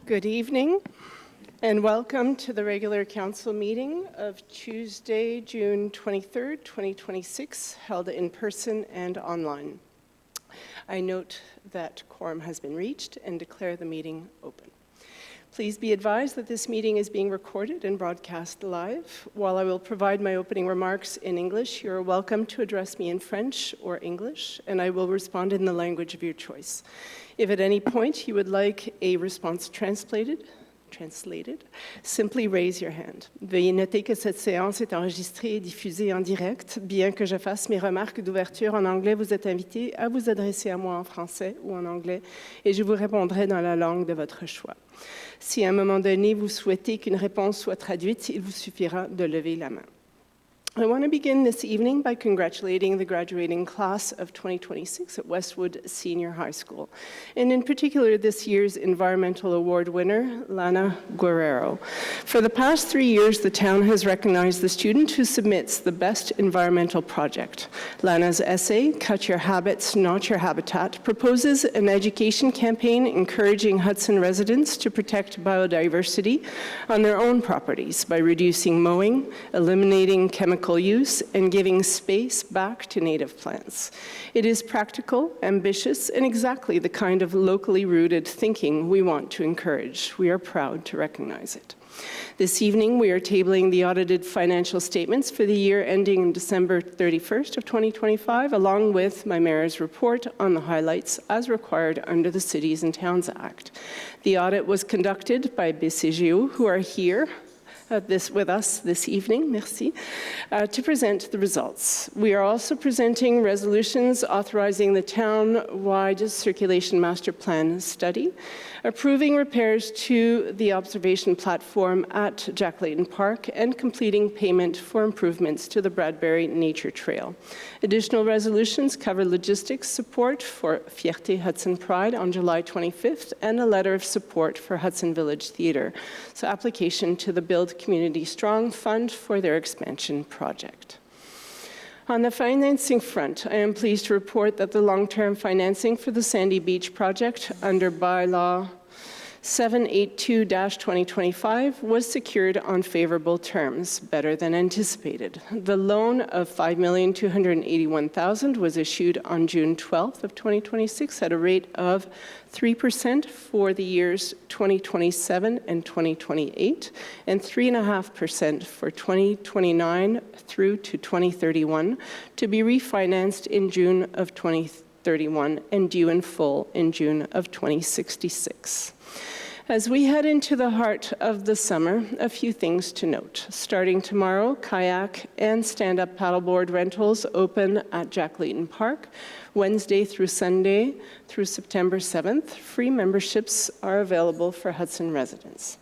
Good evening and welcome to the regular council meeting of Tuesday, June 23rd, 2026, held in person and online. I note that quorum has been reached and declare the meeting open. Please be advised that this meeting is being recorded and broadcast live. While I will provide my opening remarks in English, you are welcome to address me in French or English, and I will respond in the language of your choice. If at any point you would like a response translated, simply raise your hand. Veuillez noter que cette séance est enregistrée et diffusée en direct. Bien que je fasse mes remarques d'ouverture en anglais, vous êtes invité à vous adresser à moi en français ou en anglais et je vous répondrai dans la langue de votre choix. Si à un moment donné vous souhaitez qu'une réponse soit traduite, il vous suffira de lever la main. I want to begin this evening by congratulating the graduating class of 2026 at Westwood Senior High School, and in particular this year's Environmental Award winner, Lana Guerrero. For the past 3 years, the town has recognized the student who submits the best environmental project. Lana's essay, Cut Your Habits, Not Your Habitat, proposes an education campaign encouraging Hudson residents to protect biodiversity on their own properties by reducing mowing, eliminating chemical use, and giving space back to native plants. It is practical, ambitious, and exactly the kind of locally rooted thinking we want to encourage. We are proud to recognize it. This evening, we are tabling the audited financial statements for the year ending December 31st of 2025, along with my mayor's report on the highlights as required under the Cities and Towns Act. The audit was conducted by BCGO, who are here with us this evening, merci, to present the results. We are also presenting resolutions authorizing the town-wide circulation master plan study, approving repairs to the observation platform at Jack Layton Park, and completing payment for improvements to the Bradbury Nature Trail. Additional resolutions cover logistics support for Fierté Hudson Pride on July 25th and a letter of support for Hudson Village Theatre, so application to the Build Community Strong Fund for their expansion project. On the financing front, I am pleased to report that the long-term financing for the Sandy Beach project under bylaw 782-2025 was secured on favorable terms, better than anticipated. The loan of $5,281,000 was issued on June 12th of 2026 at a rate of 3% for the years 2027 and 2028, and 3.5% for 2029 through to 2031, to be refinanced in June of 2031 and due in full in June of 2066. As we head into the heart of the summer, a few things to note. Starting tomorrow, kayak and stand-up paddleboard rentals open at Jack Layton Park. Wednesday through Sunday through September 7th, free memberships are available for Hudson residents.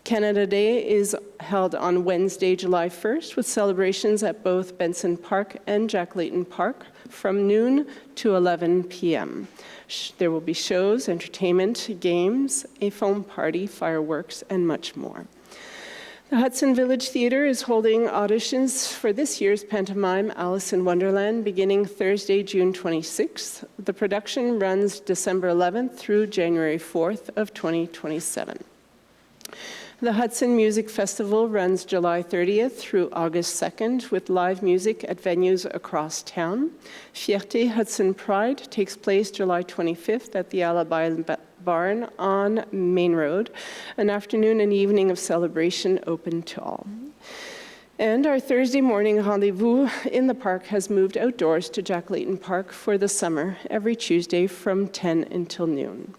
Canada Day is held on Wednesday, July 1st, with celebrations at both Benson Park and Jack Layton Park from noon to 11 p.m. There will be shows, entertainment, games, a foam party, fireworks, and much more. The Hudson Village Theatre is holding auditions for this year's pantomime Alice in Wonderland beginning Thursday, June 26th. The production runs December 11th through January 4th of 2027. The Hudson Music Festival runs July 30th through August 2nd with live music at venues across town. Fierté Hudson Pride takes place July 25th at the Alibi Barn on Main Road, an afternoon and evening of celebration open to all. And our Thursday morning rendezvous in the park has moved outdoors to Jack Layton Park for the summer, every Tuesday from 10 until noon.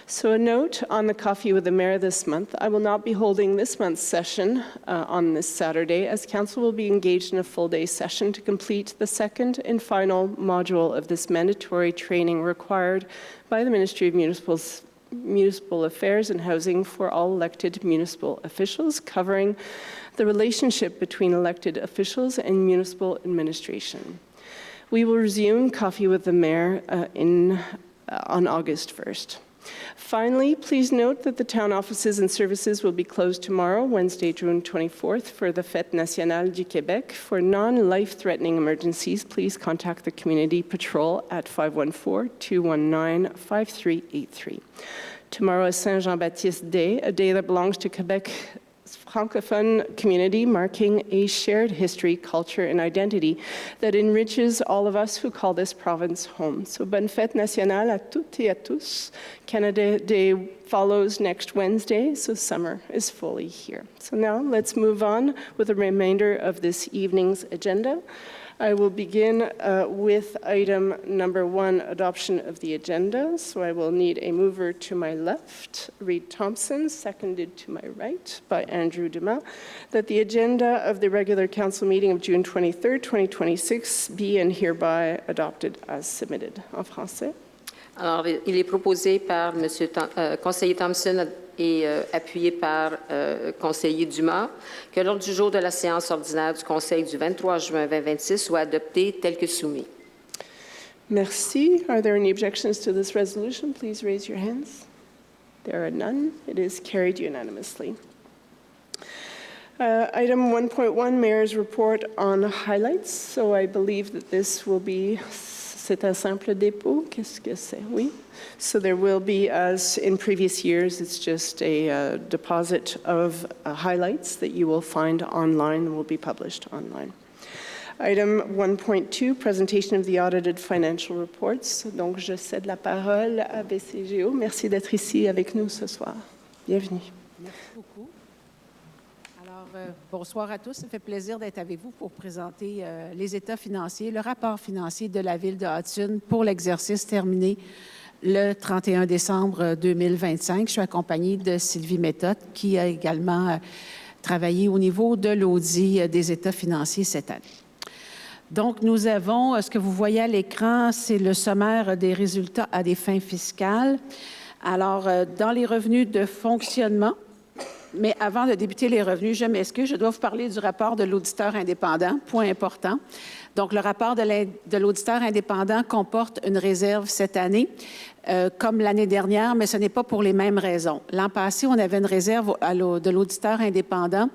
So a note on the Coffee with the Mayor this month. I will not be holding this month's session on this Saturday, as Council will be engaged in a full-day session to complete the second and final module of this mandatory training required by the Ministry of Municipal Affairs and Housing for all elected municipal officials, covering the relationship between elected officials and municipal administration. We will resume Coffee with the Mayor on August 1st. Finally, please note that the town offices and services will be closed tomorrow, Wednesday, June 24th, for the Fête Nationale du Québec. For non-life-threatening emergencies, please contact the Community Patrol at 514-219-5383. Tomorrow is Saint Jean-Baptiste Day, a day that belongs to Quebec's francophone community, marking a shared history, culture, and identity that enriches all of us who call this province home. So bonne fête nationale à toutes et à tous. Canada Day follows next Wednesday, so summer is fully here. So now let's move on with the remainder of this evening's agenda. I will begin with item number 1, adoption of the agenda. So I will need a mover to my left, Reed Thompson, seconded to my right by Andrew Dumas, that the agenda of the regular council meeting of June 23rd, 2026 be and hereby adopted as submitted. En français. Alors, il est proposé par M. conseiller Thompson et appuyé par conseiller Dumas que l'ordre du jour de la séance ordinaire du Conseil du 23 juin 2026 soit adopté tel que soumis. Merci. Are there any objections to this resolution? Please raise your hands. There are none. It is carried unanimously. Item 1.1, Mayor's report on highlights. So I believe that this will be... C'est un simple dépôt. Qu'est-ce que c'est? Oui. So there will be, as in previous years, it's just a deposit of highlights that you will find online and will be published online. Item 1.2, presentation of the audited financial reports. Donc, je cède la parole à BCGO. Merci d'être ici avec nous ce soir. Bienvenue. Merci beaucoup. Bonsoir à tous. Ça fait plaisir d'être avec vous pour présenter les états financiers, le rapport financier de la Ville de Hudson pour l'exercice terminé le 31 décembre 2025. Je suis accompagnée de Sylvie Méthode, qui a également travaillé au niveau de l'audit des états financiers cette année. Donc, nous avons, ce que vous voyez à l'écran, c'est le sommaire des résultats à des fins fiscales. Alors, dans les revenus de fonctionnement, mais avant de débuter les revenus, je m'excuse, je dois vous parler du rapport de l'auditeur indépendant, point important. Donc, le rapport de l'auditeur indépendant comporte une réserve cette année, comme l'année dernière, mais ce n'est pas pour les mêmes raisons. L'an passé, on avait une réserve de l'auditeur indépendant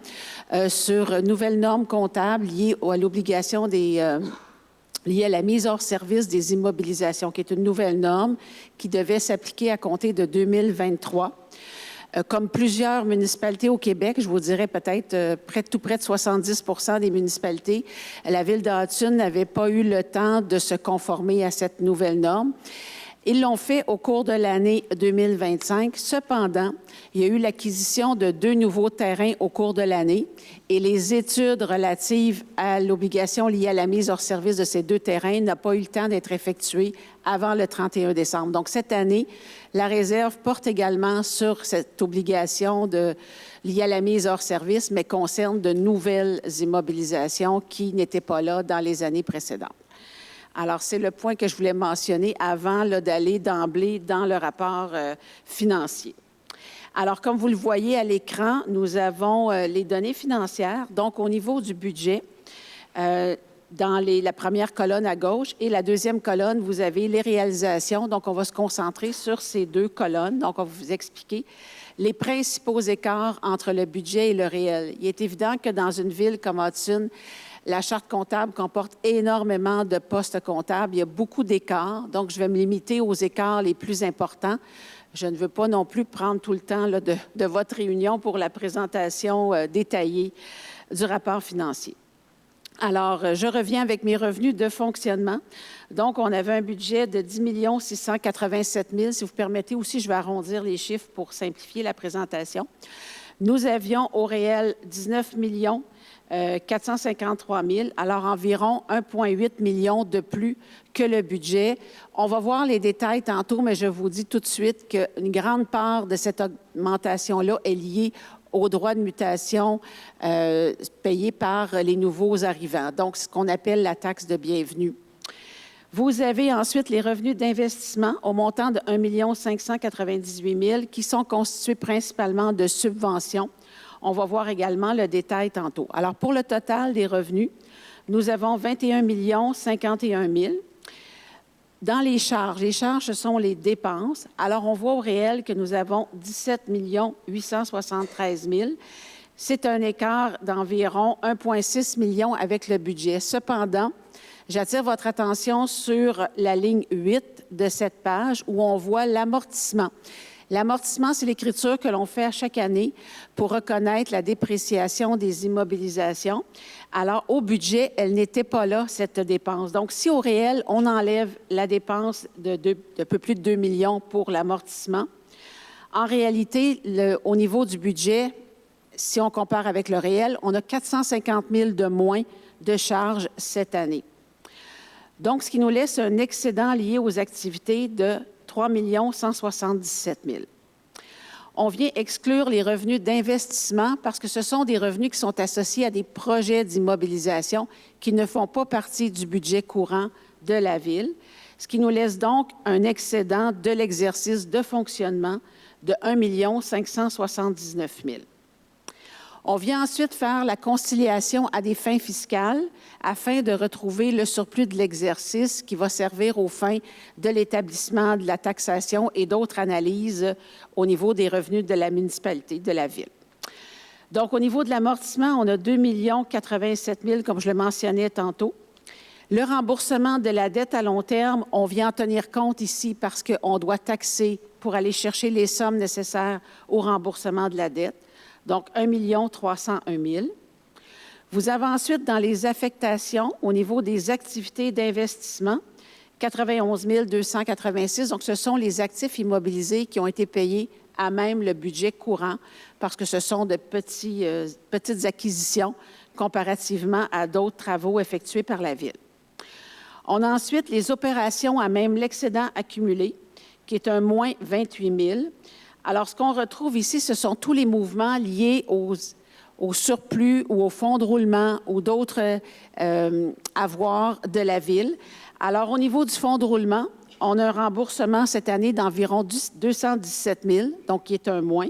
sur nouvelles normes comptables liées à l'obligation liée à la mise hors service des immobilisations, qui est une nouvelle norme qui devait s'appliquer à compter de 2023. Comme plusieurs municipalités au Québec, je vous dirais peut-être tout près de 70% des municipalités, la Ville de Hudson n'avait pas eu le temps de se conformer à cette nouvelle norme. Ils l'ont fait au cours de l'année 2025. Cependant, il y a eu l'acquisition de 2 nouveaux terrains au cours de l'année et les études relatives à l'obligation liée à la mise hors service de ces 2 terrains n'ont pas eu le temps d'être effectuées avant le 31 décembre. Donc, cette année, la réserve porte également sur cette obligation liée à la mise hors service, mais concerne de nouvelles immobilisations qui n'étaient pas là dans les années précédentes. Alors, c'est le point que je voulais mentionner avant d'aller d'emblée dans le rapport financier. Alors, comme vous le voyez à l'écran, nous avons les données financières. Donc, au niveau du budget, dans la première colonne à gauche et la deuxième colonne, vous avez les réalisations. Donc, on va se concentrer sur ces 2 colonnes. Donc, on va vous expliquer les principaux écarts entre le budget et le réel. Il est évident que dans une ville comme Hudson, la charte comptable comporte énormément de postes comptables. Il y a beaucoup d'écarts, donc je vais me limiter aux écarts les plus importants. Je ne veux pas non plus prendre tout le temps là, de votre réunion pour la présentation détaillée du rapport financier. Alors, je reviens avec mes revenus de fonctionnement. Donc, on avait un budget de 10 687 000. Si vous permettez aussi, je vais arrondir les chiffres pour simplifier la présentation. Nous avions au réel 19 453 000, alors environ 1,8 million de plus que le budget. On va voir les détails tantôt, mais je vous dis tout de suite qu'une grande part de cette augmentation-là est liée aux droits de mutation payés par les nouveaux arrivants, donc ce qu'on appelle la taxe de bienvenue. Vous avez ensuite les revenus d'investissement au montant de 1 598 000 qui sont constitués principalement de subventions. On va voir également le détail tantôt. Alors, pour le total des revenus, nous avons 21 051 000. Dans les charges, ce sont les dépenses. Alors, on voit au réel que nous avons 17 873 000. C'est un écart d'environ 1,6 million avec le budget. Cependant, j'attire votre attention sur la ligne 8 de cette page où on voit l'amortissement. L'amortissement, c'est l'écriture que l'on fait à chaque année pour reconnaître la dépréciation des immobilisations. Alors, au budget, elle n'était pas là, cette dépense. Donc, si au réel, on enlève la dépense de peu plus de 2 millions pour l'amortissement, en réalité, au niveau du budget, si on compare avec le réel, on a 450 000 de moins de charges cette année. Donc, ce qui nous laisse un excédent lié aux activités de 3 177 000. On vient exclure les revenus d'investissement parce que ce sont des revenus qui sont associés à des projets d'immobilisation qui ne font pas partie du budget courant de la Ville, ce qui nous laisse donc un excédent de l'exercice de fonctionnement de 1 579 000. On vient ensuite faire la conciliation à des fins fiscales afin de retrouver le surplus de l'exercice qui va servir aux fins de l'établissement de la taxation et d'autres analyses au niveau des revenus de la municipalité, de la Ville. Donc, au niveau de l'amortissement, on a 2 087 000, comme je le mentionnais tantôt. Le remboursement de la dette à long terme, on vient en tenir compte ici parce qu'on doit taxer pour aller chercher les sommes nécessaires au remboursement de la dette. Donc, 1 301 000. Vous avez ensuite, dans les affectations, au niveau des activités d'investissement, 91 286. Donc, ce sont les actifs immobilisés qui ont été payés à même le budget courant parce que ce sont de petites acquisitions comparativement à d'autres travaux effectués par la Ville. On a ensuite les opérations à même l'excédent accumulé, qui est un moins 28 000. Alors, ce qu'on retrouve ici, ce sont tous les mouvements liés au surplus ou au fonds de roulement ou d'autres avoirs de la Ville. Alors, au niveau du fonds de roulement, on a un remboursement cette année d'environ 217 000, donc qui est un moins.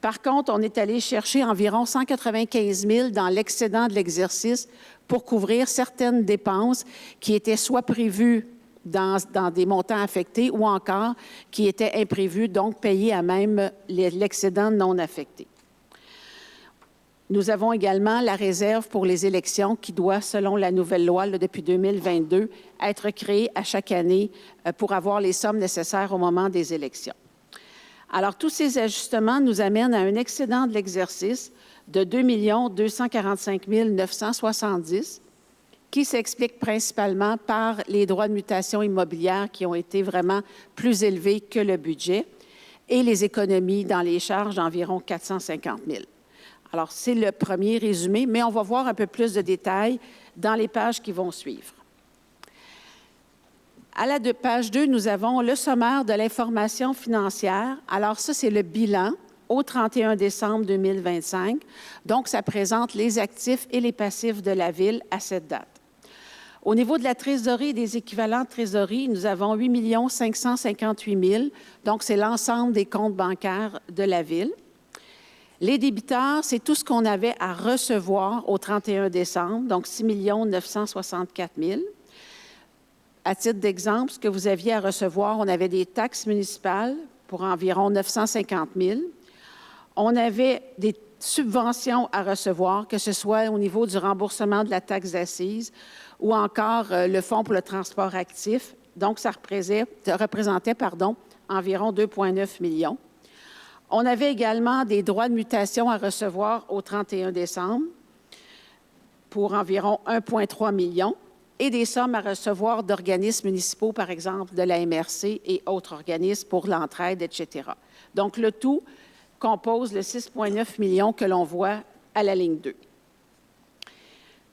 Par contre, on est allé chercher environ 195 000 dans l'excédent de l'exercice pour couvrir certaines dépenses qui étaient soit prévues dans des montants affectés ou encore qui étaient imprévus, donc payés à même l'excédent non affecté. Nous avons également la réserve pour les élections qui doit, selon la nouvelle loi depuis 2022, être créée à chaque année pour avoir les sommes nécessaires au moment des élections. Alors, tous ces ajustements nous amènent à un excédent de l'exercice de 2 245 970 qui s'explique principalement par les droits de mutation immobilière qui ont été vraiment plus élevés que le budget et les économies dans les charges d'environ 450 000. Alors, c'est le premier résumé, mais on va voir un peu plus de détails dans les pages qui vont suivre. À la page 2, nous avons le sommaire de l'information financière. Alors, ça, c'est le bilan au 31 décembre 2025. Donc, ça présente les actifs et les passifs de la Ville à cette date. Au niveau de la trésorerie et des équivalents de trésorerie, nous avons 8 558 000. Donc, c'est l'ensemble des comptes bancaires de la Ville. Les débiteurs, c'est tout ce qu'on avait à recevoir au 31 décembre, donc 6 964 000. À titre d'exemple, ce que vous aviez à recevoir, on avait des taxes municipales pour environ 950 000. On avait des subventions à recevoir, que ce soit au niveau du remboursement de la taxe d'assises ou encore le Fonds pour le transport actif. Donc, ça représentait environ 2,9 millions. On avait également des droits de mutation à recevoir au 31 décembre pour environ 1,3 million et des sommes à recevoir d'organismes municipaux, par exemple de la MRC et autres organismes pour l'entraide, etc. Donc, le tout compose le 6,9 millions que l'on voit à la ligne 2.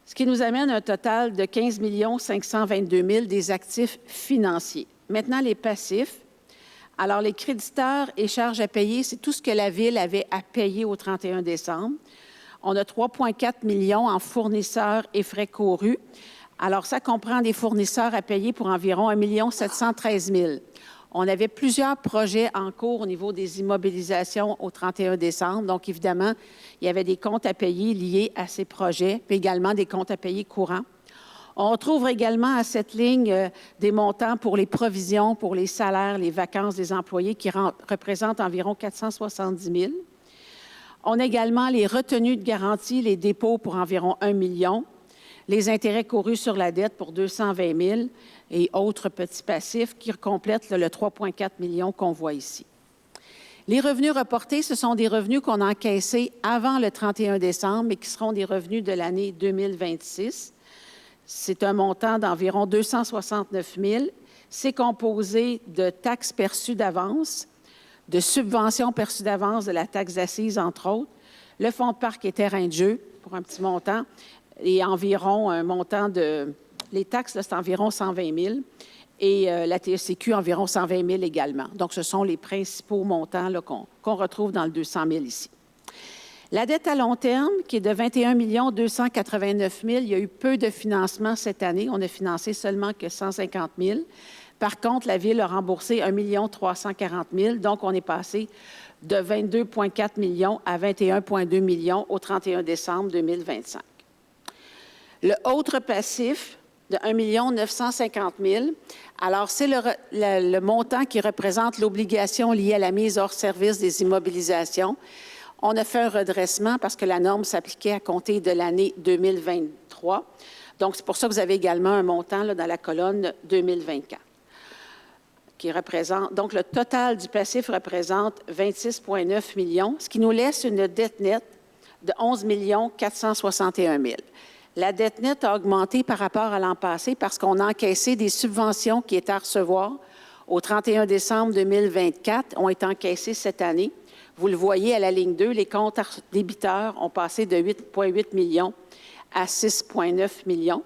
Ce qui nous amène à un total de 15 522 000 des actifs financiers. Maintenant, les passifs. Alors, les créditeurs et charges à payer, c'est tout ce que la Ville avait à payer au 31 décembre. On a 3,4 millions en fournisseurs et frais courus. Alors, ça comprend des fournisseurs à payer pour environ 1 713 000. On avait plusieurs projets en cours au niveau des immobilisations au 31 décembre. Donc, évidemment, il y avait des comptes à payer liés à ces projets, puis également des comptes à payer courants. On retrouve également à cette ligne des montants pour les provisions, pour les salaires, les vacances des employés qui représentent environ 470 000. On a également les retenues de garantie, les dépôts pour environ 1 million, les intérêts courus sur la dette pour 220 000 et autres petits passifs qui complètent le 3,4 millions qu'on voit ici. Les revenus reportés, ce sont des revenus qu'on a encaissés avant le 31 décembre, mais qui seront des revenus de l'année 2026. C'est un montant d'environ 269 000. C'est composé de taxes perçues d'avance, de subventions perçues d'avance, de la taxe d'assises, entre autres, le fonds de parc et terrain de jeu pour un petit montant, et environ un montant de... Les taxes, c'est environ 120 000, et la TSCQ, environ 120 000 également. Donc, ce sont les principaux montants qu'on retrouve dans le 200 000 ici. La dette à long terme, qui est de 21 289 000, il y a eu peu de financement cette année. On a financé seulement que 150 000. Par contre, la Ville a remboursé 1 340 000. Donc, on est passé de 22,4 millions à 21,2 millions au 31 décembre 2025. Le autre passif de 1 950 000, alors c'est le montant qui représente l'obligation liée à la mise hors service des immobilisations. On a fait un redressement parce que la norme s'appliquait à compter de l'année 2023. Donc, c'est pour ça que vous avez également un montant là, dans la colonne 2024. Qui représente, donc, le total du passif représente 26,9 millions, ce qui nous laisse une dette nette de 11 461 000. La dette nette a augmenté par rapport à l'an passé parce qu'on a encaissé des subventions qui étaient à recevoir au 31 décembre 2024, ont été encaissées cette année. Vous le voyez à la ligne 2, les comptes débiteurs ont passé de 8,8 millions à 6,9 millions.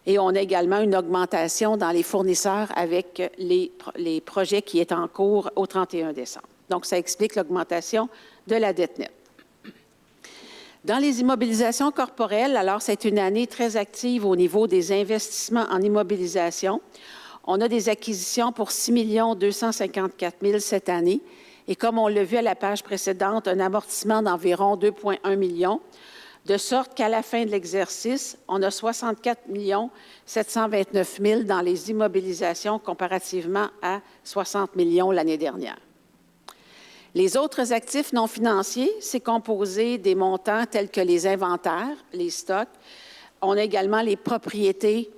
Et on a également une augmentation dans les fournisseurs avec les projets qui est en cours au 31 décembre. Donc, ça explique l'augmentation de la dette nette. Dans les immobilisations corporelles, alors c'est une année très active au niveau des investissements en immobilisation. On a des acquisitions pour 6 254 000 cette année. Et comme on l'a vu à la page précédente, un amortissement d'environ 2,1 millions, de sorte qu'à la fin de l'exercice, on a 64 729 000 dans les immobilisations comparativement à 60 millions l'année dernière. Les autres actifs non financiers, c'est composé des montants tels que les inventaires, les stocks. On a également les propriétés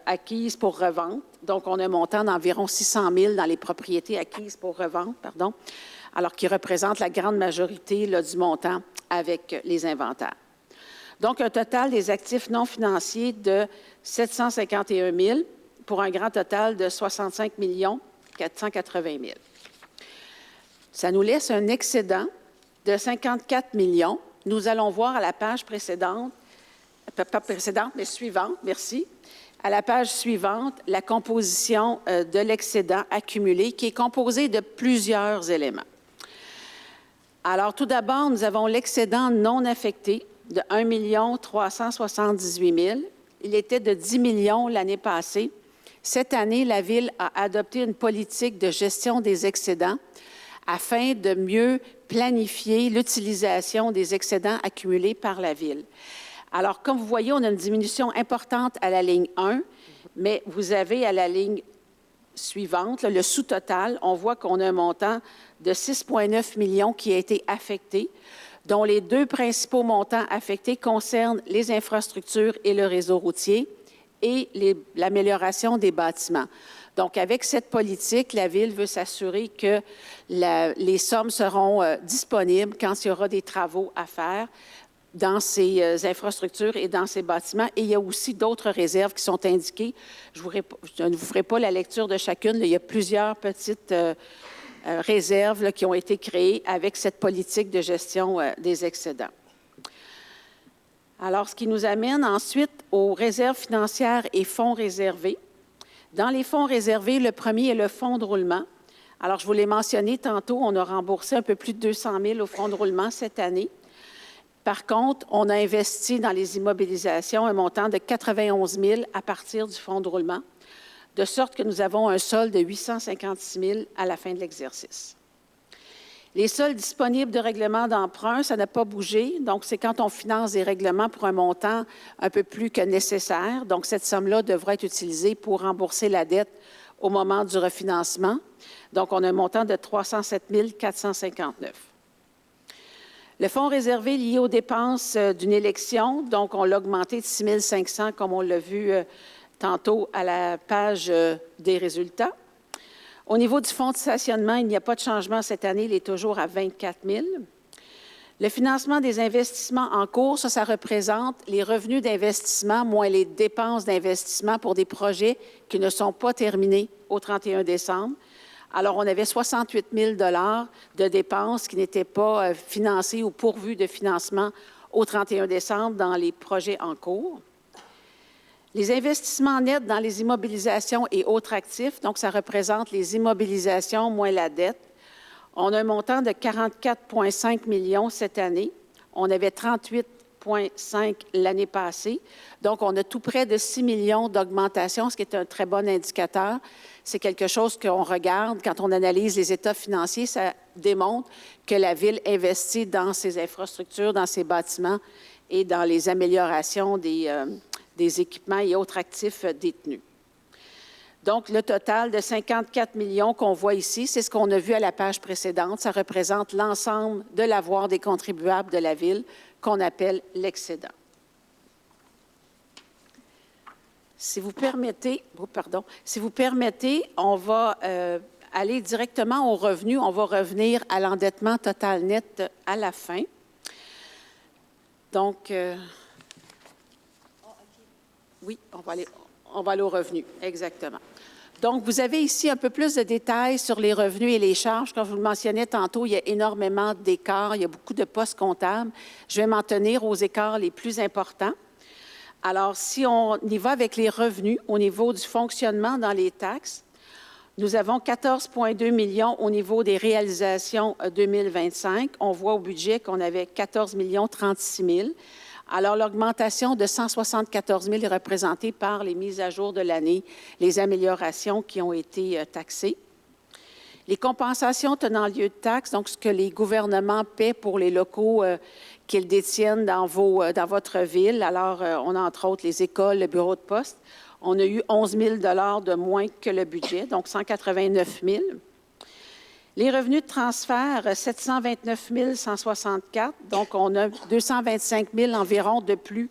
acquises pour revente. Donc, on a un montant d'environ 600 000 dans les propriétés acquises pour revente, alors qui représente la grande majorité là, du montant avec les inventaires. Donc, un total des actifs non financiers de 751 000 pour un grand total de 65 480 000. Ça nous laisse un excédent de 54 millions. Nous allons voir à la page précédente, pas précédente, mais suivante, merci. À la page suivante, la composition de l'excédent accumulé qui est composé de plusieurs éléments. Alors, tout d'abord, nous avons l'excédent non affecté de 1 378 000. Il était de 10 millions l'année passée. Cette année, la Ville a adopté une politique de gestion des excédents afin de mieux planifier l'utilisation des excédents accumulés par la Ville. Alors, comme vous voyez, on a une diminution importante à la ligne 1, mais vous avez à la ligne suivante, le sous-total, on voit qu'on a un montant de 6,9 millions qui a été affecté, dont les deux principaux montants affectés concernent les infrastructures et le réseau routier et l'amélioration des bâtiments. Donc, avec cette politique, la Ville veut s'assurer que les sommes seront disponibles quand il y aura des travaux à faire dans ces infrastructures et dans ces bâtiments. Et il y a aussi d'autres réserves qui sont indiquées. Je ne vous ferai pas la lecture de chacune. Il y a plusieurs petites réserves là, qui ont été créées avec cette politique de gestion des excédents. Alors, ce qui nous amène ensuite aux réserves financières et fonds réservés. Dans les fonds réservés, le premier est le fonds de roulement. Alors, je vous l'ai mentionné tantôt, on a remboursé un peu plus de 200 000 au fonds de roulement cette année. Par contre, on a investi dans les immobilisations un montant de 91 000 à partir du fonds de roulement, de sorte que nous avons un solde de 856 000 à la fin de l'exercice. Les soldes disponibles de règlements d'emprunt, ça n'a pas bougé. Donc, c'est quand on finance des règlements pour un montant un peu plus que nécessaire. Donc, cette somme-là devra être utilisée pour rembourser la dette au moment du refinancement. Donc, on a un montant de 307 459. Le fonds réservé lié aux dépenses d'une élection, donc on l'a augmenté de 6 500, comme on l'a vu tantôt à la page des résultats. Au niveau du fonds de stationnement, il n'y a pas de changement cette année, il est toujours à 24 000. Le financement des investissements en cours, ça représente les revenus d'investissement moins les dépenses d'investissement pour des projets qui ne sont pas terminés au 31 décembre. Alors, on avait 68 000 de dépenses qui n'étaient pas financées ou pourvues de financement au 31 décembre dans les projets en cours. Les investissements nets dans les immobilisations et autres actifs, donc ça représente les immobilisations moins la dette. On a un montant de 44,5 millions cette année. On avait 38,5 l'année passée. Donc, on a tout près de 6 millions d'augmentation, ce qui est un très bon indicateur. C'est quelque chose qu'on regarde quand on analyse les états financiers. Ça démontre que la Ville investit dans ses infrastructures, dans ses bâtiments et dans les améliorations des équipements et autres actifs détenus. Donc, le total de 54 millions qu'on voit ici, c'est ce qu'on a vu à la page précédente. Ça représente l'ensemble de l'avoir des contribuables de la Ville qu'on appelle l'excédent. Si vous permettez, on va aller directement aux revenus. On va revenir à l'endettement total net à la fin. Donc, oui, on va aller aux revenus, exactement. Donc, vous avez ici un peu plus de détails sur les revenus et les charges. Comme je vous le mentionnais tantôt, il y a énormément d'écarts, il y a beaucoup de postes comptables. Je vais m'en tenir aux écarts les plus importants. Alors, si on y va avec les revenus au niveau du fonctionnement dans les taxes, nous avons 14,2 millions au niveau des réalisations 2025. On voit au budget qu'on avait 14 36 000. Alors, l'augmentation de 174 000 est représentée par les mises à jour de l'année, les améliorations qui ont été taxées. Les compensations tenant lieu de taxes, donc ce que les gouvernements paient pour les locaux qu'ils détiennent dans votre ville. Alors, on a entre autres les écoles, le bureau de poste. On a eu 11 000 de moins que le budget, donc 189 000. Les revenus de transfert, 729 164, donc on a 225 000 environ de plus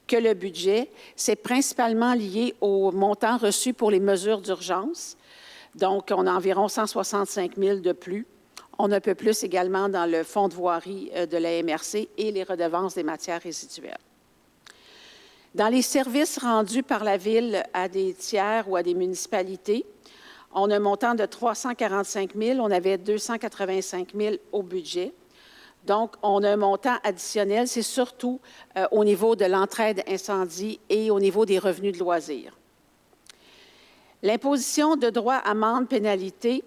que le budget. C'est principalement lié au montant reçu pour les mesures d'urgence. Donc, on a environ 165 000 de plus. On a un peu plus également dans le fonds de voirie de la MRC et les redevances des matières résiduelles. Dans les services rendus par la Ville à des tiers ou à des municipalités, on a un montant de 345 000. On avait 285 000 au budget. Donc, on a un montant additionnel. C'est surtout au niveau de l'entraide incendie et au niveau des revenus de loisirs. L'imposition de droits, amendes, pénalités,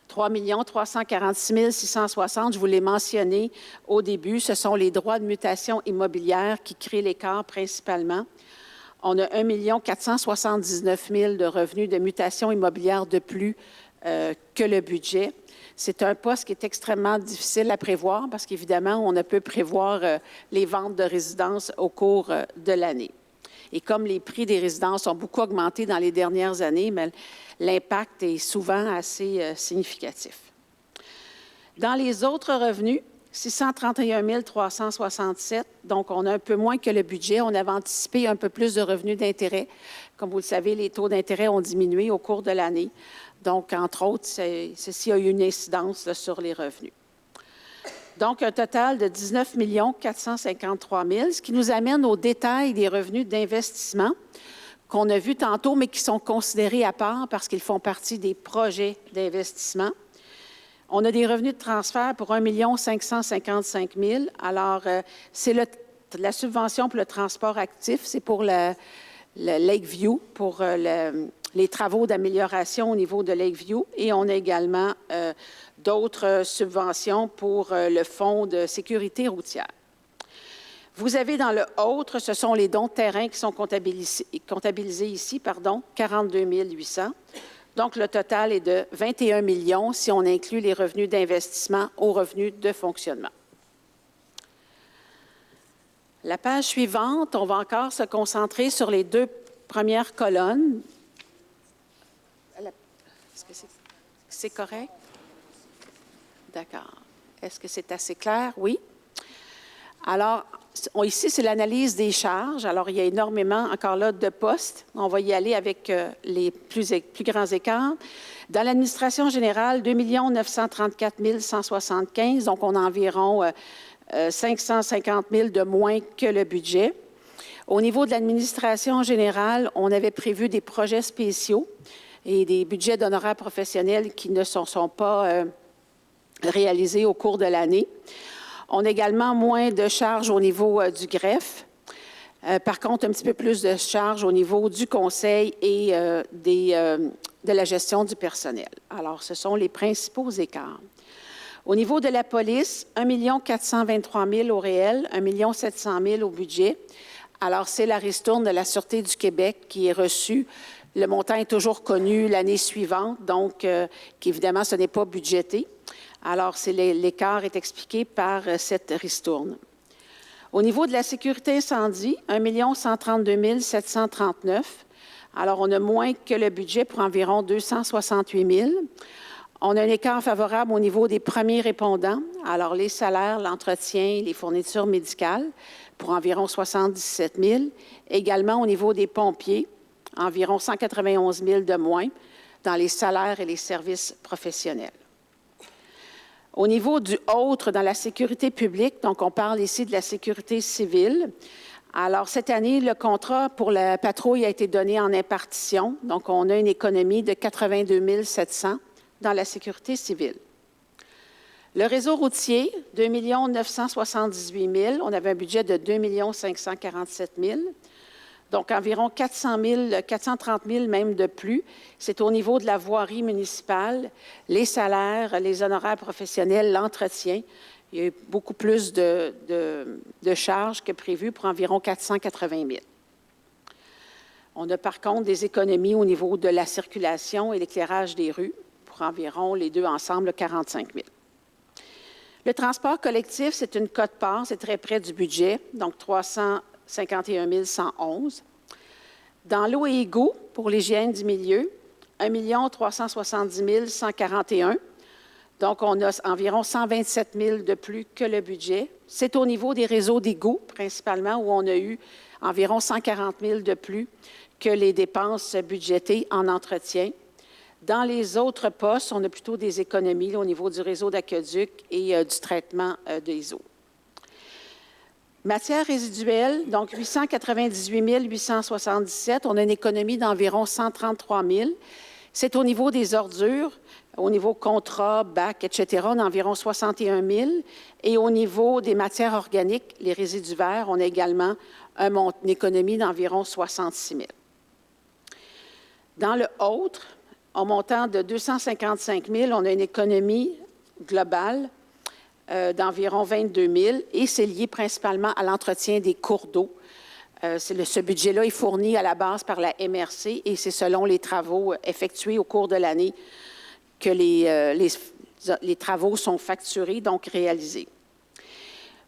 3 346 660, je vous l'ai mentionné au début, ce sont les droits de mutation immobilière qui créent l'écart principalement. On a 1 479 000 de revenus de mutation immobilière de plus que le budget. C'est un poste qui est extrêmement difficile à prévoir parce qu'évidemment, on ne peut prévoir les ventes de résidences au cours de l'année. Et comme les prix des résidences ont beaucoup augmenté dans les dernières années, mais l'impact est souvent assez significatif. Dans les autres revenus, 631 367, donc on a un peu moins que le budget. On avait anticipé un peu plus de revenus d'intérêt. Comme vous le savez, les taux d'intérêt ont diminué au cours de l'année. Donc, entre autres, ceci a eu une incidence là, sur les revenus. Donc, un total de 19 453 000, ce qui nous amène au détail des revenus d'investissement qu'on a vus tantôt, mais qui sont considérés à part parce qu'ils font partie des projets d'investissement. On a des revenus de transfert pour 1 555 000. Alors, c'est la subvention pour le transport actif, c'est pour le Lakeview, pour les travaux d'amélioration au niveau de Lakeview. Et on a également d'autres subventions pour le fonds de sécurité routière. Vous avez dans le autre, ce sont les dons de terrain qui sont comptabilisés ici, 42 800. Donc, le total est de 21 millions si on inclut les revenus d'investissement aux revenus de fonctionnement. La page suivante, on va encore se concentrer sur les deux premières colonnes. Est-ce que c'est correct? D'accord. Est-ce que c'est assez clair? Oui. Alors, ici, c'est l'analyse des charges. Alors, il y a énormément, encore là, de postes. On va y aller avec les plus grands écarts. Dans l'administration générale, 2 934 175, donc on a environ 550 000 de moins que le budget. Au niveau de l'administration générale, on avait prévu des projets spéciaux et des budgets d'honoraires professionnels qui ne sont pas réalisés au cours de l'année. On a également moins de charges au niveau du greffe. Par contre, un petit peu plus de charges au niveau du Conseil et de la gestion du personnel. Alors, ce sont les principaux écarts. Au niveau de la police, 1 423 000 au réel, 1 700 000 au budget. Alors, c'est la ristourne de la Sûreté du Québec qui est reçue. Le montant est toujours connu l'année suivante, donc qu'évidemment, ce n'est pas budgété. Alors, l'écart est expliqué par cette ristourne. Au niveau de la sécurité incendie, 1 132 739. Alors, on a moins que le budget pour environ 268 000. On a un écart favorable au niveau des premiers répondants. Alors, les salaires, l'entretien, les fournitures médicales pour environ 77 000. Également, au niveau des pompiers, environ 191 000 de moins dans les salaires et les services professionnels. Au niveau du autre, dans la sécurité publique, donc on parle ici de la sécurité civile. Alors, cette année, le contrat pour la patrouille a été donné en impartition. Donc, on a une économie de 82 700 dans la sécurité civile. Le réseau routier, 2 978 000. On avait un budget de 2 547 000. Donc, environ 430 000 même de plus. C'est au niveau de la voirie municipale, les salaires, les honoraires professionnels, l'entretien. Il y a eu beaucoup plus de charges que prévu pour environ 480 000. On a par contre des économies au niveau de la circulation et l'éclairage des rues pour environ, les deux ensemble, 45 000. Le transport collectif, c'est une quote-part, c'est très près du budget, donc 351 111. Dans l'eau et égouts, pour l'hygiène du milieu, 1 370 141. Donc, on a environ 127 000 de plus que le budget. C'est au niveau des réseaux d'égouts, principalement, où on a eu environ 140 000 de plus que les dépenses budgétées en entretien. Dans les autres postes, on a plutôt des économies là, au niveau du réseau d'aqueduc et du traitement des eaux. Matières résiduelles, donc 898 877, on a une économie d'environ 133 000. C'est au niveau des ordures, au niveau contrat, bac, etc., on a environ 61 000. Et au niveau des matières organiques, les résidus verts, on a également une économie d'environ 66 000. Dans le autre, en montant de 255 000, on a une économie globale d'environ 22 000 et c'est lié principalement à l'entretien des cours d'eau. Ce budget-là est fourni à la base par la MRC et c'est selon les travaux effectués au cours de l'année que les travaux sont facturés, donc réalisés.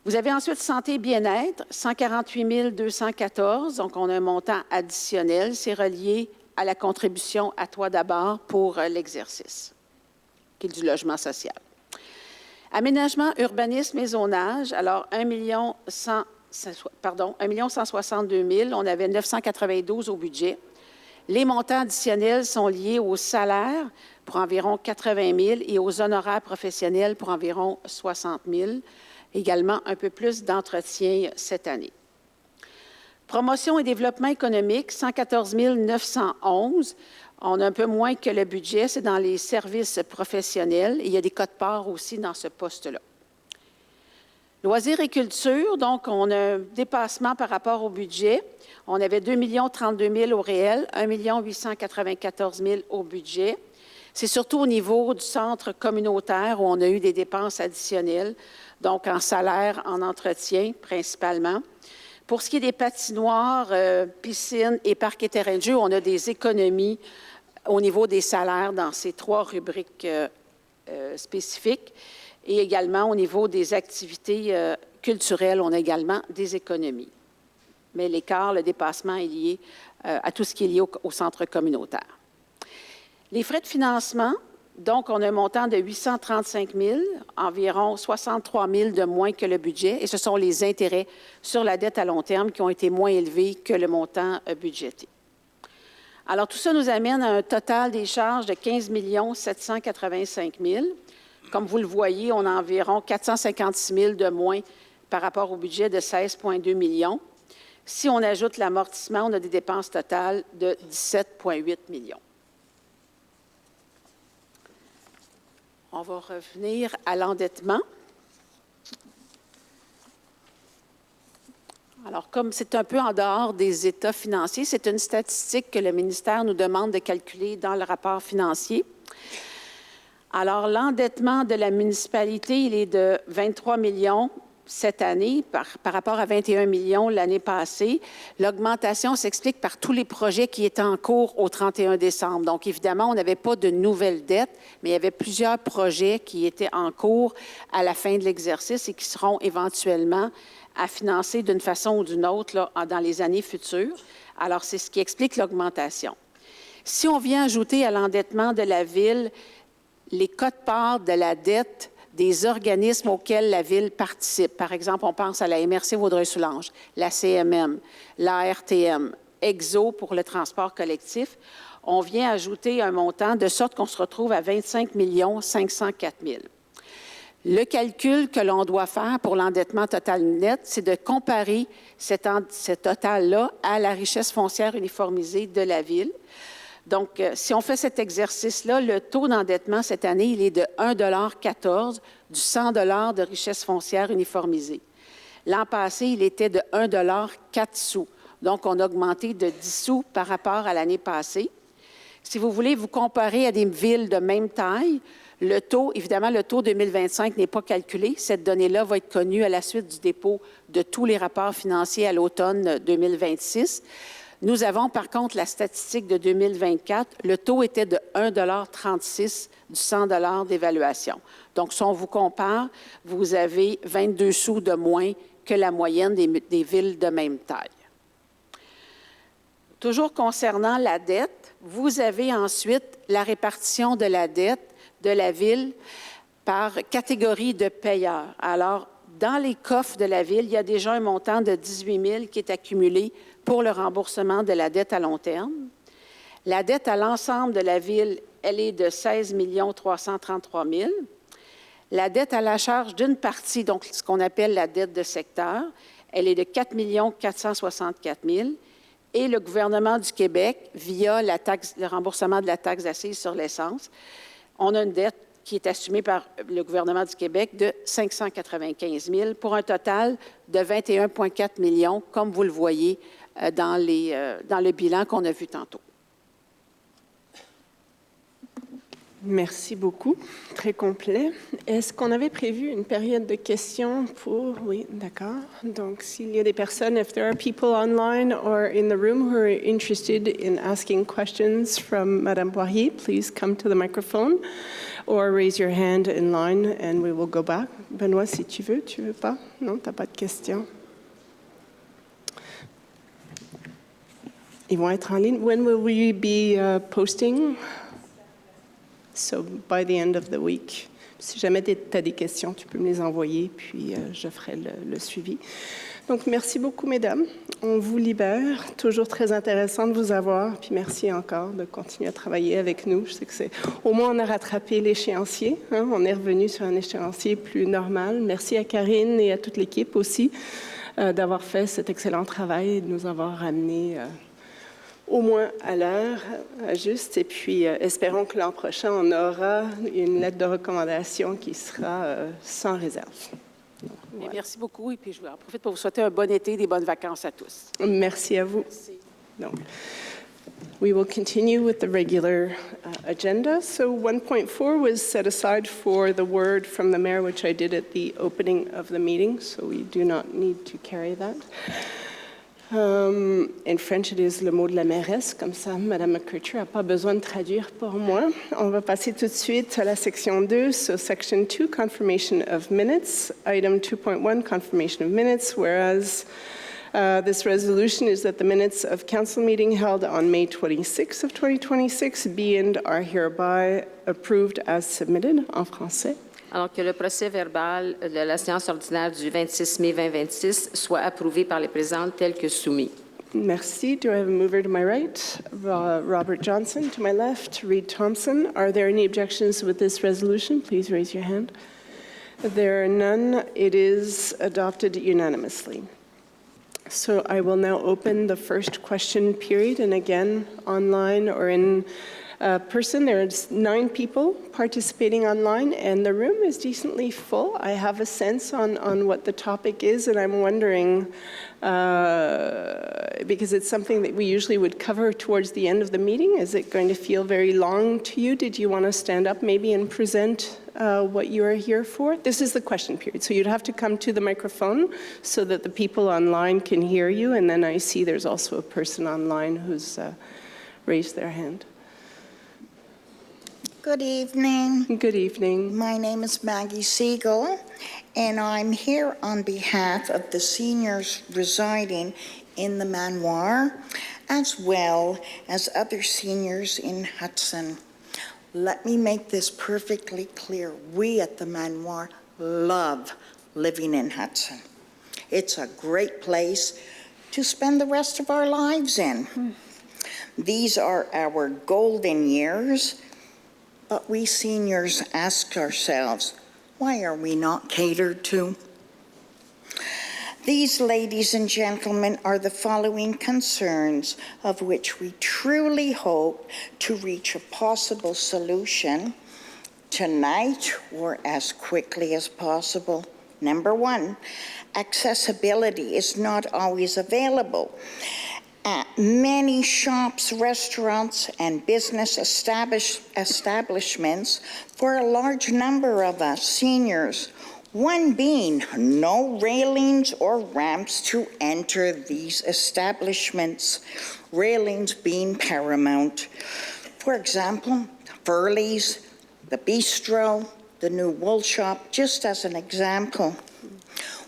Vous avez ensuite santé et bien-être, 148 214, donc on a un montant additionnel. C'est relié à la contribution à Toi d'abord pour l'exercice, qui est du logement social. Aménagement, urbanisme et zonage, alors 1 162 000, on avait 992 au budget. Les montants additionnels sont liés aux salaires pour environ 80 000 et aux honoraires professionnels pour environ 60 000. Également, un peu plus d'entretien cette année. Promotion et développement économique, 114 911. On a un peu moins que le budget, c'est dans les services professionnels. Et il y a des quotes-parts aussi dans ce poste-là. Loisirs et culture, donc on a un dépassement par rapport au budget. On avait 2 032 000 au réel, 1 894 000 au budget. C'est surtout au niveau du centre communautaire où on a eu des dépenses additionnelles, donc en salaire, en entretien principalement. Pour ce qui est des patinoires, piscines et parcs et terrains de jeu, on a des économies au niveau des salaires dans ces 3 rubriques spécifiques. Et également, au niveau des activités culturelles, on a également des économies. Mais l'écart, le dépassement est lié à tout ce qui est lié au centre communautaire. Les frais de financement, Donc, on a un montant de 835 000, environ 63 000 de moins que le budget, et ce sont les intérêts sur la dette à long terme qui ont été moins élevés que le montant budgété. Alors, tout ça nous amène à un total des charges de 15 785 000. Comme vous le voyez, on a environ 456 000 de moins par rapport au budget de 16,2 millions. Si on ajoute l'amortissement, on a des dépenses totales de 17,8 millions. On va revenir à l'endettement. Alors, comme c'est un peu en dehors des états financiers, c'est une statistique que le ministère nous demande de calculer dans le rapport financier. Alors, l'endettement de la municipalité, il est de 23 millions cette année par rapport à 21 millions l'année passée. L'augmentation s'explique par tous les projets qui étaient en cours au 31 décembre. Donc, évidemment, on n'avait pas de nouvelles dettes, mais il y avait plusieurs projets qui étaient en cours à la fin de l'exercice et qui seront éventuellement à financer d'une façon ou d'une autre là, dans les années futures. Alors, c'est ce qui explique l'augmentation. Si on vient ajouter à l'endettement de la Ville les quotes-parts de la dette des organismes auxquels la Ville participe. Par exemple, on pense à la MRC Vaudreuil-Soulanges, la CMM, la RTM, EXO pour le transport collectif. On vient ajouter un montant de sorte qu'on se retrouve à 25 504 000. Le calcul que l'on doit faire pour l'endettement total net, c'est de comparer ce total-là à la richesse foncière uniformisée de la Ville. Donc, si on fait cet exercice-là, le taux d'endettement cette année, il est de 1,14 $, du 100 $ de richesse foncière uniformisée. L'an passé, il était de 1,04 $. Donc, on a augmenté de 10 sous par rapport à l'année passée. Si vous voulez vous comparer à des villes de même taille, le taux, évidemment, le taux 2025 n'est pas calculé. Cette donnée-là va être connue à la suite du dépôt de tous les rapports financiers à l'automne 2026. Nous avons, par contre, la statistique de 2024. Le taux était de 1,36 $ du 100 $ d'évaluation. Donc, si on vous compare, vous avez 22 sous de moins que la moyenne des villes de même taille. Toujours concernant la dette, vous avez ensuite la répartition de la dette de la Ville par catégorie de payeurs. Alors, dans les coffres de la Ville, il y a déjà un montant de 18 000 qui est accumulé pour le remboursement de la dette à long terme. La dette à l'ensemble de la Ville, elle est de 16 333 000. La dette à la charge d'une partie, donc ce qu'on appelle la dette de secteur, elle est de 4 464 000. Et le gouvernement du Québec, via le remboursement de la taxe d'assises sur l'essence, on a une dette qui est assumée par le gouvernement du Québec de 595 000 pour un total de 21,4 millions, comme vous le voyez dans le bilan qu'on a vu tantôt. Merci beaucoup. Très complet. Est-ce qu'on avait prévu une période de questions pour... Oui, d'accord. Donc, s'il y a des personnes, if there are people online or in the room who are interested in asking questions from Madame Poirier, please come to the microphone or raise your hand in line and we will go back. Benoît, si tu veux pas? Non, tu n'as pas de questions. Ils vont être en ligne. When will we be posting? So, by the end of the week. Si jamais tu as des questions, tu peux me les envoyer, puis je ferai le suivi. Donc, merci beaucoup, mesdames. On vous libère. Toujours très intéressant de vous avoir. Puis merci encore de continuer à travailler avec nous. Je sais que c'est... Au moins, on a rattrapé l'échéancier. Hein? On est revenu sur un échéancier plus normal. Merci à Karine et à toute l'équipe aussi d'avoir fait cet excellent travail et de nous avoir ramenés... au moins à l'heure, juste. Et puis, espérons que l'an prochain, on aura une lettre de recommandation qui sera sans réserve. Donc, voilà. Merci beaucoup. Et puis, je en profite pour vous souhaiter un bon été, des bonnes vacances à tous. Merci à vous. Merci. Donc, we will continue with the regular agenda. So 1.4 was set aside for the word from the mayor, which I did at the opening of the meeting. So we do not need to carry that. In French, it is le mot de la mairesse, comme ça, Madame McCurcher n'a pas besoin de traduire pour moi. On va passer tout de suite à la section 2, so section 2, confirmation of minutes. Item 2.1, confirmation of minutes, whereas This resolution is that the minutes of council meeting held on May 26 of 2026 be and are hereby approved as submitted en français. Alors que le procès verbal de la séance ordinaire du 26 mai 2026 soit approuvé par les présentes tel que soumis. Merci. Do I have a mover to my right? Robert Johnson. To my left, Reed Thompson. Are there any objections with this resolution? Please raise your hand. There are none. It is adopted unanimously. So I will now open the first question period, and again, online or in person. There are 9 people participating online, and the room is decently full. I have a sense on what the topic is, and I'm wondering, because it's something that we usually would cover towards the end of the meeting, is it going to feel very long to you? Did you want to stand up maybe and present what you are here for? This is the question period, so you'd have to come to the microphone so that the people online can hear you, and then I see there's also a person online who's raised their hand. Good evening. Good evening. My name is Maggie Siegel, and I'm here on behalf of the seniors residing in the manoir, as well as other seniors in Hudson. Let me make this perfectly clear. We at the manoir love living in Hudson. It's a great place to spend the rest of our lives in. These are our golden years. But we seniors ask ourselves, why are we not catered to? These, ladies and gentlemen, are the following concerns of which we truly hope to reach a possible solution tonight or as quickly as possible. Number 1, accessibility is not always available at many shops, restaurants, and business establishments for a large number of us seniors. One being no railings or ramps to enter these establishments, railings being paramount. For example, Furley's, the Bistro, the new wool shop, just as an example.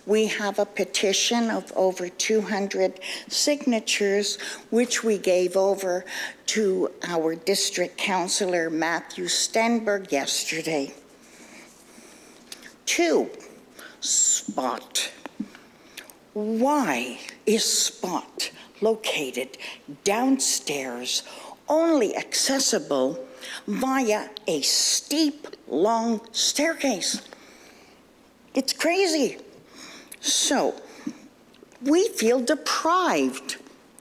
We have a petition of over 200 signatures, which we gave over to our district councillor, Matthew Stenberg, yesterday. 2, Spot. Why is Spot located downstairs, only accessible via a steep, long staircase? It's crazy. So, we feel deprived,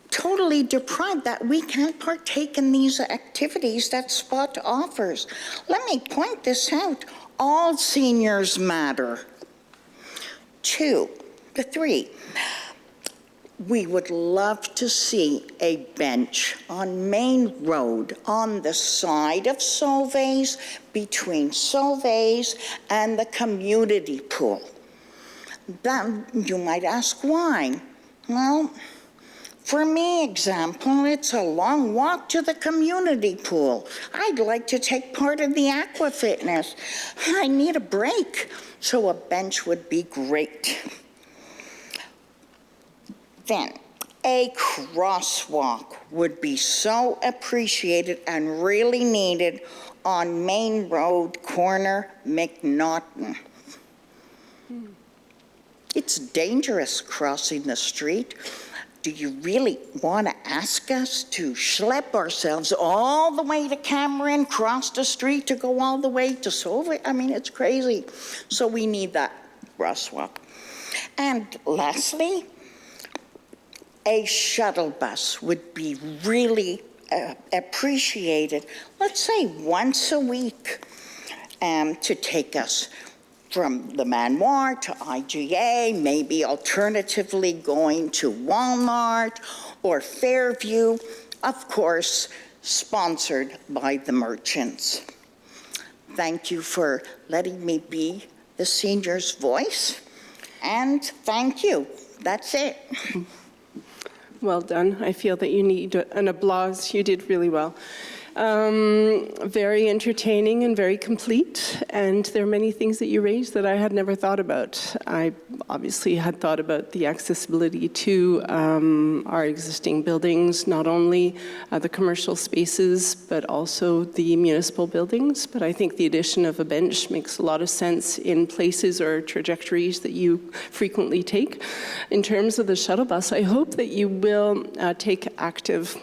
totally deprived, that we can't partake in these activities that Spot offers. Let me point this out. All seniors matter. 3, we would love to see a bench on Main Road on the side of Sauve's, between Sauve's and the community pool. Then you might ask why. Well, for me, example, it's a long walk to the community pool. I'd like to take part in the aqua fitness. I need a break, so a bench would be great. Then, a crosswalk would be so appreciated and really needed on Main Road, corner McNaughton. It's dangerous crossing the street. Do you really want to ask us to schlep ourselves all the way to Cameron, cross the street to go all the way to Sauve? I mean, it's crazy. So we need that crosswalk. And lastly, a shuttle bus would be really appreciated, let's say once a week, to take us from the manoir to IGA, maybe alternatively going to Walmart or Fairview, of course, sponsored by the merchants. Thank you for letting me be the senior's voice, and thank you. That's it. Well done. I feel that you need an applause. You did really well. Very entertaining and very complete, and there are many things that you raised that I had never thought about. I obviously had thought about the accessibility to our existing buildings, not only the commercial spaces, but also the municipal buildings. But I think the addition of a bench makes a lot of sense in places or trajectories that you frequently take. In terms of the shuttle bus, I hope that you will take active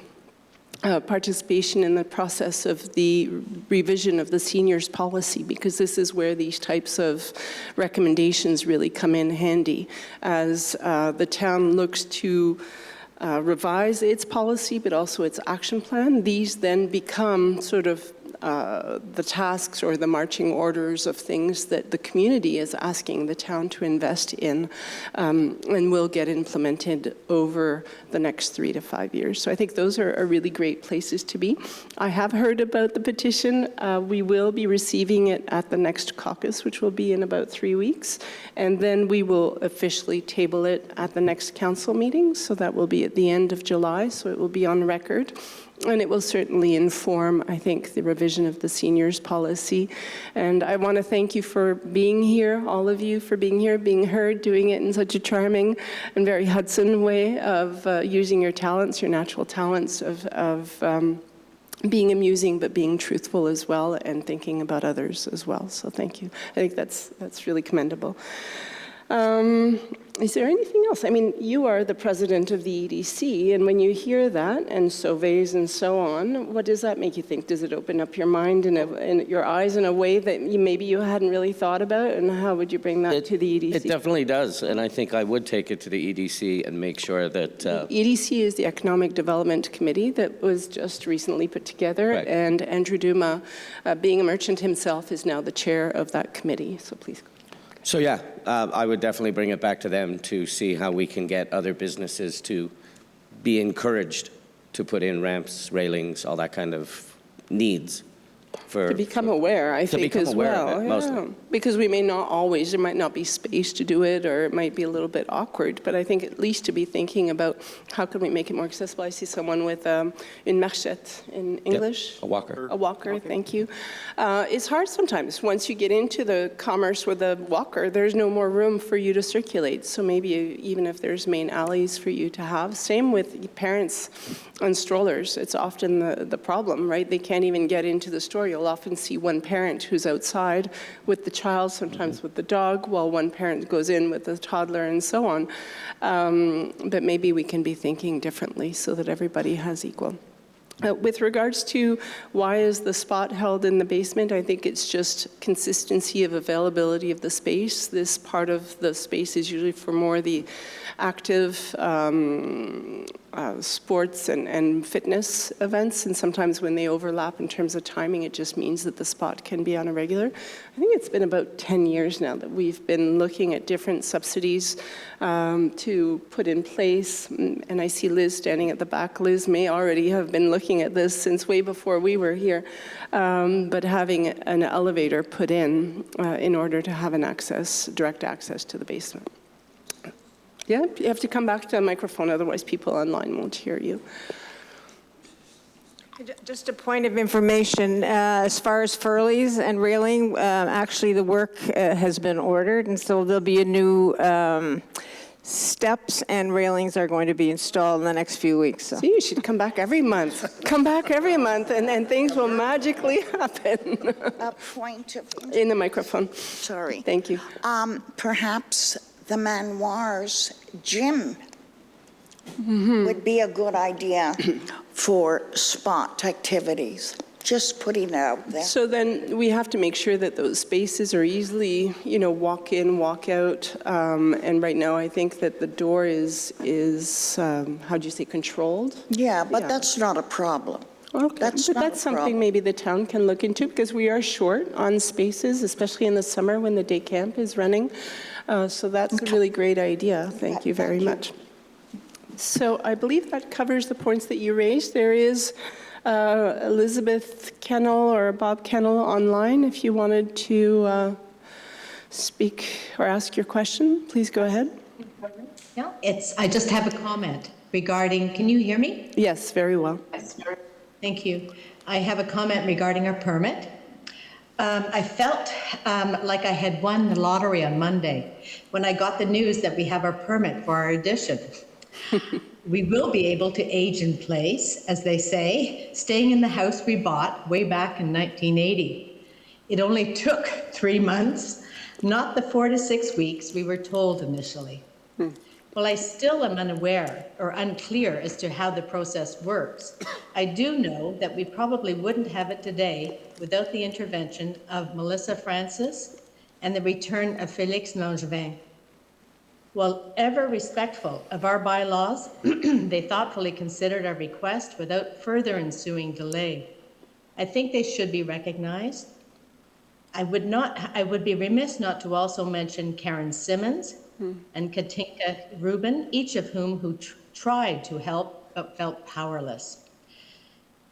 participation in the process of the revision of the seniors policy, because this is where these types of recommendations really come in handy as the town looks to revise its policy, but also its action plan. These then become sort of the tasks or the marching orders of things that the community is asking the town to invest in and will get implemented over the next 3 to 5 years. So I think those are really great places to be. I have heard about the petition. We will be receiving it at the next caucus, which will be in about 3 weeks. And then we will officially table it at the next council meeting. So that will be at the end of July. So it will be on record. And it will certainly inform, I think, the revision of the seniors policy. And I want to thank you for being here, all of you for being here, being heard, doing it in such a charming and very Hudson way of using your talents, your natural talents of being amusing, but being truthful as well, and thinking about others as well. So thank you. I think that's really commendable. Is there anything else? I mean, you are the president of the EDC, and when you hear that, and surveys and so on, what does that make you think? Does it open up your mind and your eyes in a way that maybe you hadn't really thought about, and how would you bring that to the EDC? It definitely does, and I think I would take it to the EDC and make sure that... EDC is the Economic Development Committee that was just recently put together, right. And Andrew Duma, being a merchant himself, is now the chair of that committee, so please go. So yeah, I would definitely bring it back to them to see how we can get other businesses to be encouraged to put in ramps, railings, all that kind of needs. To become aware, I think, as well. Yeah. Because we may not always, there might not be space to do it, or it might be a little bit awkward, but I think at least to be thinking about how can we make it more accessible. I see someone with une marchette in English. Yep. A walker. A walker, okay. Thank you. It's hard sometimes. Once you get into the commerce with a walker, there's no more room for you to circulate. So maybe even if there's main alleys for you to have. Same with parents on strollers. It's often the problem, right? They can't even get into the store. You'll often see one parent who's outside with the child, sometimes with the dog, while one parent goes in with the toddler and so on. But maybe we can be thinking differently so that everybody has equal. With regards to why is the spot held in the basement, I think it's just consistency of availability of the space. This part of the space is usually for more the active sports and fitness events, and sometimes when they overlap in terms of timing, it just means that the spot can be on a regular. I think it's been about 10 years now that we've been looking at different subsidies to put in place, and I see Liz standing at the back. Liz may already have been looking at this since way before we were here, but having an elevator put in order to have an direct access to the basement. Yeah, you have to come back to the microphone, otherwise people online won't hear you. Just a point of information, as far as furleys and railing, actually the work has been ordered, and so there'll be a new steps and railings are going to be installed in the next few weeks. So. See, you should come back every month. Come back every month, and things will magically happen. A point of... In the microphone. Sorry. Thank you. Perhaps the Manoir's gym would be a good idea for spot activities. Just putting it out there. So then we have to make sure that those spaces are easily, walk in, walk out. And right now I think that the door is how do you say, controlled? Yeah, but that's not a problem. Okay, that's something maybe the town can look into, because we are short on spaces, especially in the summer when the day camp is running. So that's a really great idea. Thank you very much. So I believe that covers the points that you raised. There is Elizabeth Kennel or Bob Kennel online. If you wanted to speak or ask your question, please go ahead. No, I just have a comment regarding, can you hear me? Yes, very well. Thank you. I have a comment regarding our permit. I felt like I had won the lottery on Monday when I got the news that we have our permit for our addition. We will be able to age in place, as they say, staying in the house we bought way back in 1980. It only took 3 months, not the 4 to 6 weeks we were told initially. Well, I still am unaware or unclear as to how the process works. I do know that we probably wouldn't have it today without the intervention of Melissa Francis and the return of Félix Langevin. While ever respectful of our bylaws, they thoughtfully considered our request without further ensuing delay. I think they should be recognized. I would be remiss not to also mention Karen Simmons and Katinka Rubin, each of whom tried to help but felt powerless.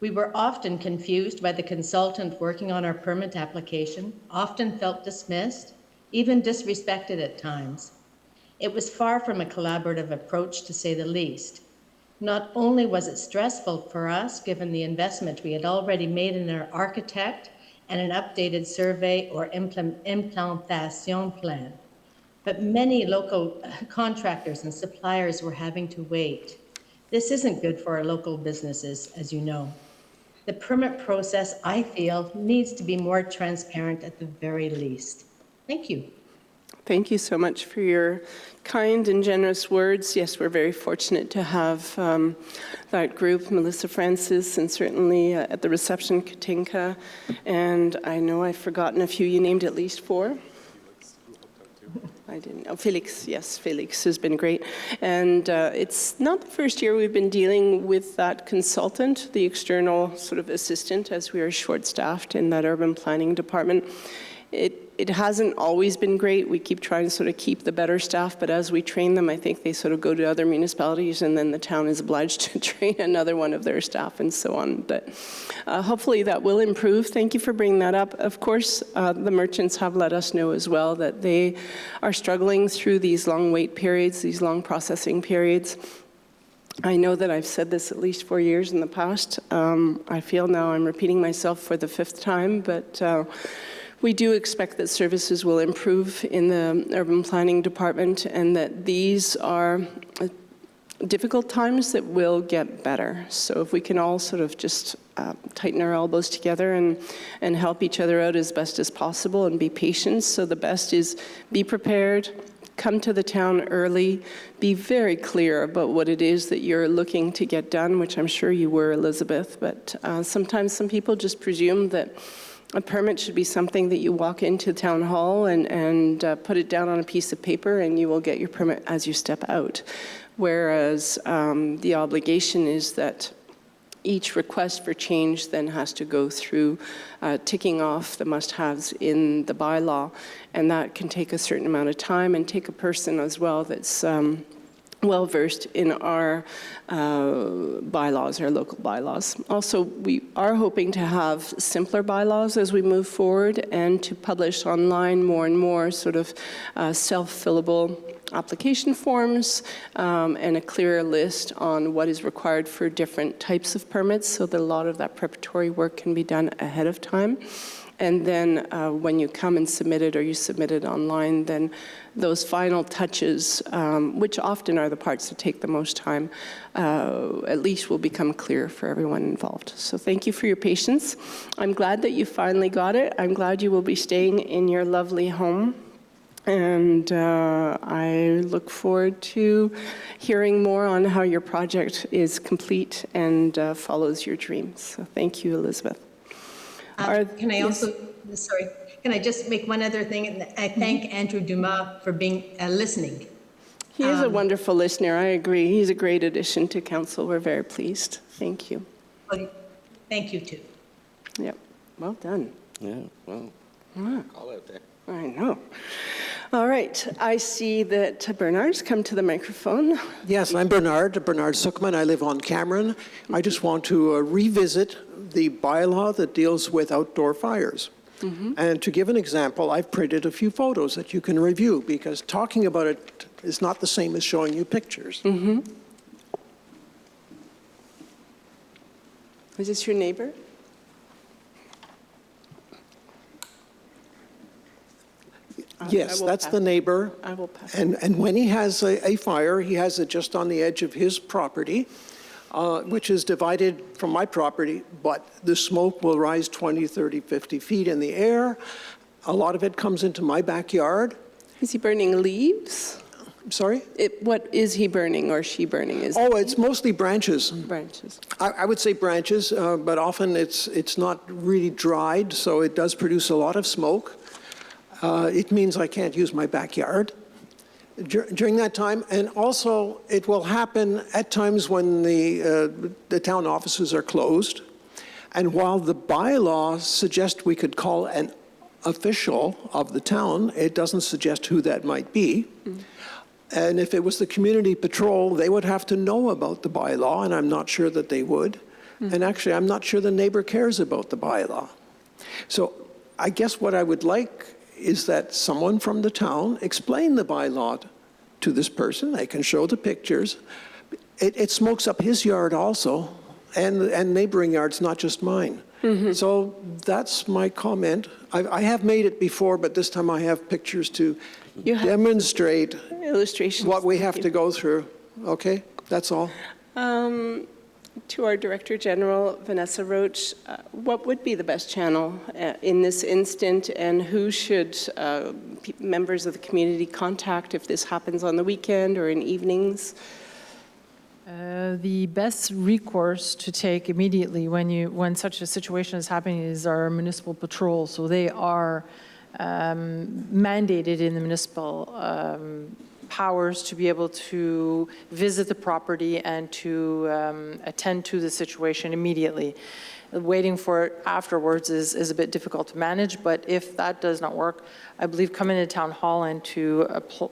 We were often confused by the consultant working on our permit application, often felt dismissed, even disrespected at times. It was far from a collaborative approach, to say the least. Not only was it stressful for us, given the investment we had already made in our architect and an updated survey or implantation plan, but many local contractors and suppliers were having to wait. This isn't good for our local businesses, as you know. The permit process, I feel, needs to be more transparent at the very least. Thank you. Thank you so much for your kind and generous words. Yes, we're very fortunate to have that group, Melissa Francis, and certainly at the reception, Katinka. And I know I've forgotten a few. You named at least 4. I didn't. Oh, Felix. Yes, Felix has been great. And it's not the first year we've been dealing with that consultant, the external sort of assistant, as we are short-staffed in that urban planning department. It hasn't always been great. We keep trying to sort of keep the better staff, but as we train them, I think they sort of go to other municipalities, and then the town is obliged to train another one of their staff and so on. But hopefully that will improve. Thank you for bringing that up. Of course, the merchants have let us know as well that they are struggling through these long wait periods, these long processing periods. I know that I've said this at least 4 years in the past. I feel now I'm repeating myself for the 5th time, but we do expect that services will improve in the urban planning department, and that these are difficult times that will get better. So if we can all sort of just tighten our elbows together and help each other out as best as possible and be patient. So the best is be prepared, come to the town early, be very clear about what it is that you're looking to get done, which I'm sure you were, Elizabeth, but sometimes some people just presume that a permit should be something that you walk into town hall and put it down on a piece of paper and you will get your permit as you step out. Whereas the obligation is that each request for change then has to go through ticking off the must-haves in the bylaw, and that can take a certain amount of time and take a person as well that's well-versed in our bylaws, our local bylaws. Also, we are hoping to have simpler bylaws as we move forward and to publish online more and more sort of self-fillable application forms and a clearer list on what is required for different types of permits so that a lot of that preparatory work can be done ahead of time. And then when you come and submit it or you submit it online, then those final touches, which often are the parts that take the most time, at least will become clear for everyone involved. So thank you for your patience. I'm glad that you finally got it. I'm glad you will be staying in your lovely home. And I look forward to hearing more on how your project is complete and follows your dreams. So thank you, Elizabeth. Can I also, sorry, can I just make one other thing? I thank Andrew Dumas for being listening. He is a wonderful listener, I agree. He's a great addition to council. We're very pleased. Thank you. Well, thank you, too. Yep, well done. Yeah, well, call out there. I know. All right, I see that Bernard's come to the microphone. Yes, I'm Bernard Suckman. I live on Cameron. I just want to revisit the bylaw that deals with outdoor fires. And to give an example, I've printed a few photos that you can review, because talking about it is not the same as showing you pictures. Is this your neighbor? Yes, that's the neighbor. I will pass. And when he has a fire, he has it just on the edge of his property, which is divided from my property, but the smoke will rise 20, 30, 50 feet in the air. A lot of it comes into my backyard. Is he burning leaves? I'm sorry? What is he burning or she burning? It's mostly branches. Branches. I would say branches, but often it's not really dried, so it does produce a lot of smoke. It means I can't use my backyard during that time. And also, it will happen at times when the town offices are closed. And while the bylaws suggest we could call an official of the town, it doesn't suggest who that might be. And if it was the community patrol, they would have to know about the bylaw, and I'm not sure that they would. And actually, I'm not sure the neighbor cares about the bylaw. So I guess what I would like is that someone from the town explain the bylaw to this person. They can show the pictures. It smokes up his yard also, and neighboring yards, not just mine. So that's my comment. I have made it before, but this time I have pictures to demonstrate Illustrations. what we have to go through. Okay, that's all. To our Director General, Vanessa Roach, what would be the best channel in this instant, and who should members of the community contact if this happens on the weekend or in evenings? The best recourse to take immediately when such a situation is happening is our municipal patrol. So they are mandated in the municipal powers to be able to visit the property and to attend to the situation immediately. Waiting for it afterwards is a bit difficult to manage, but if that does not work, I believe come into town hall and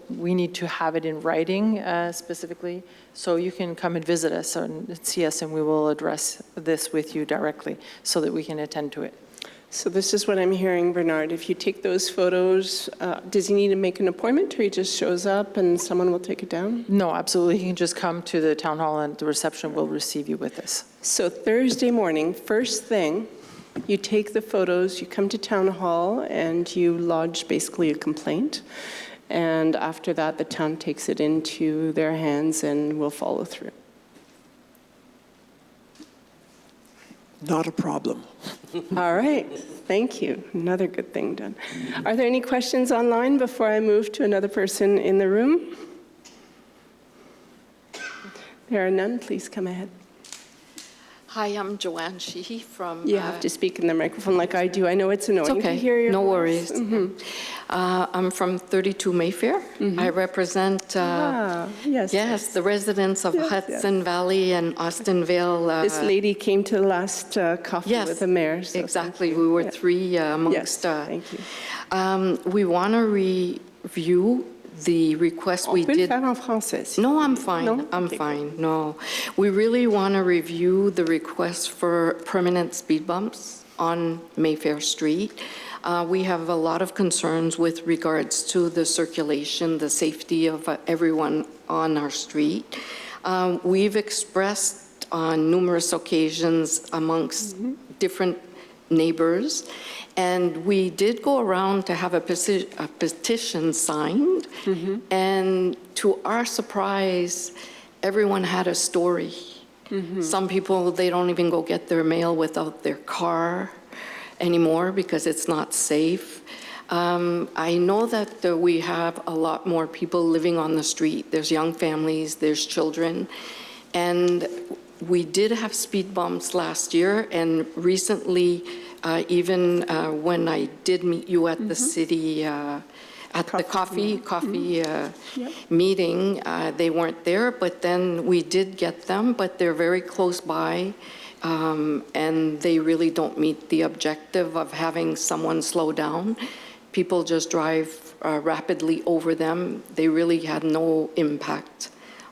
we need to have it in writing specifically, so you can come and visit us and see us, and we will address this with you directly so that we can attend to it. So this is what I'm hearing, Bernard. If you take those photos, does he need to make an appointment, or he just shows up and someone will take it down? No, absolutely. You can just come to the town hall and the reception will receive you with this. So Thursday morning, first thing, you take the photos, you come to town hall, and you lodge basically a complaint. And after that, the town takes it into their hands and will follow through. Not a problem. All right, thank you. Another good thing done. Are there any questions online before I move to another person in the room? There are none. Please come ahead. Hi, I'm Joanne Sheehy from... You have to speak in the microphone like I do. I know it's annoying it's okay. to hear your no voice. worries. I'm from 32 Mayfair. I represent yes, the residents of Hudson Valley and Austinville. This lady came to the last coffee with the mayor. So exactly. We were three amongst... thank you. We want to review the request we did. En français. No, I'm fine. No? I'm fine. No. We really want to review the request for permanent speed bumps on Mayfair Street. We have a lot of concerns with regards to the circulation, the safety of everyone on our street. We've expressed on numerous occasions amongst different neighbors, and we did go around to have a petition signed, and to our surprise, everyone had a story. Some people, they don't even go get their mail without their car anymore because it's not safe. I know that we have a lot more people living on the street. There's young families, there's children, and we did have speed bumps last year, and recently, even when I did meet you at the city, at the coffee meeting, they weren't there, but then we did get them, but they're very close by, and they really don't meet the objective of having someone slow down. People just drive rapidly over them. They really had no impact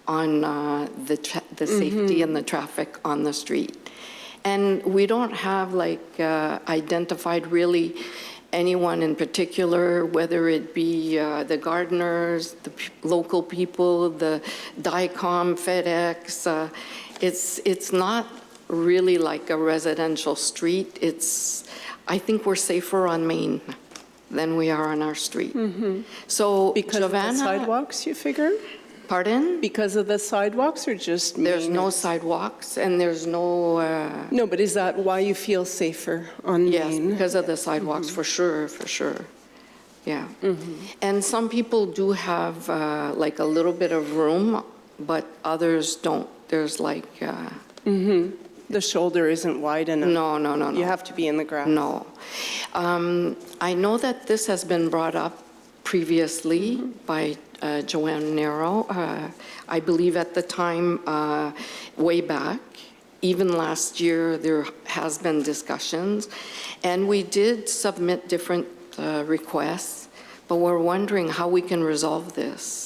on the safety and the traffic on the street. And we don't have identified really anyone in particular, whether it be the gardeners, the local people, the DICOM, FedEx. It's not really like a residential street. I think we're safer on Main than we are on our street. So Because Giovanna, of the sidewalks, you figure? pardon? Because of the sidewalks or just There's no maintenance? sidewalks and there's no, No, but is that why you feel safer on yes, Main? because of the sidewalks, for sure, for sure. Yeah. And some people do have like a little bit of room, but others don't. There's like, The shoulder isn't wide enough. no. You have to be in the grass. No. I know that this has been brought up previously by Joanne Nero. I believe at the time, way back, even last year, there has been discussions. And we did submit different requests, but we're wondering how we can resolve this.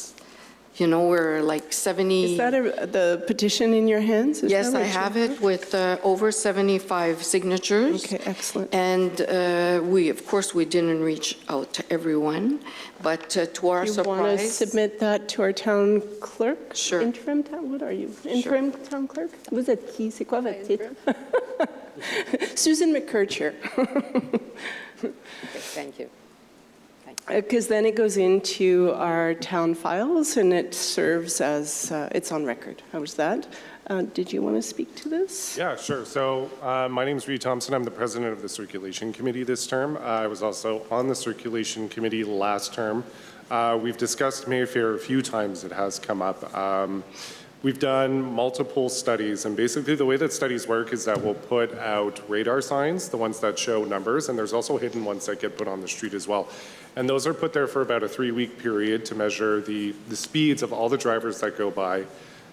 You know, we're like 70... Is that the petition in your hands? Is Yes, that I what you have it with over 75 signatures. Okay, excellent. And of course, we didn't reach out to everyone, but to our You want to surprise... submit that to our town clerk? Sure. Interim town, what are you? Interim town clerk? Vous êtes qui? C'est quoi votre titre? Susan McKercher. Thank you. Because then it goes into our town files and it serves as, it's on record. How was that? Did you want to speak to this? Yeah, sure. So my name is Reed Thompson. I'm the president of the Circulation Committee this term. I was also on the Circulation Committee last term. We've discussed Mayfair a few times. It has come up. We've done multiple studies, and basically the way that studies work is that we'll put out radar signs, the ones that show numbers, and there's also hidden ones that get put on the street as well. And those are put there for about a 3-week period to measure the speeds of all the drivers that go by.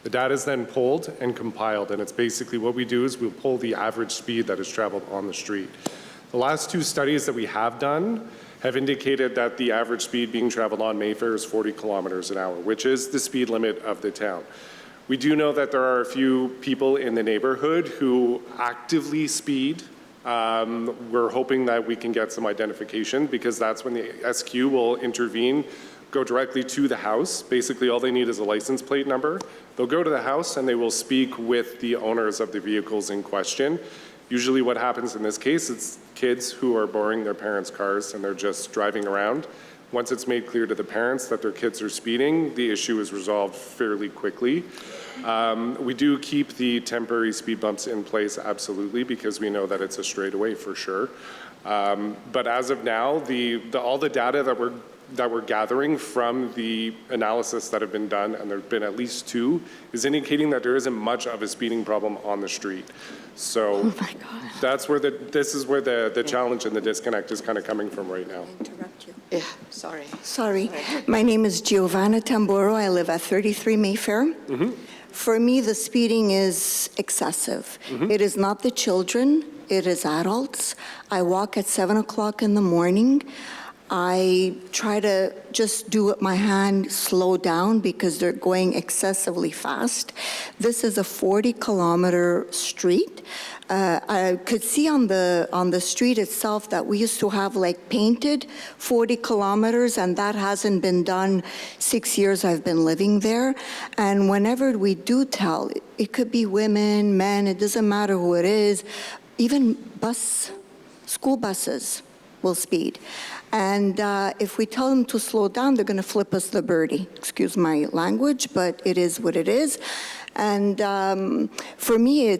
The data is then pulled and compiled, and it's basically what we do is we'll pull the average speed that is traveled on the street. The last 2 studies that we have done have indicated that the average speed being traveled on Mayfair is 40 kilometers an hour, which is the speed limit of the town. We do know that there are a few people in the neighborhood who actively speed. We're hoping that we can get some identification because that's when the SQ will intervene, go directly to the house. Basically, all they need is a license plate number. They'll go to the house and they will speak with the owners of the vehicles in question. Usually what happens in this case, it's kids who are borrowing their parents' cars and they're just driving around. Once it's made clear to the parents that their kids are speeding, the issue is resolved fairly quickly. We do keep the temporary speed bumps in place, absolutely, because we know that it's a straightaway for sure. But as of now, all the data that we're gathering from the analysis that have been done, and there have been at least 2, is indicating that there isn't much of a speeding problem on the street. So that's where this is where the challenge and the disconnect is kind of coming from right now. Interrupt you. Yeah, sorry. Sorry. My name is Giovanna Tamburo. I live at 33 Mayfair. For me, the speeding is excessive. It is not the children, it is adults. I walk at 7 o'clock in the morning. I try to just do with my hand, slow down, because they're going excessively fast. This is a 40-kilometer street. I could see on the street itself that we used to have like painted 40 kilometers, and that hasn't been done 6 years I've been living there. And whenever we do tell, it could be women, men, it doesn't matter who it is, even school buses will speed. And if we tell them to slow down, they're going to flip us the birdie. Excuse my language, but it is what it is. And for me,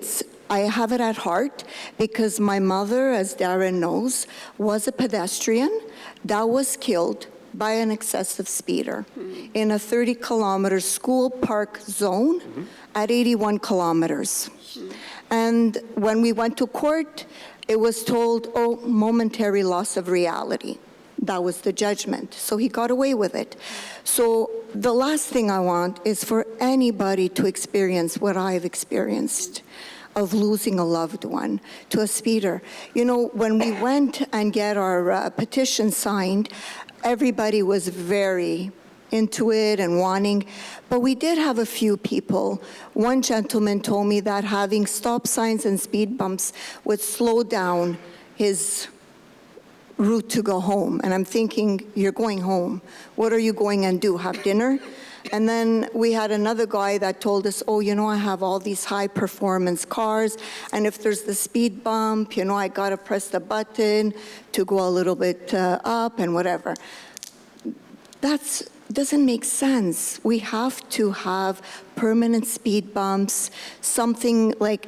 I have it at heart because my mother, as Darren knows, was a pedestrian that was killed by an excessive speeder in a 30-kilometer school park zone at 81 kilometers. And when we went to court, it was told, oh, momentary loss of reality. That was the judgment. So he got away with it. So the last thing I want is for anybody to experience what I've experienced of losing a loved one to a speeder. You know, when we went and get our petition signed, everybody was very into it and wanting, but we did have a few people. One gentleman told me that having stop signs and speed bumps would slow down his route to go home. And I'm thinking, you're going home. What are you going and do? Have dinner? And then we had another guy that told us, oh, you know, I have all these high-performance cars, and if there's the speed bump, you know, I got to press the button to go a little bit up and whatever. That doesn't make sense. We have to have permanent speed bumps, something like,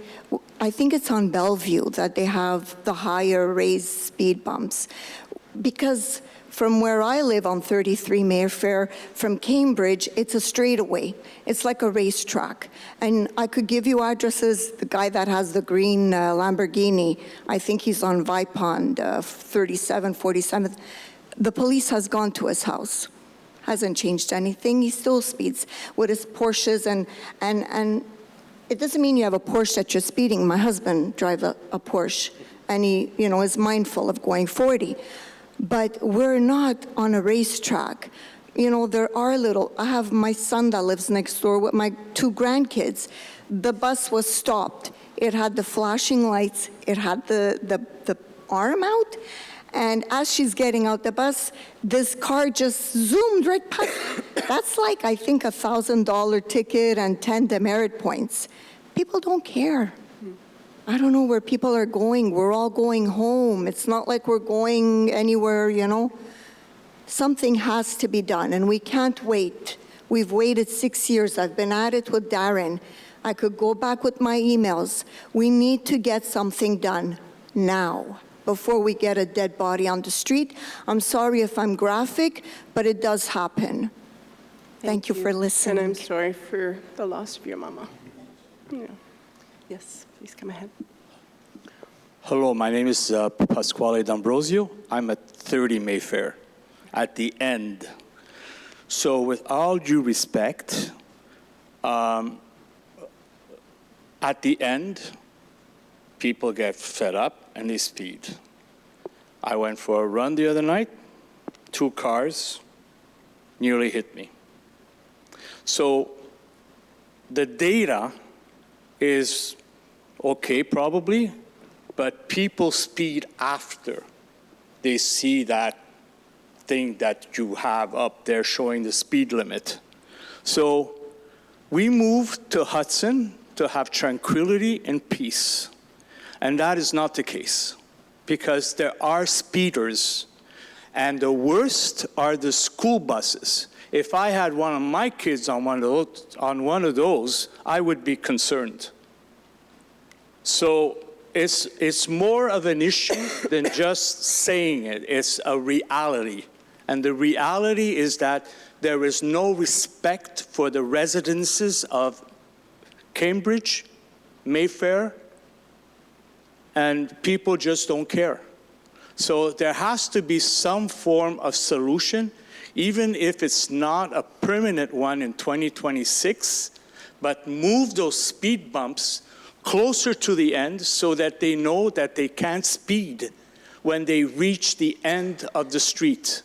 I think it's on Bellevue that they have the higher raised speed bumps. Because from where I live on 33 Mayfair, from Cambridge, it's a straightaway. It's like a racetrack. And I could give you addresses, the guy that has the green Lamborghini, I think he's on Vipond, 3747th. The police has gone to his house. Hasn't changed anything. He still speeds with his Porsches, and it doesn't mean you have a Porsche that you're speeding. My husband drives a Porsche, and he, you know, is mindful of going 40. But we're not on a racetrack. You know, there are I have my son that lives next door with my 2 grandkids. The bus was stopped. It had the flashing lights. It had the arm out. And as she's getting out the bus, this car just zoomed right past. That's like, I think, $1,000 ticket and 10 demerit points. People don't care. I don't know where people are going. We're all going home. It's not like we're going anywhere, you know. Something has to be done, and we can't wait. We've waited 6 years. I've been at it with Darren. I could go back with my emails. We need to get something done now, before we get a dead body on the street. I'm sorry if I'm graphic, but it does happen. Thank you for listening. And I'm sorry for the loss of your mama. Yeah. Yes, please come ahead. Hello, my name is Pasquale D'Ambrosio. I'm at 30 Mayfair, at the end. So with all due respect, at the end, people get fed up and they speed. I went for a run the other night. 2 cars nearly hit me. So the data is okay, probably, but people speed after they see that thing that you have up there showing the speed limit. So we moved to Hudson to have tranquility and peace. And that is not the case, because there are speeders, and the worst are the school buses. If I had one of my kids on one of those, I would be concerned. So it's more of an issue than just saying it. It's a reality. And the reality is that there is no respect for the residences of Cambridge, Mayfair, and people just don't care. So there has to be some form of solution, even if it's not a permanent one in 2026, but move those speed bumps closer to the end so that they know that they can't speed when they reach the end of the street.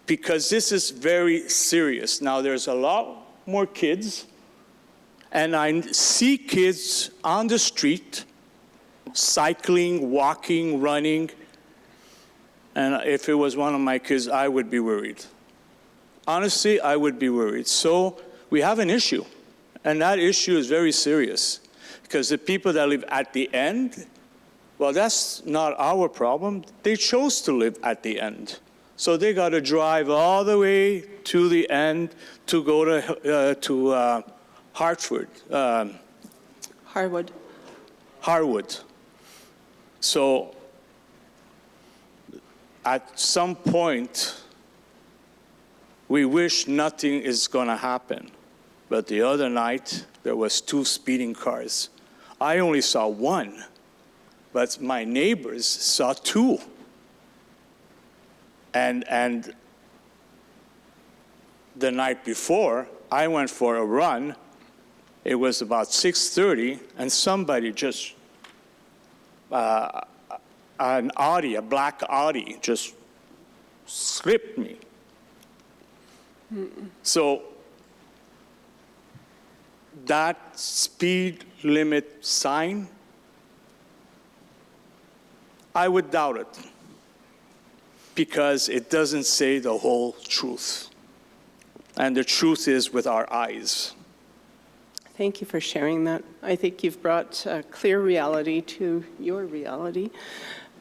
Because this is very serious. Now, there's a lot more kids, and I see kids on the street cycling, walking, running, and if it was one of my kids, I would be worried. Honestly, I would be worried. So we have an issue, and that issue is very serious, because the people that live at the end, well, that's not our problem. They chose to live at the end. So they got to drive all the way to the end to go to Hartford. Harwood. So at some point, we wish nothing is going to happen. But the other night, there was 2 speeding cars. I only saw 1, but my neighbors saw 2. And the night before, I went for a run. It was about 6:30, and somebody just, an Audi, a black Audi, just slipped me. So that speed limit sign, I would doubt it, because it doesn't say the whole truth. And the truth is with our eyes. Thank you for sharing that. I think you've brought clear reality to your reality.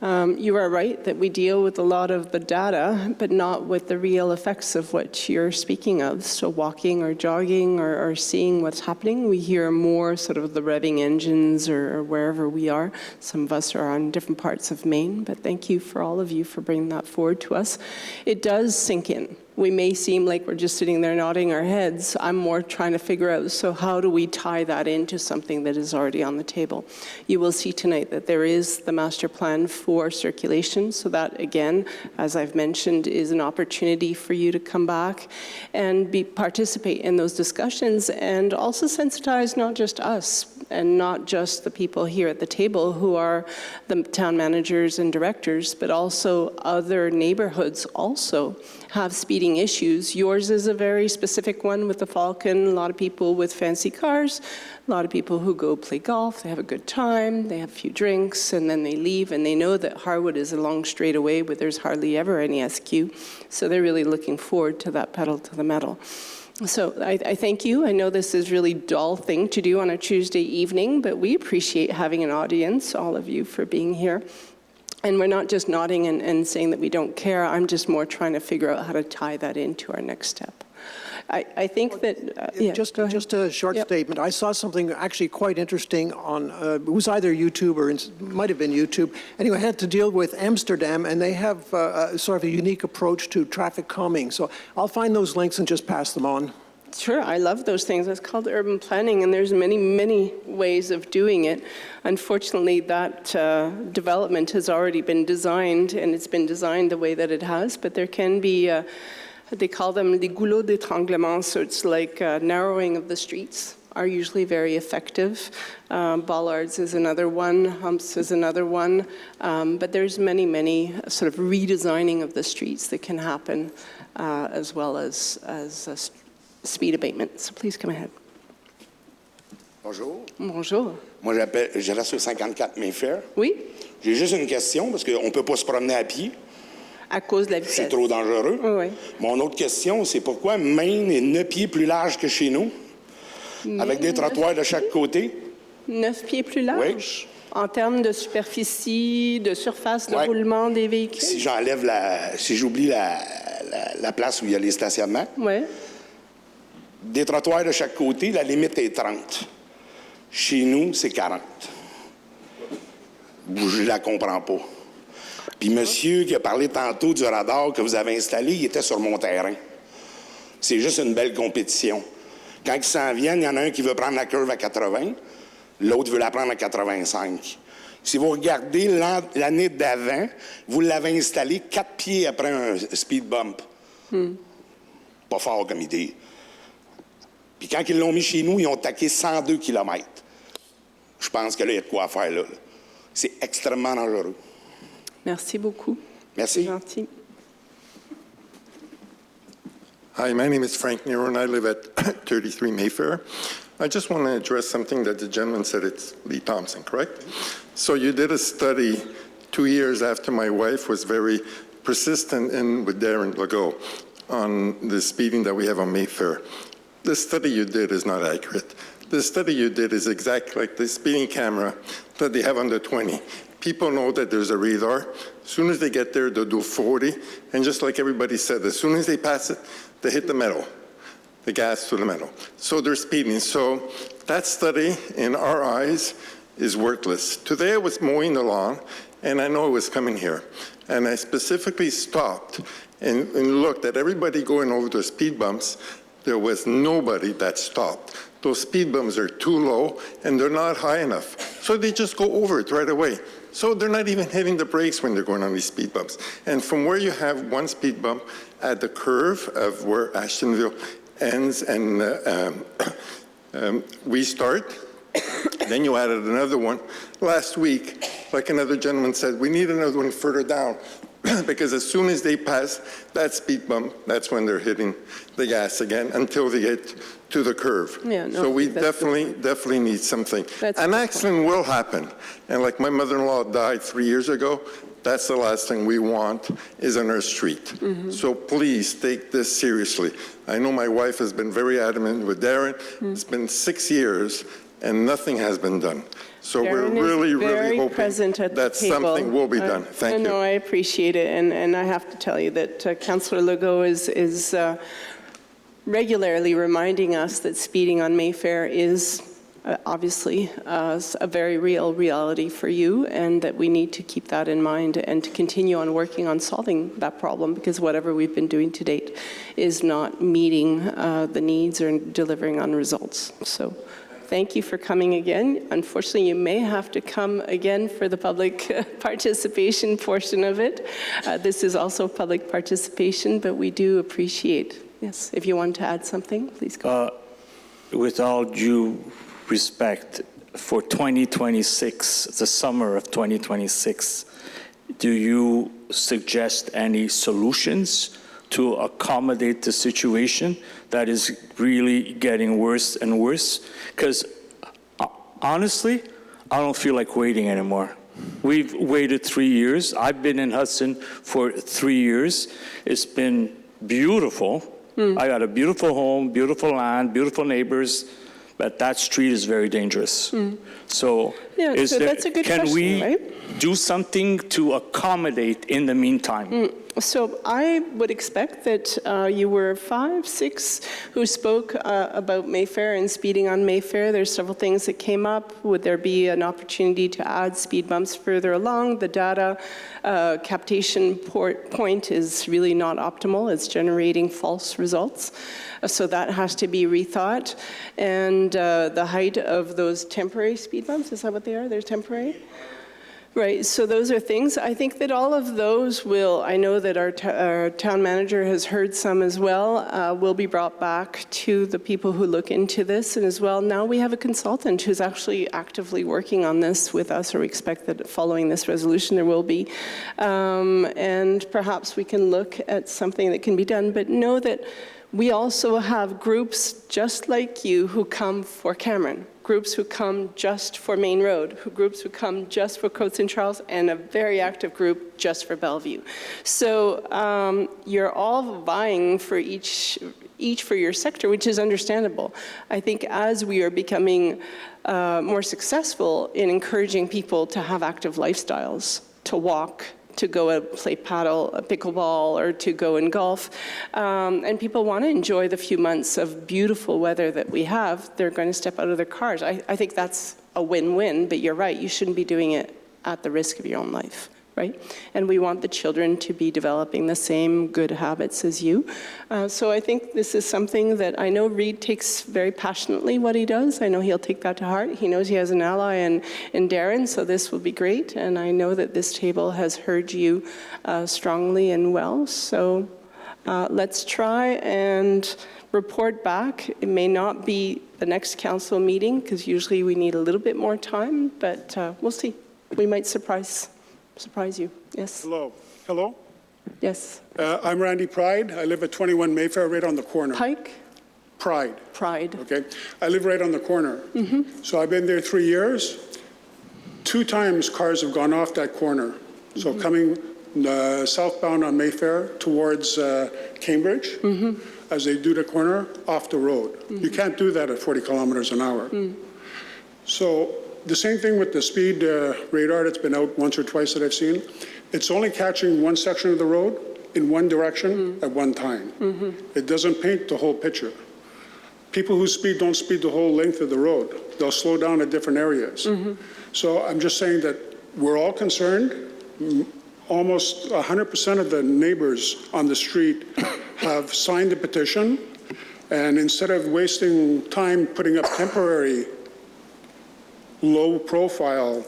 You are right that we deal with a lot of the data, but not with the real effects of what you're speaking of. So walking or jogging or seeing what's happening, we hear more sort of the revving engines or wherever we are. Some of us are on different parts of Maine, but thank you for all of you for bringing that forward to us. It does sink in. We may seem like we're just sitting there nodding our heads. I'm more trying to figure out, so how do we tie that into something that is already on the table? You will see tonight that there is the master plan for circulation, so that, again, as I've mentioned, is an opportunity for you to come back and participate in those discussions and also sensitize not just us and not just the people here at the table who are the town managers and directors, but also other neighborhoods also have speeding issues. Yours is a very specific one with the Falcon. A lot of people with fancy cars, a lot of people who go play golf, they have a good time, they have a few drinks, and then they leave, and they know that Harwood is a long straight away where there's hardly ever any SQ. So they're really looking forward to that pedal to the metal. So I thank you. I know this is a really dull thing to do on a Tuesday evening, but we appreciate having an audience, all of you, for being here. And we're not just nodding and saying that we don't care. I'm just more trying to figure out how to tie that into our next step. I think that, yeah, just a short statement. I saw something actually quite interesting on, it was either YouTube or might have been YouTube. Anyway, it had to deal with Amsterdam, and they have sort of a unique approach to traffic calming. So I'll find those links and just pass them on. Sure, I love those things. It's called urban planning, and there's many, many ways of doing it. Unfortunately, that development has already been designed, and it's been designed the way that it has, but there can be, they call them les goulots d'étranglement, so it's like narrowing of the streets are usually very effective. Bollards is another one, humps is another one, but there's many, many sort of redesigning of the streets that can happen as well as speed abatement. So please come ahead. Bonjour. Bonjour. Moi, je reste sur 54 Mayfair. Oui. J'ai juste une question, parce qu'on ne peut pas se promener à pied. À cause de la vitesse. C'est trop dangereux. Oui. Mon autre question, c'est pourquoi Maine est 9 pieds plus large que chez nous, avec des trottoirs de chaque côté? 9 pieds plus large? Oui. En termes de superficie, de surface de roulement des véhicules? Si j'enlève si j'oublie la place où il y a les stationnements. Oui. Des trottoirs de chaque côté, la limite est 30. Chez nous, c'est 40. Je ne la comprends pas. Puis monsieur qui a parlé tantôt du radar que vous avez installé, il était sur mon terrain. C'est juste une belle compétition. Quand ils s'en viennent, il y en a un qui veut prendre la curve à 80, l'autre veut la prendre à 85. Si vous regardez l'année d'avant, vous l'avez installé 4 pieds après un speed bump. Pas fort comme idée. Puis quand ils l'ont mis chez nous, ils ont taqué 102 km. Je pense que là, il y a de quoi faire là. C'est extrêmement dangereux. Merci beaucoup. Merci. Gentil. Hi, my name is Frank Nero, and I live at 33 Mayfair. I just want to address something that the gentleman said. It's Lee Thompson, correct? So you did a study 2 years after my wife was very persistent with Darren Legault on the speeding that we have on Mayfair. The study you did is not accurate. The study you did is exactly like the speeding camera that they have on the 20. People know that there's a radar. As soon as they get there, they'll do 40. And just like everybody said, as soon as they pass it, they hit the metal, the gas to the metal. So they're speeding. So that study, in our eyes, is worthless. Today I was mowing the lawn, and I know it was coming here. And I specifically stopped and looked at everybody going over the speed bumps. There was nobody that stopped. Those speed bumps are too low, and they're not high enough. So they just go over it right away. So they're not even hitting the brakes when they're going on these speed bumps. And from where you have one speed bump at the curve of where Ashtonville ends and we start, then you added another one. Last week, like another gentleman said, we need another one further down. Because as soon as they pass that speed bump, that's when they're hitting the gas again until they get to the curve. Yeah, no, so we definitely need something. An accident will happen. And like my mother-in-law died 3 years ago, That's the last thing we want is on our street. So please take this seriously. I know my wife has been very adamant with Darren. It's been 6 years and nothing has been done. So Darren we're really, is very really hoping present at the that table. something will be done. Thank you. No, I appreciate it, and I have to tell you that Councillor Legault is regularly reminding us that speeding on Mayfair is obviously a very real reality for you, and that we need to keep that in mind and to continue on working on solving that problem, because whatever we've been doing to date is not meeting the needs or delivering on results. So thank you for coming again. Unfortunately, you may have to come again for the public participation portion of it. This is also public participation, but we do appreciate. Yes, if you want to add something, please go. With all due respect, for 2026, the summer of 2026, do you suggest any solutions to accommodate the situation that is really getting worse and worse? Because honestly, I don't feel like waiting anymore. We've waited 3 years. I've been in Hudson for 3 years. It's been beautiful. I got a beautiful home, beautiful land, beautiful neighbors, but that street is very dangerous. So, Yeah, so that's a good can question, we right? do something to accommodate in the meantime? So I would expect that you were 5, 6 who spoke about Mayfair and speeding on Mayfair. There's several things that came up. Would there be an opportunity to add speed bumps further along? The data captation point is really not optimal. It's generating false results. So that has to be rethought. And the height of those temporary speed bumps, is that what they are? They're temporary? Right, so those are things. I think that all of those will, I know that our town manager has heard some as well, will be brought back to the people who look into this. And as well, now we have a consultant who's actually actively working on this with us, or we expect that following this resolution there will be. And perhaps we can look at something that can be done, but know that we also have groups just like you who come for Cameron, groups who come just for Main Road, groups who come just for Côte St. Charles, and a very active group just for Bellevue. So you're all vying for each for your sector, which is understandable. I think as we are becoming more successful in encouraging people to have active lifestyles, to walk, to go and play paddle, pickleball, or to go and golf. And people want to enjoy the few months of beautiful weather that we have. They're going to step out of their cars. I think that's a win-win, but you're right, you shouldn't be doing it at the risk of your own life, right? And we want the children to be developing the same good habits as you. So I think this is something that I know Reid takes very passionately what he does. I know he'll take that to heart. He knows he has an ally in Darren, so this will be great. And I know that this table has heard you strongly and well. So let's try and report back. It may not be the next council meeting, because usually we need a little bit more time, but we'll see. We might surprise you. Yes. Hello. Hello. Yes. I'm Randy Pride. I live at 21 Mayfair, right on the corner. Pike? Pride. Pride. Okay. I live right on the corner. So I've been there 3 years. 2 times cars have gone off that corner. So coming southbound on Mayfair towards Cambridge, as they do the corner, off the road. You can't do that at 40 kilometers an hour. So the same thing with the speed radar that's been out once or twice that I've seen. It's only catching one section of the road in one direction at one time. It doesn't paint the whole picture. People who speed don't speed the whole length of the road. They'll slow down at different areas. So I'm just saying that we're all concerned. Almost 100% of the neighbors on the street have signed the petition. And instead of wasting time putting up temporary low-profile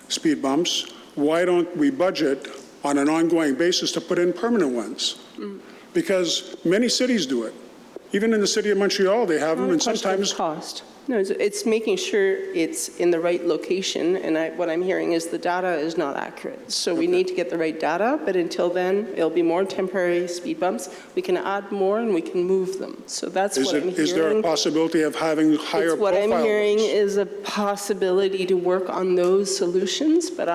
speed bumps, why don't we budget on an ongoing basis to put in permanent ones? Because many cities do it. Even in the city of Montreal, they have them, and sometimes cost. No, it's making sure it's in the right location, and what I'm hearing is the data is not accurate. So we need to get the right data, but until then, it'll be more temporary speed bumps. We can add more and we can move them. So that's what I'm hearing. Is there a possibility of having higher profile What I'm hearing ones? is a possibility to work on those solutions, but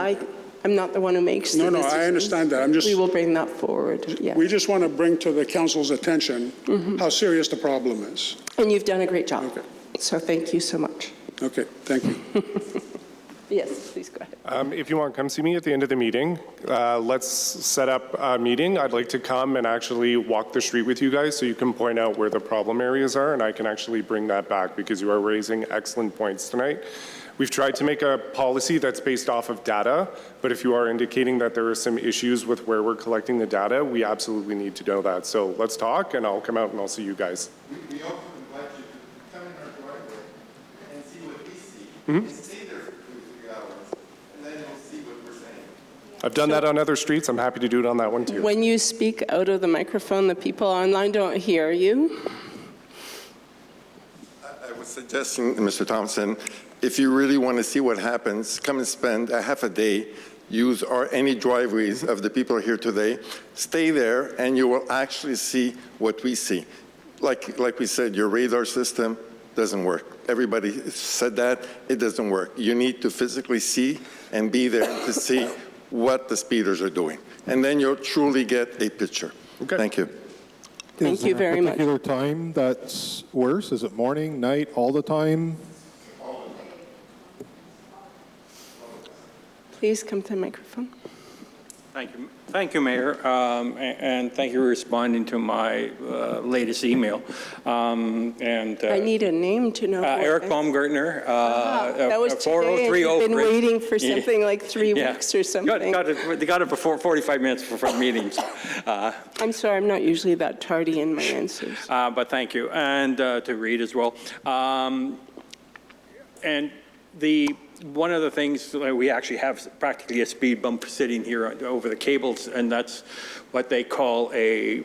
I'm not the one who makes the No, decisions. I understand that. We will bring that forward, yes. We just want to bring to the council's attention how serious the problem is. And you've done a great job. So thank you so much. Okay, thank you. Yes, please go ahead. If you want, come see me at the end of the meeting. Let's set up a meeting. I'd like to come and actually walk the street with you guys so you can point out where the problem areas are, and I can actually bring that back because you are raising excellent points tonight. We've tried to make a policy that's based off of data, but if you are indicating that there are some issues with where we're collecting the data, we absolutely need to know that. So let's talk, and I'll come out and I'll see you guys. We also invite you to come in our driveway and see what we see, and stay there for 2 or 3 hours, and then you'll see what we're saying. I've done that on other streets. I'm happy to do it on that one too. When you speak out of the microphone, the people online don't hear you. I was suggesting, Mr. Thompson, if you really want to see what happens, come and spend a half a day, use any driveways of the people here today, stay there, and you will actually see what we see. Like we said, your radar system doesn't work. Everybody said that. It doesn't work. You need to physically see and be there to see what the speeders are doing. And then you'll truly get a picture. Okay. Thank you. Thank you very much. Is there a particular time that's worse? Is it morning, night, all the time? Please come to the microphone. Thank you, Mayor, and thank you for responding to my latest email. I need a name to know. Eric Baumgartner. That was today. You've been waiting for something like 3 weeks or something. They got it before 45 minutes before meetings. I'm sorry, I'm not usually that tardy in my answers. But thank you, and to Reed as well. And one of the things, we actually have practically a speed bump sitting here over the cables, and that's what they call a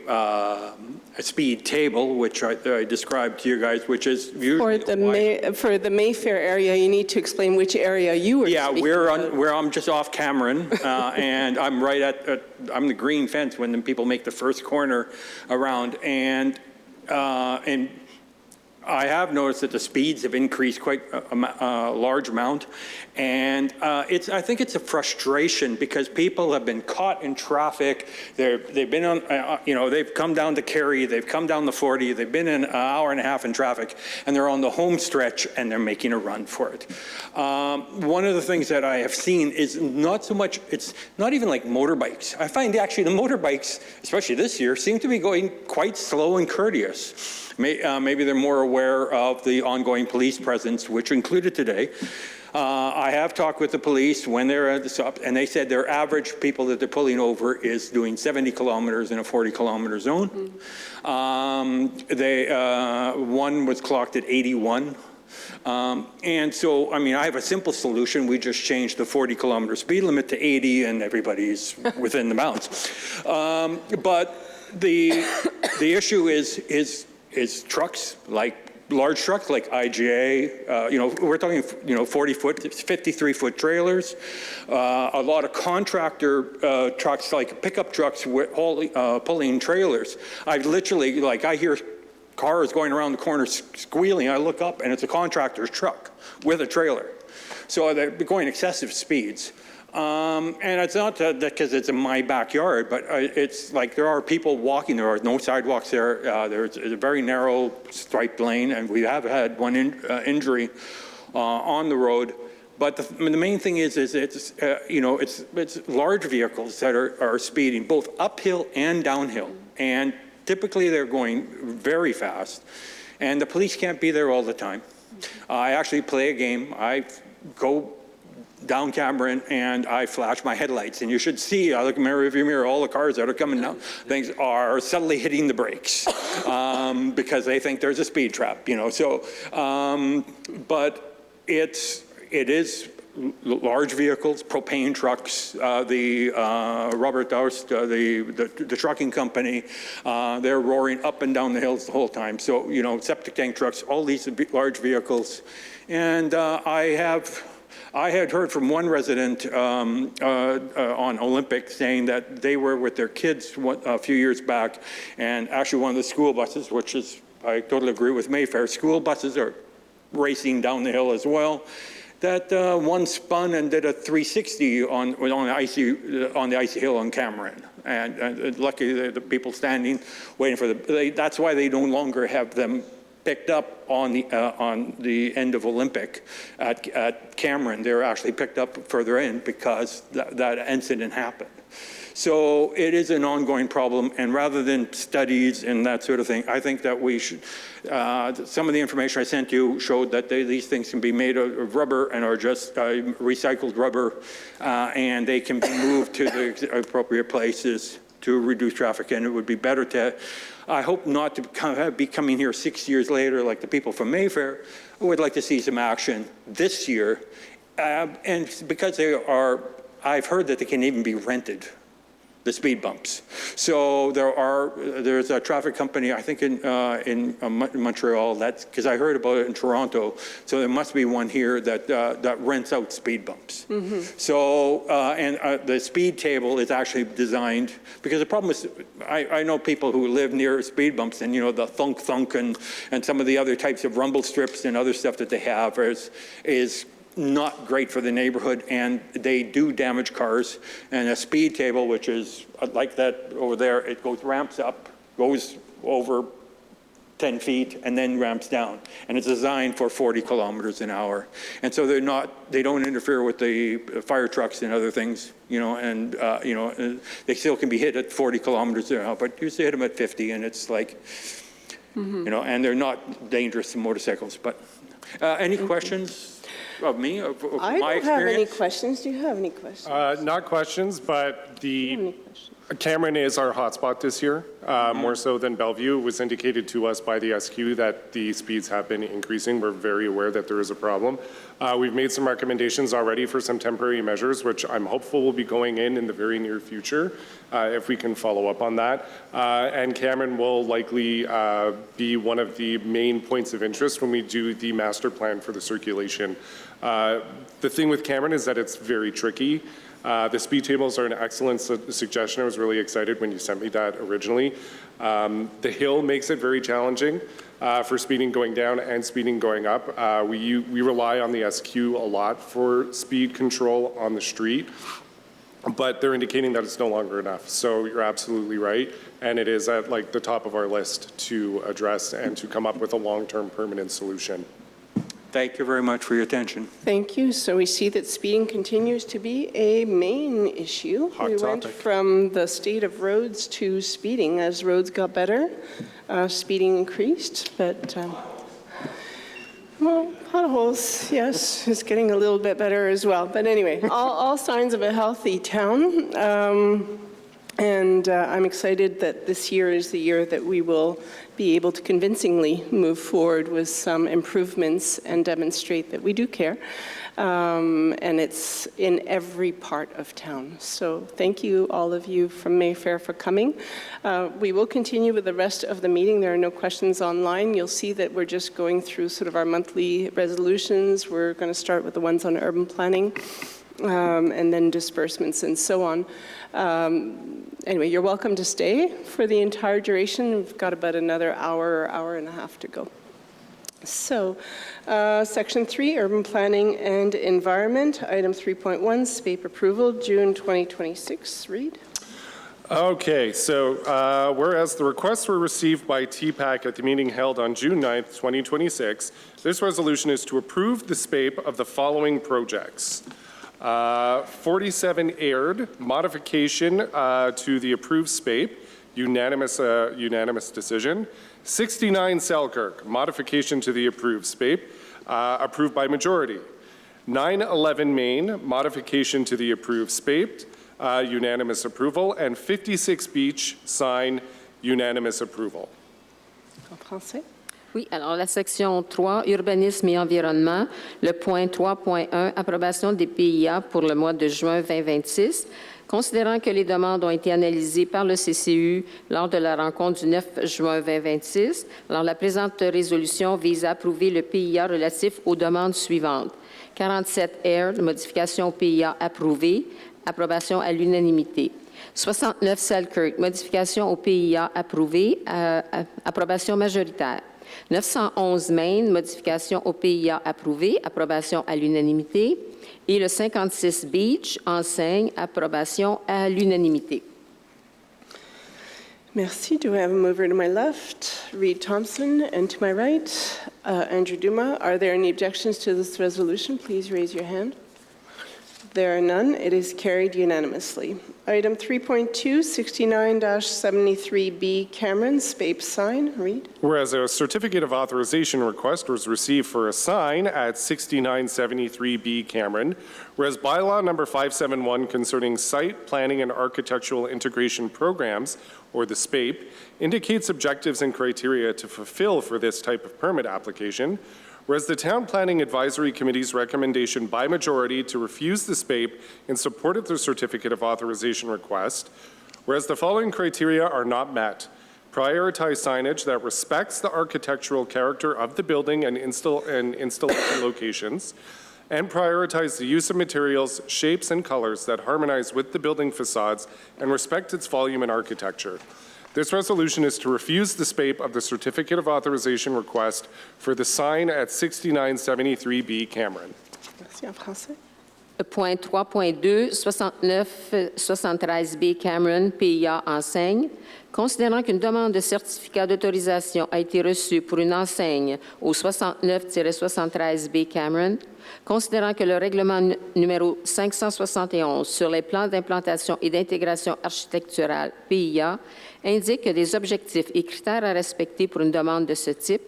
speed table, which I described to you guys, which is usually for the Mayfair area. You need to explain which area you were. Yeah, I'm just off Cameron, and I'm right I'm the green fence when the people make the first corner around, and I have noticed that the speeds have increased quite a large amount, and I think it's a frustration because people have been caught in traffic. They've been on, they've come down to Kerry, they've come down the 40, they've been in an hour and a half in traffic, and they're on the home stretch, and they're making a run for it. One of the things that I have seen is not so much, it's not even like motorbikes. I find actually the motorbikes, especially this year, seem to be going quite slow and courteous. Maybe they're more aware of the ongoing police presence, which included today. I have talked with the police when they're at the stop, and they said their average people that they're pulling over is doing 70 kilometers in a 40-kilometer zone. One was clocked at 81. And so, I mean, I have a simple solution. We just changed the 40-kilometer speed limit to 80, and everybody's within the bounds. But the issue is trucks, like large trucks like IGA, we're talking, 40-foot, 53-foot trailers, a lot of contractor trucks like pickup trucks pulling trailers. I literally, I hear cars going around the corner squealing. I look up and it's a contractor's truck with a trailer. So they're going excessive speeds. And it's not because it's in my backyard, but it's like there are people walking. There are no sidewalks there. There's a very narrow striped lane, and we have had one injury on the road. But the main thing is it's large vehicles that are speeding both uphill and downhill, and typically they're going very fast, and the police can't be there all the time. I actually play a game. I go down Cameron and I flash my headlights, and you should see, I look in the rearview mirror, all the cars that are coming down, things are subtly hitting the brakes because they think there's a speed trap, So, but it is large vehicles, propane trucks, the Robert Doust, the trucking company, they're roaring up and down the hills the whole time. So, septic tank trucks, all these large vehicles. And I had heard from one resident on Olympic saying that they were with their kids a few years back, and actually one of the school buses, which is, I totally agree with Mayfair, school buses are racing down the hill as well. that one spun and did a 360 on the icy hill on Cameron. And luckily, the people standing, waiting for that's why they no longer have them picked up on the end of Olympic at Cameron. They're actually picked up further in because that incident happened. So it is an ongoing problem, and rather than studies and that sort of thing, I think that we should, some of the information I sent you showed that these things can be made of rubber and are just recycled rubber, and they can be moved to the appropriate places to reduce traffic, and it would be better to, I hope not to be coming here 6 years later like the people from Mayfair. I would like to see some action this year, and because I've heard that they can even be rented, the speed bumps. So there's a traffic company, I think in Montreal, because I heard about it in Toronto, so there must be one here that rents out speed bumps. Mm-hmm. So, and the speed table is actually designed, because the problem is, I know people who live near speed bumps, and the thunk and some of the other types of rumble strips and other stuff that they have is not great for the neighborhood, and they do damage cars. And a speed table, which is like that over there, it ramps up, goes over 10 feet, and then ramps down. And it's designed for 40 kilometers an hour. And so they don't interfere with the fire trucks and other things, and they still can be hit at 40 kilometers an hour, but you used to hit them at 50, and it's like, and they're not dangerous to motorcycles. But any questions? Of me, of I my don't have any experience? questions. Do you have any questions? Not questions, but Cameron is our hotspot this year, more so than Bellevue. It was indicated to us by the SQ that the speeds have been increasing. We're very aware that there is a problem. We've made some recommendations already for some temporary measures, which I'm hopeful will be going in the very near future, if we can follow up on that. And Cameron will likely be one of the main points of interest when we do the master plan for the circulation. The thing with Cameron is that it's very tricky. The speed tables are an excellent suggestion. I was really excited when you sent me that originally. The hill makes it very challenging for speeding going down and speeding going up. We rely on the SQ a lot for speed control on the street, but they're indicating that it's no longer enough. So you're absolutely right, and it is at the top of our list to address and to come up with a long-term permanent solution. Thank you very much for your attention. Thank you. So we see that speeding continues to be a main issue. Hot went topic. from the state of roads to speeding. As roads got better, speeding increased. But, well, potholes, yes, is getting a little bit better as well. But anyway, all signs of a healthy town. And I'm excited that this year is the year that we will be able to convincingly move forward with some improvements and demonstrate that we do care. And it's in every part of town. So thank you, all of you from Mayfair, for coming. We will continue with the rest of the meeting. There are no questions online. You'll see that we're just going through sort of our monthly resolutions. We're going to start with the ones on urban planning, and then disbursements and so on. Anyway, you're welcome to stay for the entire duration. We've got about another hour and a half to go. So, Section 3, Urban Planning and Environment, Item 3.1, SPAPE Approval, June 2026. Reid? Okay, so whereas the requests were received by TPAC at the meeting held on June 9th, 2026, this resolution is to approve the SPAPE of the following projects. 47 aired, modification to the approved SPAPE, unanimous decision. 69 Selkirk, modification to the approved SPAPE, approved by majority. 911 Main, modification to the approved SPAPE, unanimous approval. And 56 Beach, sign, unanimous approval. En français? Oui, alors la section 3, Urbanisme et environnement, le point 3.1, approbation des PIA pour le mois de juin 2026. Considérant que les demandes ont été analysées par le CCU lors de la rencontre du 9 juin 2026, alors la présente résolution vise à approuver le PIA relatif aux demandes suivantes. 47 air, modification au PIA approuvée, approbation à l'unanimité. 69 Selkirk, modification au PIA approuvée, approbation majoritaire. 911 Main, modification au PIA approuvé, approbation à l'unanimité. Et le 56 Beach, enseigne, approbation à l'unanimité. Merci. Do I have a mover to my left? Reed Thompson. And to my right, Andrew Duma. Are there any objections to this resolution? Please raise your hand. There are none. It is carried unanimously. Item 3.2, 69-73B Cameron, SPAPE sign. Read. Whereas a certificate of authorization request was received for a sign at 6973B Cameron, whereas bylaw number 571 concerning site planning and architectural integration programs, or the SPAPE, indicates objectives and criteria to fulfill for this type of permit application, whereas the Town Planning Advisory Committee's recommendation by majority to refuse the SPAPE in support of the Certificate of Authorization request, whereas the following criteria are not met. Prioritize signage that respects the architectural character of the building and installation locations, and prioritize the use of materials, shapes, and colors that harmonize with the building facades and respect its volume and architecture. This resolution is to refuse the SPAPE of the Certificate of Authorization request for the sign at 6973B Cameron. Merci en français. Point 3.2, 69-73B Cameron, PIA enseigne. Considérant qu'une demande de certificat d'autorisation a été reçue pour une enseigne au 69-73B Cameron, considérant que le règlement numéro 571 sur les plans d'implantation et d'intégration architecturale, PIA, indique que des objectifs et critères à respecter pour une demande de ce type,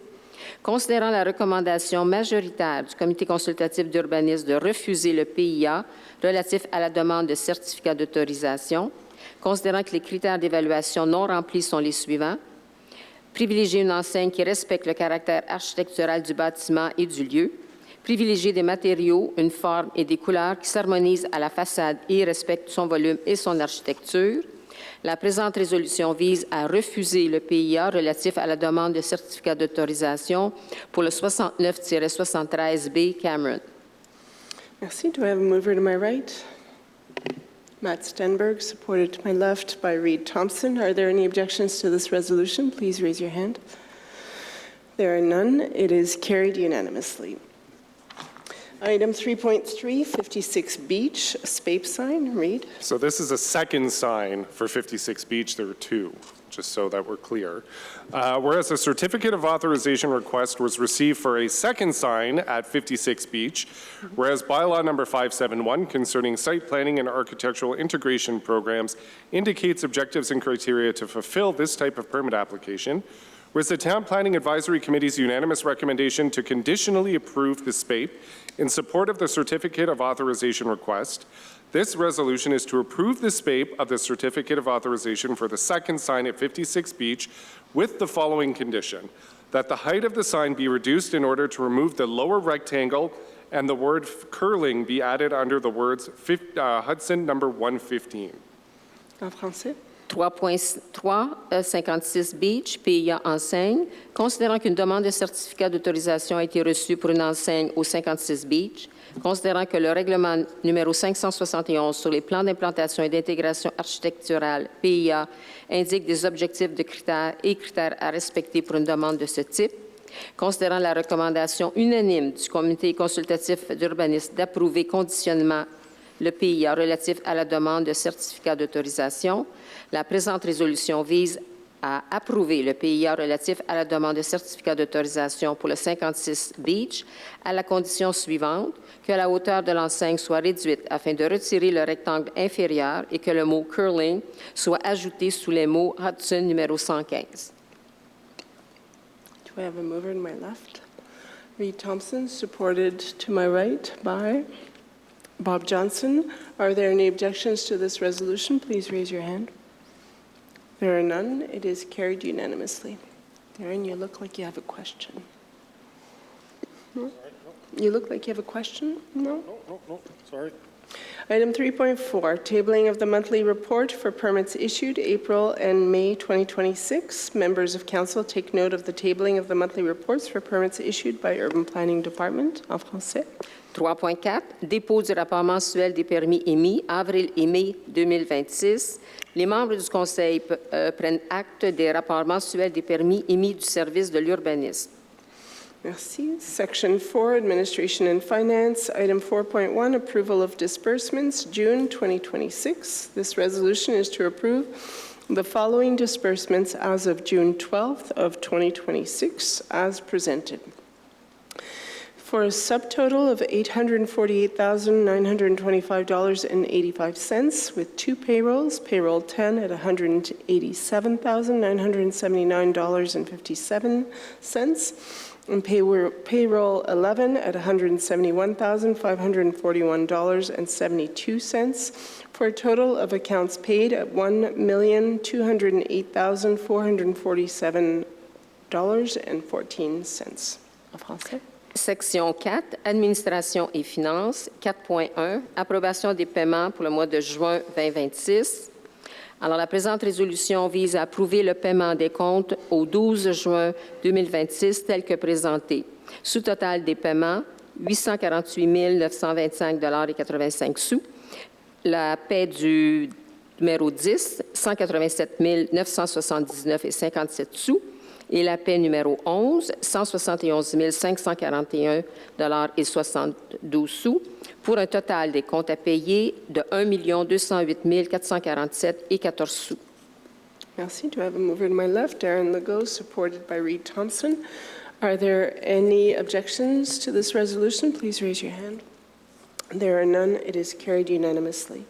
considérant la recommandation majoritaire du Comité consultatif d'urbanisme de refuser le PIA relatif à la demande de certificat d'autorisation, considérant que les critères d'évaluation non remplis sont les suivants: privilégier une enseigne qui respecte le caractère architectural du bâtiment et du lieu, privilégier des matériaux, une forme et des couleurs qui s'harmonisent à la façade et respectent son volume et son architecture. La présente résolution vise à refuser le PIA relatif à la demande de certificat d'autorisation pour le 69-73B Cameron. Merci. Do I have a mover to my right? Matt Stenberg, supported to my left by Reed Thompson. Are there any objections to this resolution? Please raise your hand. There are none. It is carried unanimously. Item 3.3, 56 Beach, SPAPE sign. Read. So this is a second sign for 56 Beach. There are two, just so that we're clear. Whereas a certificate of authorization request was received for a second sign at 56 Beach, whereas bylaw number 571 concerning site planning and architectural integration programs indicates objectives and criteria to fulfill this type of permit application, whereas the Town Planning Advisory Committee's unanimous recommendation to conditionally approve the SPAPE in support of the Certificate of Authorization request, this resolution is to approve the SPAPE of the Certificate of Authorization for the second sign at 56 Beach with the following condition: that the height of the sign be reduced in order to remove the lower rectangle and the word curling be added under the words Hudson number 115. En français. 3.3, 56 Beach, PIA enseigne. Considérant qu'une demande de certificat d'autorisation a été reçue pour une enseigne au 56 Beach, considérant que le règlement numéro 571 sur les plans d'implantation et d'intégration architecturale, PIA, indique des objectifs de critères et critères à respecter pour une demande de ce type, considérant la recommandation unanime du Comité consultatif d'urbanisme d'approuver conditionnement le PIA relatif à la demande de certificat d'autorisation, la présente résolution vise à approuver le PIA relatif à la demande de certificat d'autorisation pour le 56 Beach à la condition suivante: que la hauteur de l'enseigne soit réduite afin de retirer le rectangle inférieur et que le mot « curling » soit ajouté sous les mots « Hudson numéro 115 ». Do I have a mover to my left? Reed Thompson, supported to my right by Bob Johnson. Are there any objections to this resolution? Please raise your hand. There are none. It is carried unanimously. Darren, you look like you have a question. No? You look like you have a question? No? No, sorry. Item 3.4, tabling of the monthly report for permits issued April and May 2026. Members of Council take note of the tabling of the monthly reports for permits issued by Urban Planning Department, en français. 3.4, dépôt du rapport mensuel des permis émis, avril et mai 2026. Les membres du Conseil prennent acte des rapports mensuels des permis émis du service de l'urbanisme. Merci. Section 4, Administration and Finance. Item 4.1, approval of disbursements, June 2026. This resolution is to approve the following disbursements as of June 12th of 2026 as presented. For a subtotal of $848,925.85 with two payrolls, payroll 10 at $187,979.57, and payroll 11 at $171,541.72, for a total of accounts paid at $1,208,447.14. En français. Section 4, Administration et finances. 4.1, approbation des paiements pour le mois de juin 2026. Alors, la présente résolution vise à approuver le paiement des comptes au 12 juin 2026 tel que présenté. Sous-total des paiements, $848 925,85. La paie du numéro 10, $187 979,57. Et la paie numéro 11, $171 541,72, pour un total des comptes à payer de $1 208 447,14. Merci. Do I have a mover to my left? Darren Legault, supported by Reed Thompson. Are there any objections to this resolution? Please raise your hand. There are none. It is carried unanimously.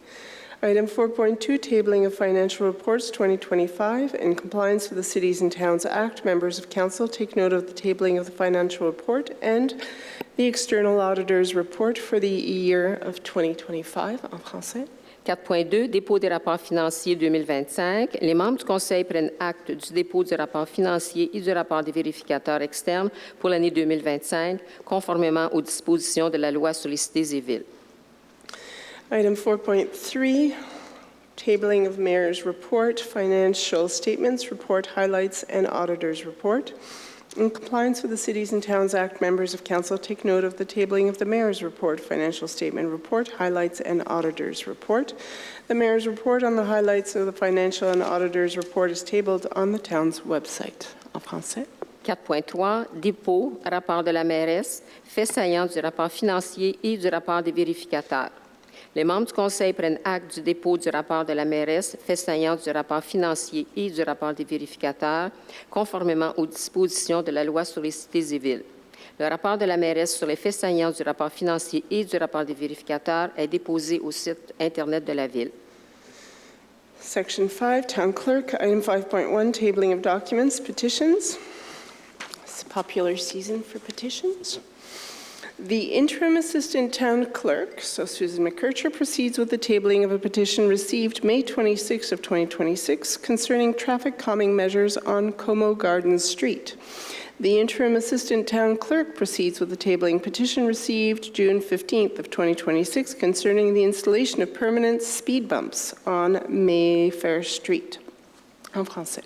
Item 4.2, tabling of financial reports 2025. In compliance with the Cities and Towns Act, members of Council take note of the tabling of the financial report and the external auditor's report for the year of 2025. En français. 4.2, dépôt des rapports financiers 2025. Les membres du Conseil prennent acte du dépôt du rapport financier et du rapport des vérificateurs externes pour l'année 2025, conformément aux dispositions de la loi sur les cités et villes. Item 4.3, tabling of Mayor's report, financial statements, report highlights, and auditor's report. In compliance with the Cities and Towns Act, members of Council take note of the tabling of the Mayor's report, financial statement report, highlights, and auditor's report. The Mayor's report on the highlights of the financial and auditor's report is tabled on the town's website. En français. 4.3, dépôt, rapport de la mairesse, fait saillant du rapport financier et du rapport des vérificateurs. Les membres du Conseil prennent acte du dépôt du rapport de la mairesse, fait saillant du rapport financier et du rapport des vérificateurs, conformément aux dispositions de la loi sur les cités et villes. Le rapport de la mairesse sur les faits saillants du rapport financier et du rapport des vérificateurs est déposé au site Internet de la Ville. Section 5, Town Clerk, Item 5.1, tabling of documents, petitions. It's a popular season for petitions. The interim assistant town clerk, so Susan McKercher, proceeds with the tabling of a petition received May 26 of 2026 concerning traffic calming measures on Como Gardens Street. The interim assistant town clerk proceeds with the tabling petition received June 15th of 2026 concerning the installation of permanent speed bumps on Mayfair Street. En français.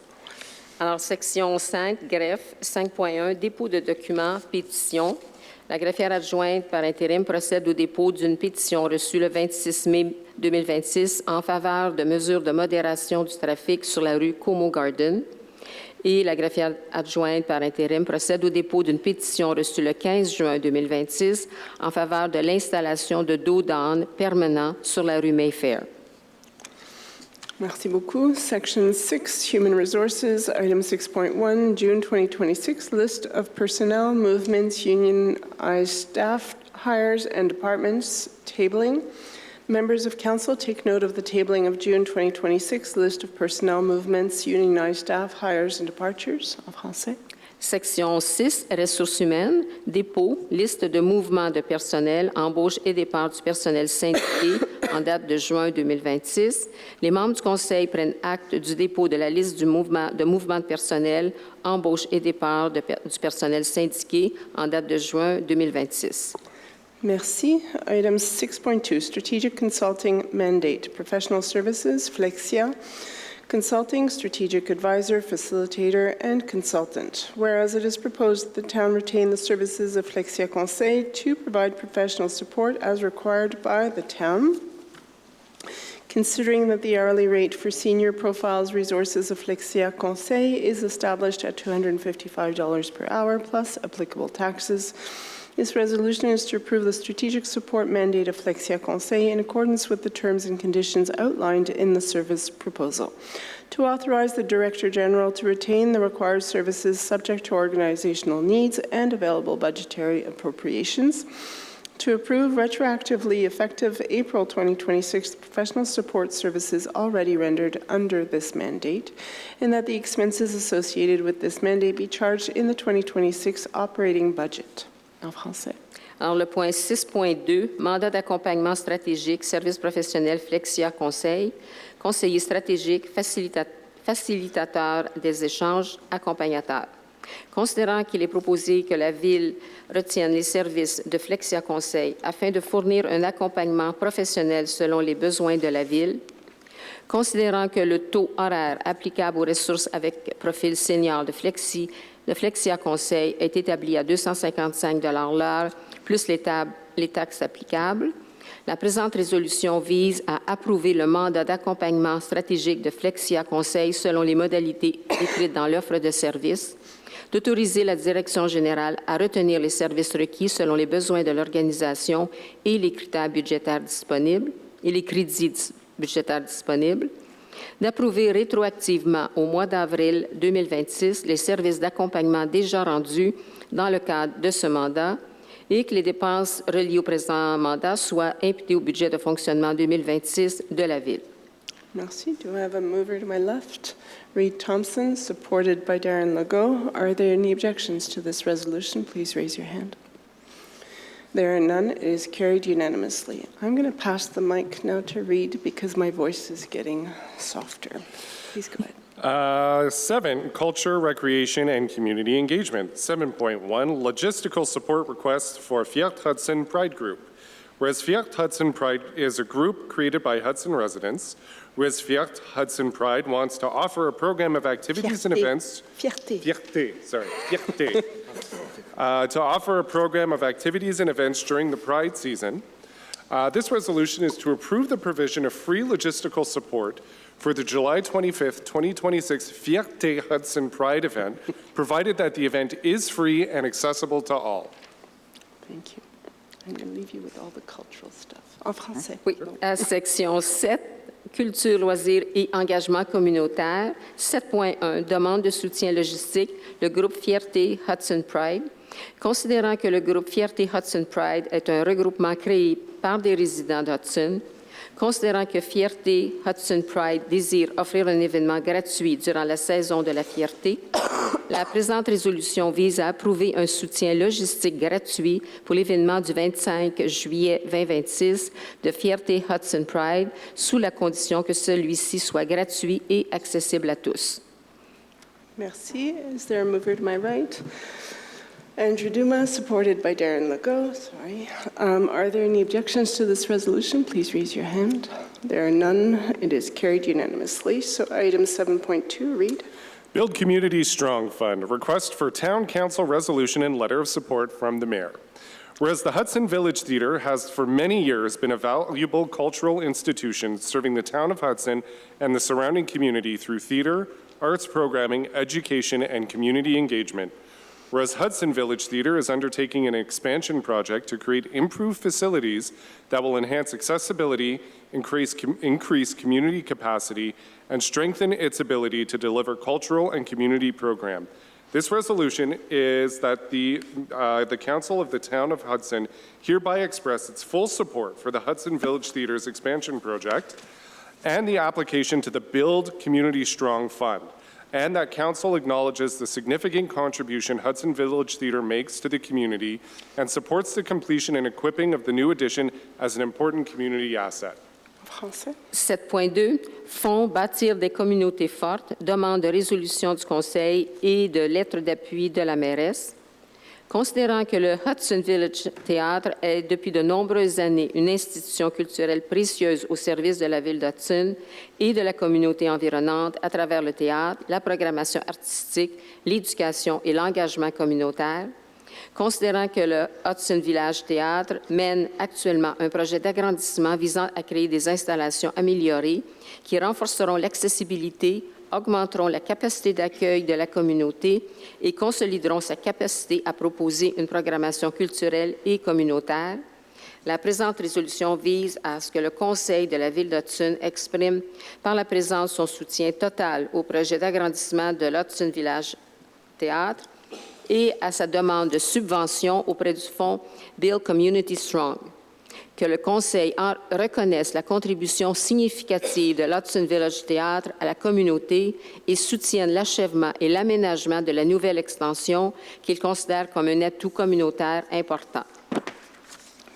Alors, section 5, greffe, 5.1, dépôt de documents, pétition. La greffière adjointe par intérim procède au dépôt d'une pétition reçue le 26 mai 2026 en faveur de mesures de modération du trafic sur la rue Como Garden. Et la greffière adjointe par intérim procède au dépôt d'une pétition reçue le 15 juin 2026 en faveur de l'installation de dos d'âne permanent sur la rue Mayfair. Merci beaucoup. Section 6, Human Resources, Item 6.1, June 2026, List of Personnel, Movements, Unionized Staff, Hires, and Departments, Tabling. Members of Council take note of the tabling of June 2026, List of Personnel, Movements, Unionized Staff, Hires, and Departures. En français. Section 6, ressources humaines, dépôt, liste de mouvements de personnel, embauche et départ du personnel syndiqué en date de juin 2026. Les membres du Conseil prennent acte du dépôt de la liste de mouvements de personnel, embauche et départ du personnel syndiqué en date de juin 2026. Merci. Item 6.2, Strategic Consulting Mandate, Professional Services, Flexia, Consulting, Strategic Advisor, Facilitator, and Consultant. Whereas it is proposed that the town retain the services of Flexia Conseil to provide professional support as required by the town. Considering that the hourly rate for senior profiles resources of Flexia Conseil is established at $255 per hour plus applicable taxes, this resolution is to approve the strategic support mandate of Flexia Conseil in accordance with the terms and conditions outlined in the service proposal. To authorize the Director General to retain the required services subject to organizational needs and available budgetary appropriations. To approve retroactively effective April 2026 professional support services already rendered under this mandate, and that the expenses associated with this mandate be charged in the 2026 operating budget. En français. Alors, le point 6.2, mandat d'accompagnement stratégique, service professionnel Flexia Conseil, conseiller stratégique, facilitateur des échanges, accompagnateur. Considérant qu'il est proposé que la Ville retienne les services de Flexia Conseil afin de fournir un accompagnement professionnel selon les besoins de la Ville, considérant que le taux horaire applicable aux ressources avec profil senior de Flexia Conseil est établi à 255 $ l'heure, plus les taxes applicables. La présente résolution vise à approuver le mandat d'accompagnement stratégique de Flexia Conseil selon les modalités décrites dans l'offre de services, d'autoriser la Direction générale à retenir les services requis selon les besoins de l'organisation et les critères budgétaires disponibles et les crédits budgétaires disponibles, d'approuver rétroactivement au mois d'avril 2026 les services d'accompagnement déjà rendus dans le cadre de ce mandat et que les dépenses reliées au présent mandat soient imputées au budget de fonctionnement 2026 de la Ville. Merci. Do I have a mover to my left? Reed Thompson, supported by Darren Legault. Are there any objections to this resolution? Please raise your hand. There are none. It is carried unanimously. I'm going to pass the mic now to Reed because my voice is getting softer. Please go ahead. 7, Culture, Recreation, and Community Engagement. 7.1, Logistical Support Request for Fiat Hudson Pride Group. Whereas Fiat Hudson Pride is a group created by Hudson residents, whereas Fiat Hudson Pride wants to offer a program of activities and events. Fierté, sorry. Fierté. To offer a program of activities and events during the Pride season. This resolution is to approve the provision of free logistical support for the July 25th, 2026 Fierté Hudson Pride event, provided that the event is free and accessible to all. Thank you. I'm going to leave you with all the cultural stuff. En français. Oui, à section 7, Culture, loisirs et engagement communautaire. 7.1, demande de soutien logistique, le groupe Fierté Hudson Pride. Considérant que le groupe Fierté Hudson Pride est un regroupement créé par des résidents d'Hudson, considérant que Fierté Hudson Pride désire offrir un événement gratuit durant la saison de la fierté, la présente résolution vise à approuver un soutien logistique gratuit pour l'événement du 25 juillet 2026 de Fierté Hudson Pride, sous la condition que celui-ci soit gratuit et accessible à tous. Merci. Is there a mover to my right? Andrew Dumas, supported by Darren Legault. Sorry. Are there any objections to this resolution? Please raise your hand. There are none. It is carried unanimously. So item 7.2, read. Build Community Strong Fund, a request for Town Council resolution and letter of support from the Mayor. Whereas the Hudson Village Theatre has for many years been a valuable cultural institution serving the town of Hudson and the surrounding community through theatre, arts programming, education, and community engagement. Whereas Hudson Village Theatre is undertaking an expansion project to create improved facilities that will enhance accessibility, increase community capacity, and strengthen its ability to deliver cultural and community program. This resolution is that the Council of the Town of Hudson hereby express its full support for the Hudson Village Theatre's expansion project and the application to the Build Community Strong Fund, and that Council acknowledges the significant contribution Hudson Village Theatre makes to the community and supports the completion and equipping of the new addition as an important community asset. 7.2, Fonds bâtir des communautés fortes, demande de résolution du Conseil et de lettre d'appui de la mairesse. Considérant que le Hudson Village Théâtre est depuis de nombreuses années une institution culturelle précieuse au service de la ville d'Hudson et de la communauté environnante à travers le théâtre, la programmation artistique, l'éducation et l'engagement communautaire, considérant que le Hudson Village Théâtre mène actuellement un projet d'agrandissement visant à créer des installations améliorées qui renforceront l'accessibilité, augmenteront la capacité d'accueil de la communauté et consolideront sa capacité à proposer une programmation culturelle et communautaire. La présente résolution vise à ce que le Conseil de la Ville d'Hudson exprime par la présence son soutien total au projet d'agrandissement de l'Hudson Village Théâtre et à sa demande de subvention auprès du fonds Build Community Strong. Que le Conseil reconnaisse la contribution significative de l'Hudson Village Théâtre à la communauté et soutienne l'achèvement et l'aménagement de la nouvelle extension qu'il considère comme un atout communautaire important.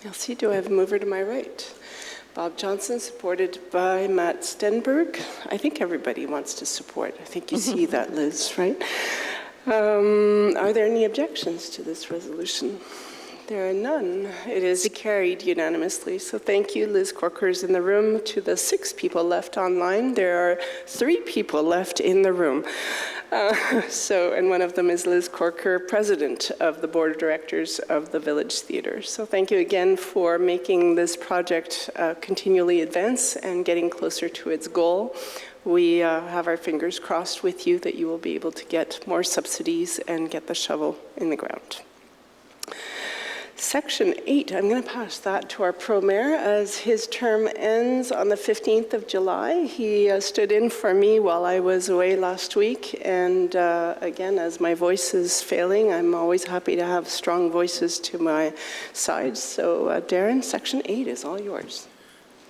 Merci. Do I have a mover to my right? Bob Johnson, supported by Matt Stenberg. I think everybody wants to support. I think you see that, Liz, right? Are there any objections to this resolution? There are none. It is carried unanimously. So thank you, Liz Corker is in the room. To the 6 people left online, there are 3 people left in the room. And one of them is Liz Corker, President of the Board of Directors of the Village Theatre. So thank you again for making this project continually advance and getting closer to its goal. We have our fingers crossed with you that you will be able to get more subsidies and get the shovel in the ground. Section 8, I'm going to pass that to our Pro-Mayor as his term ends on the 15th of July. He stood in for me while I was away last week, and again, as my voice is failing, I'm always happy to have strong voices to my side. So Darren, Section 8 is all yours.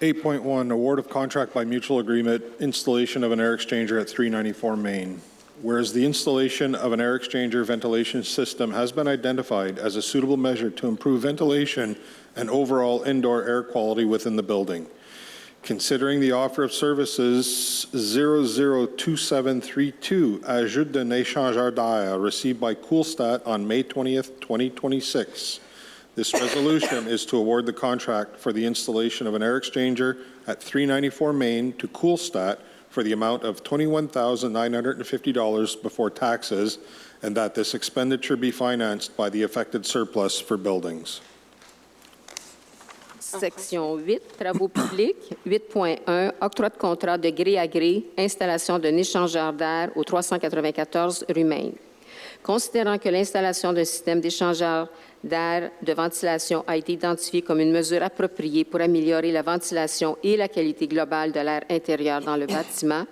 8.1, award of contract by mutual agreement, installation of an air exchanger at 394 Main. Whereas the installation of an air exchanger ventilation system has been identified as a suitable measure to improve ventilation and overall indoor air quality within the building. Considering the offer of services 002732, ajout d'un échangeur d'air received by Coolstat on May 20th, 2026. This resolution is to award the contract for the installation of an air exchanger at 394 Main to Coolstat for the amount of $21,950 before taxes, and that this expenditure be financed by the affected surplus for buildings. Section 8, travaux publics. 8.1, octroi de contrat de gré à gré, installation d'un échangeur d'air au 394 rue Maine. Considérant que l'installation d'un système d'échangeur d'air de ventilation a été identifiée comme une mesure appropriée pour améliorer la ventilation et la qualité globale de l'air intérieur dans le bâtiment,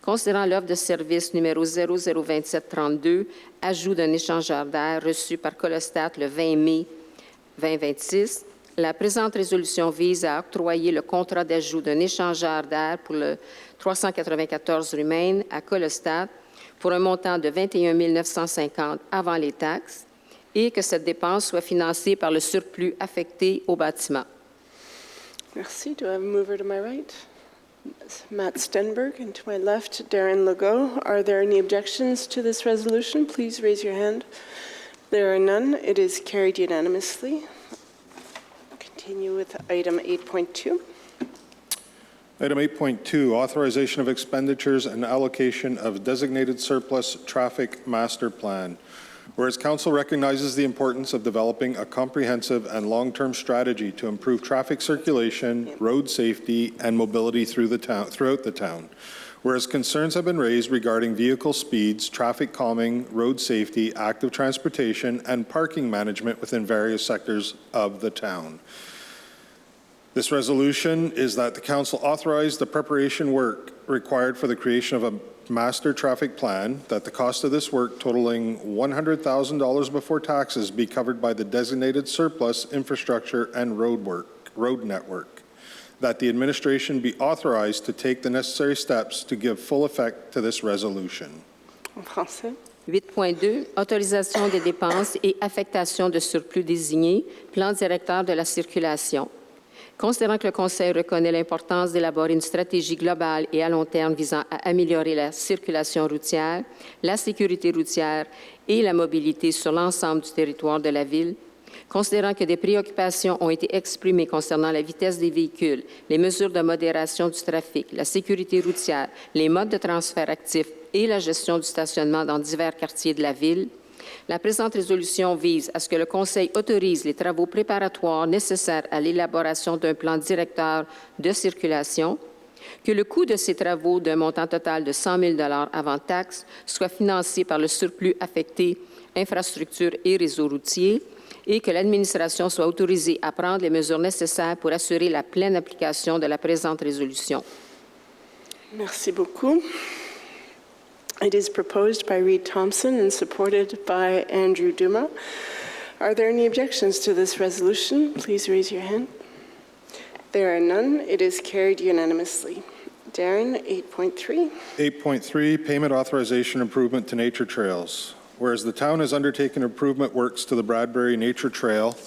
considérant l'offre de service numéro 002732, ajout d'un échangeur d'air reçu par Colostat le 20 mai 2026, la présente résolution vise à octroyer le contrat d'ajout d'un échangeur d'air pour le 394 rue Maine à Colostat pour un montant de 21 950 avant les taxes, et que cette dépense soit financée par le surplus affecté au bâtiment. Merci. Do I have a mover to my right? Matt Stenberg, and to my left, Darren Legault. Are there any objections to this resolution? Please raise your hand. There are none. It is carried unanimously. Continue with item 8.2. Item 8.2, authorization of expenditures and allocation of designated surplus traffic master plan. Whereas Council recognizes the importance of developing a comprehensive and long-term strategy to improve traffic circulation, road safety, and mobility throughout the town. Whereas concerns have been raised regarding vehicle speeds, traffic calming, road safety, active transportation, and parking management within various sectors of the town. This resolution is that the Council authorize the preparation work required for the creation of a master traffic plan, that the cost of this work totaling $100,000 before taxes be covered by the designated surplus infrastructure and road network, that the administration be authorized to take the necessary steps to give full effect to this resolution. En français. 8.2, autorisation des dépenses et affectation de surplus désignés, plan directeur de la circulation. Considérant que le Conseil reconnaît l'importance d'élaborer une stratégie globale et à long terme visant à améliorer la circulation routière, la sécurité routière et la mobilité sur l'ensemble du territoire de la Ville, considérant que des préoccupations ont été exprimées concernant la vitesse des véhicules, les mesures de modération du trafic, la sécurité routière, les modes de transfert actifs et la gestion du stationnement dans divers quartiers de la Ville, la présente résolution vise à ce que le Conseil autorise les travaux préparatoires nécessaires à l'élaboration d'un plan directeur de circulation, que le coût de ces travaux d'un montant total de 100 000 $ avant taxe soit financé par le surplus affecté infrastructures et réseaux routiers et que l'administration soit autorisée à prendre les mesures nécessaires pour assurer la pleine application de la présente résolution. Merci beaucoup. It is proposed by Reed Thompson and supported by Andrew Duma. Are there any objections to this resolution? Please raise your hand. There are none. It is carried unanimously. Darren, 8.3. 8.3, payment authorization improvement to nature trails. Whereas the town has undertaken improvement works to the Bradbury Nature Trail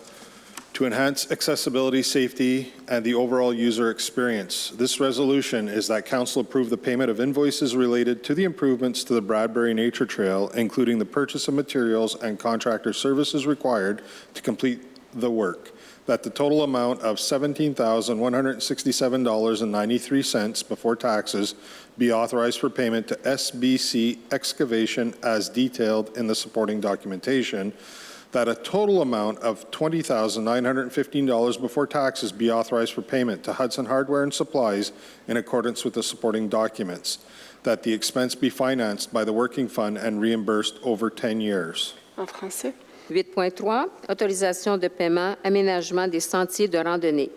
to enhance accessibility, safety, and the overall user experience. This resolution is that Council approve the payment of invoices related to the improvements to the Bradbury Nature Trail, including the purchase of materials and contractor services required to complete the work, that the total amount of $17,167.93 before taxes be authorized for payment to SBC Excavation as detailed in the supporting documentation, that a total amount of $20,915 before taxes be authorized for payment to Hudson Hardware and Supplies in accordance with the supporting documents, that the expense be financed by the working fund and reimbursed over 10 years. En français. 8.3, autorisation de paiement, aménagement des sentiers de randonnée.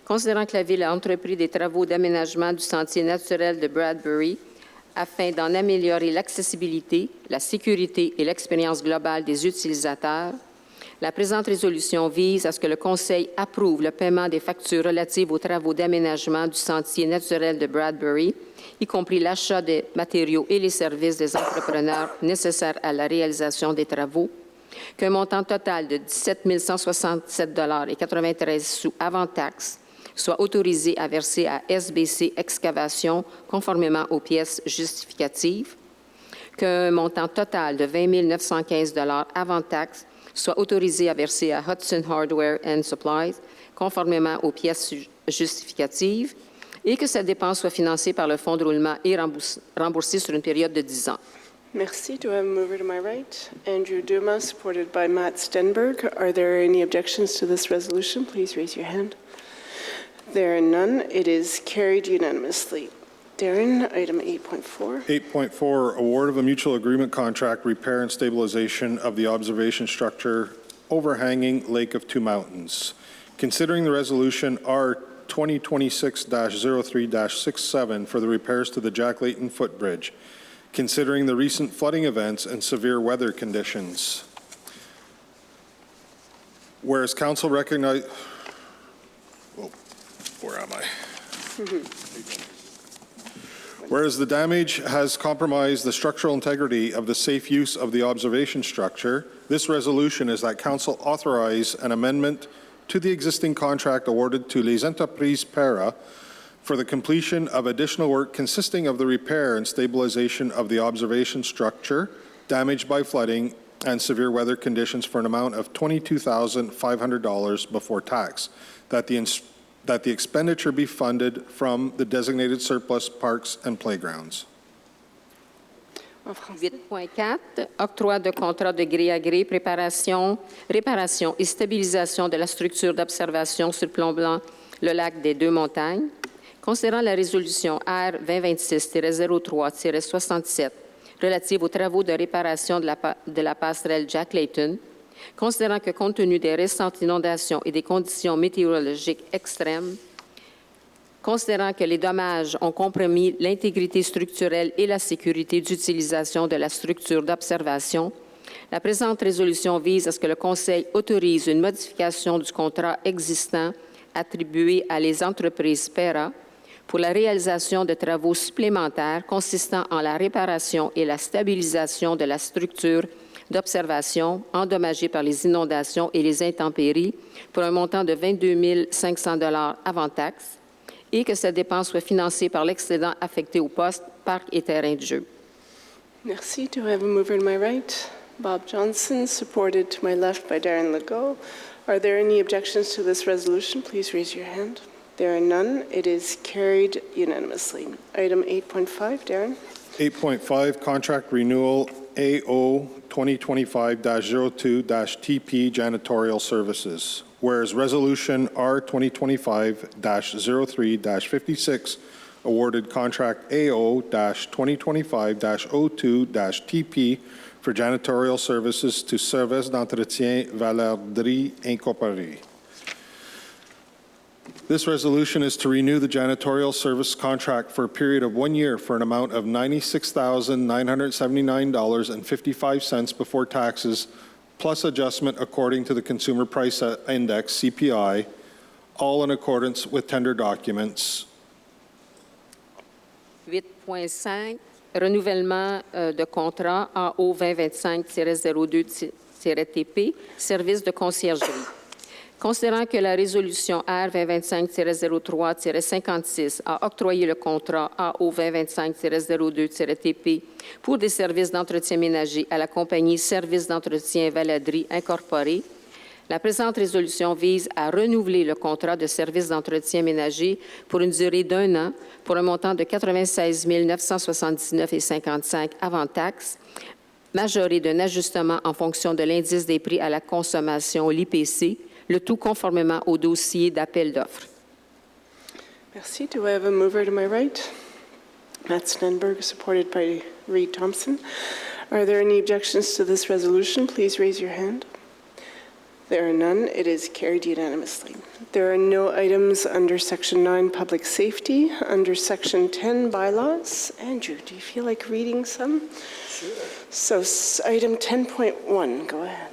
Considérant que la Ville a entrepris des travaux d'aménagement du sentier naturel de Bradbury afin d'en améliorer l'accessibilité, la sécurité et l'expérience globale des utilisateurs, la présente résolution vise à ce que le Conseil approuve le paiement des factures relatives aux travaux d'aménagement du sentier naturel de Bradbury, y compris l'achat des matériaux et les services des entrepreneurs nécessaires à la réalisation des travaux, qu'un montant total de 17 167,93 $ avant taxe soit autorisé à verser à SBC Excavation conformément aux pièces justificatives, qu'un montant total de 20 915 $ avant taxe soit autorisé à verser à Hudson Hardware and Supplies conformément aux pièces justificatives et que cette dépense soit financée par le fonds de roulement et remboursée sur une période de 10 ans. Merci. Do I have a mover to my right? Andrew Duma, supported by Matt Stenberg. Are there any objections to this resolution? Please raise your hand. There are none. It is carried unanimously. Darren, item 8.4. 8.4, award of a mutual agreement contract, repair and stabilization of the observation structure overhanging Lake of Two Mountains. Considering the resolution R 2026-03-67 for the repairs to the Jack Layton footbridge, considering the recent flooding events and severe weather conditions. Whereas Council recognize, where am I? Whereas the damage has compromised the structural integrity of the safe use of the observation structure, this resolution is that Council authorize an amendment to the existing contract awarded to Les Entreprises Para for the completion of additional work consisting of the repair and stabilization of the observation structure damaged by flooding and severe weather conditions for an amount of $22,500 before tax, that the expenditure be funded from the designated surplus parks and playgrounds. 8.4, octroi de contrat de gré à gré, réparation et stabilisation de la structure d'observation sur le plomb blanc, le lac des Deux Montagnes. Considérant la résolution R 2026-03-67 relative aux travaux de réparation de la passerelle Jack Layton, considérant que compte tenu des récentes inondations et des conditions météorologiques extrêmes, considérant que les dommages ont compromis l'intégrité structurelle et la sécurité d'utilisation de la structure d'observation, la présente résolution vise à ce que le Conseil autorise une modification du contrat existant attribué à les entreprises PERA pour la réalisation de travaux supplémentaires consistant en la réparation et la stabilisation de la structure d'observation endommagés par les inondations et les intempéries pour un montant de 22 500 $ avant taxe et que cette dépense soit financée par l'excédent affecté au poste, parc et terrain de jeu. Merci. Do I have a mover to my right? Bob Johnson, supported to my left by Darren Legault. Are there any objections to this resolution? Please raise your hand. There are none. It is carried unanimously. Item 8.5, Darren. 8.5, contract renewal AO 2025-02-TP janitorial services. Whereas Resolution R 2025-03-56 awarded contract AO 2025-02-TP for janitorial services to Service d'entretien Valarderie Incorporée. This resolution is to renew the janitorial service contract for a period of 1 year for an amount of $96,979.55 before taxes, plus adjustment according to the Consumer Price Index, CPI, all in accordance with tender documents. 8.5, renouvellement de contrat AO 2025-02-TP, service de conciergerie. Considérant que la résolution R 2025-03-56 a octroyé le contrat AO 2025-02-TP pour des services d'entretien ménager à la compagnie Services d'entretien Valarderie Incorporée, la présente résolution vise à renouveler le contrat de services d'entretien ménager pour une durée d'1 an pour un montant de 96 979,55 avant taxe, majoré d'un ajustement en fonction de l'indice des prix à la consommation, l'IPC, le tout conformément au dossier d'appel d'offres. Merci. Do I have a mover to my right? Matt Stenberg, supported by Reed Thompson. Are there any objections to this resolution? Please raise your hand. There are none. It is carried unanimously. There are no items under Section 9, Public Safety. Under Section 10, Bylaws. Andrew, do you feel like reading some? Sure. So item 10.1, go ahead.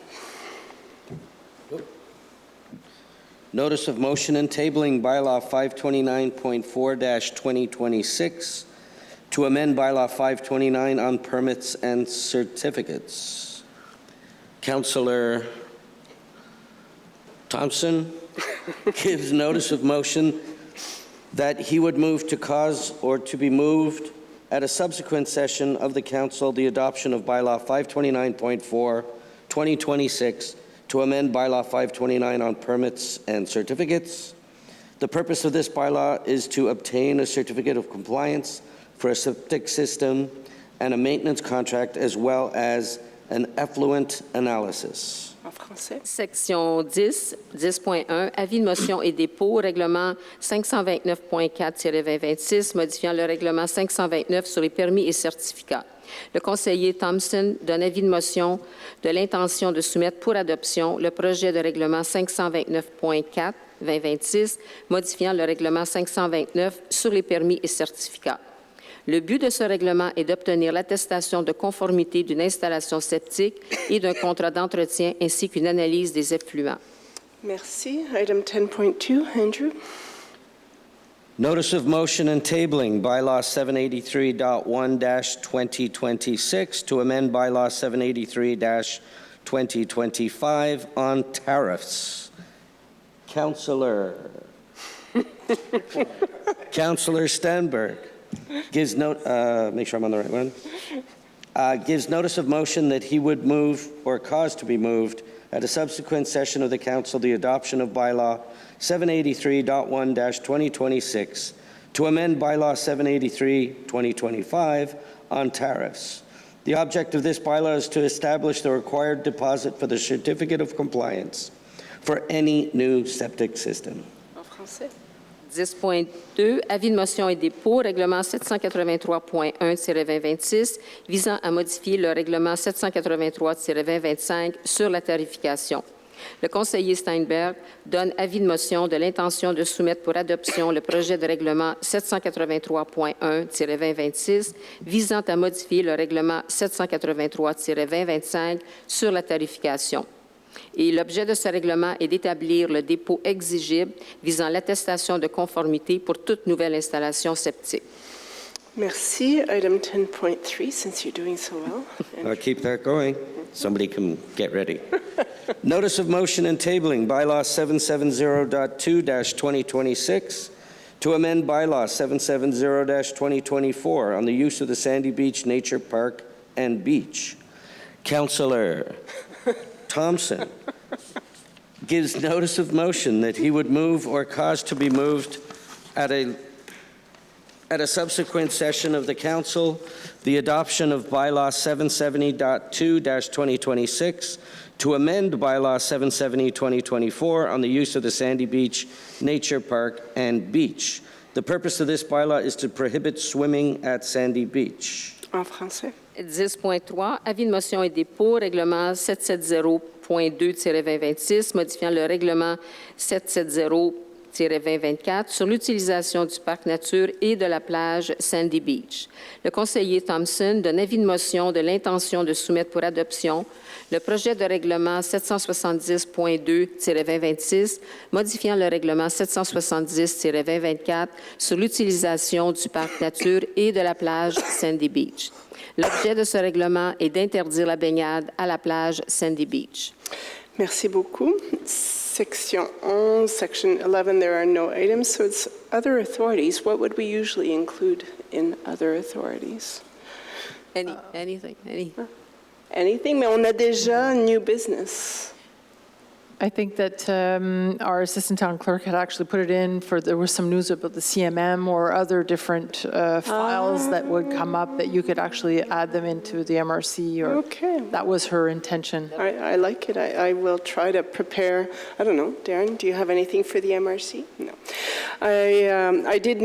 Notice of motion and tabling bylaw 529.4-2026 to amend bylaw 529 on permits and certificates. Councillor Thompson gives notice of motion that he would move to cause or to be moved at a subsequent session of the council the adoption of bylaw 529.4-2026 to amend bylaw 529 on permits and certificates. The purpose of this bylaw is to obtain a certificate of compliance for a septic system and a maintenance contract as well as an effluent analysis. En français. Section 10, 10.1, avis de motion et dépôt, règlement 529.4-2026, modifiant le règlement 529 sur les permis et certificats. Le conseiller Thompson donne avis de motion de l'intention de soumettre pour adoption le projet de règlement 529.4-2026, modifiant le règlement 529 sur les permis et certificats. Le but de ce règlement est d'obtenir l'attestation de conformité d'une installation septique et d'un contrat d'entretien ainsi qu'une analyse des effluents. Merci. Item 10.2, Andrew. Notice of motion and tabling bylaw 783.1-2026 to amend bylaw 783-2025 on tariffs. Councillor Stenberg gives make sure I'm on the right one. Gives notice of motion that he would move or cause to be moved at a subsequent session of the council the adoption of bylaw 783.1-2026 to amend bylaw 783-2025 on tariffs. The object of this bylaw is to establish the required deposit for the certificate of compliance for any new septic system. En français. 10.2, avis de motion et dépôt, règlement 783.1-2026, visant à modifier le règlement 783-2025 sur la tarification. Le conseiller Steinberg donne avis de motion de l'intention de soumettre pour adoption le projet de règlement 783.1-2026 visant à modifier le règlement 783-2025 sur la tarification. Et l'objet de ce règlement est d'établir le dépôt exigible visant l'attestation de conformité pour toute nouvelle installation septique. Merci. Item 10.3, since you're doing so well. I'll keep that going. Somebody can get ready. Notice of motion and tabling, bylaw 770.2-2026, to amend bylaw 770-2024 on the use of the Sandy Beach Nature Park and Beach. Councillor Thompson gives notice of motion that he would move or cause to be moved at a subsequent session of the council, the adoption of bylaw 770.2-2026 to amend bylaw 770-2024 on the use of the Sandy Beach Nature Park and Beach. The purpose of this bylaw is to prohibit swimming at Sandy Beach. En français. 10.3, avis de motion et dépôt, règlement 770.2-2026, modifiant le règlement 770-2024 sur l'utilisation du parc nature et de la plage Sandy Beach. Le conseiller Thompson donne avis de motion de l'intention de soumettre pour adoption le projet de règlement 770.2-2026, modifiant le règlement 770-2024 sur l'utilisation du parc nature et de la plage Sandy Beach. L'objet de ce règlement est d'interdire la baignade à la plage Sandy Beach. Merci beaucoup. Section 11, Section 11, there are no items, so it's other authorities. What would we usually include in other authorities? Anything. Anything, mais on a déjà new business. I think that our assistant town clerk had actually put it in for, there was some news about the CMM or other different files that would come up that you could actually add them into the MRC, or okay. That was her intention. I like it. I will try to prepare. I don't know, Darren, do you have anything for the MRC? No. I did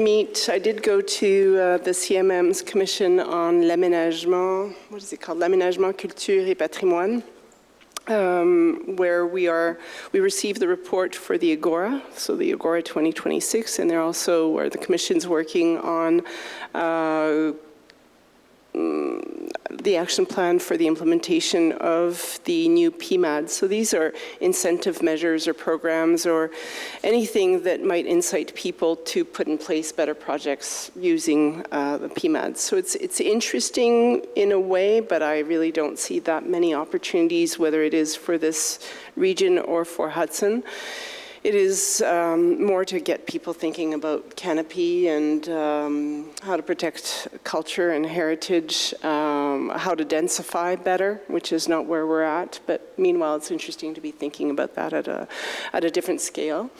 go to the CMM's Commission on l'aménagement, what is it called? L'aménagement, culture et patrimoine. Where we received the report for the Agora, so the Agora 2026, and they're also where the Commission's working on the action plan for the implementation of the new PMAD. So these are incentive measures or programs or anything that might incite people to put in place better projects using the PMAD. So it's interesting in a way, but I really don't see that many opportunities, whether it is for this region or for Hudson. It is more to get people thinking about canopy and how to protect culture and heritage, how to densify better, which is not where we're at. But meanwhile, it's interesting to be thinking about that at a different scale.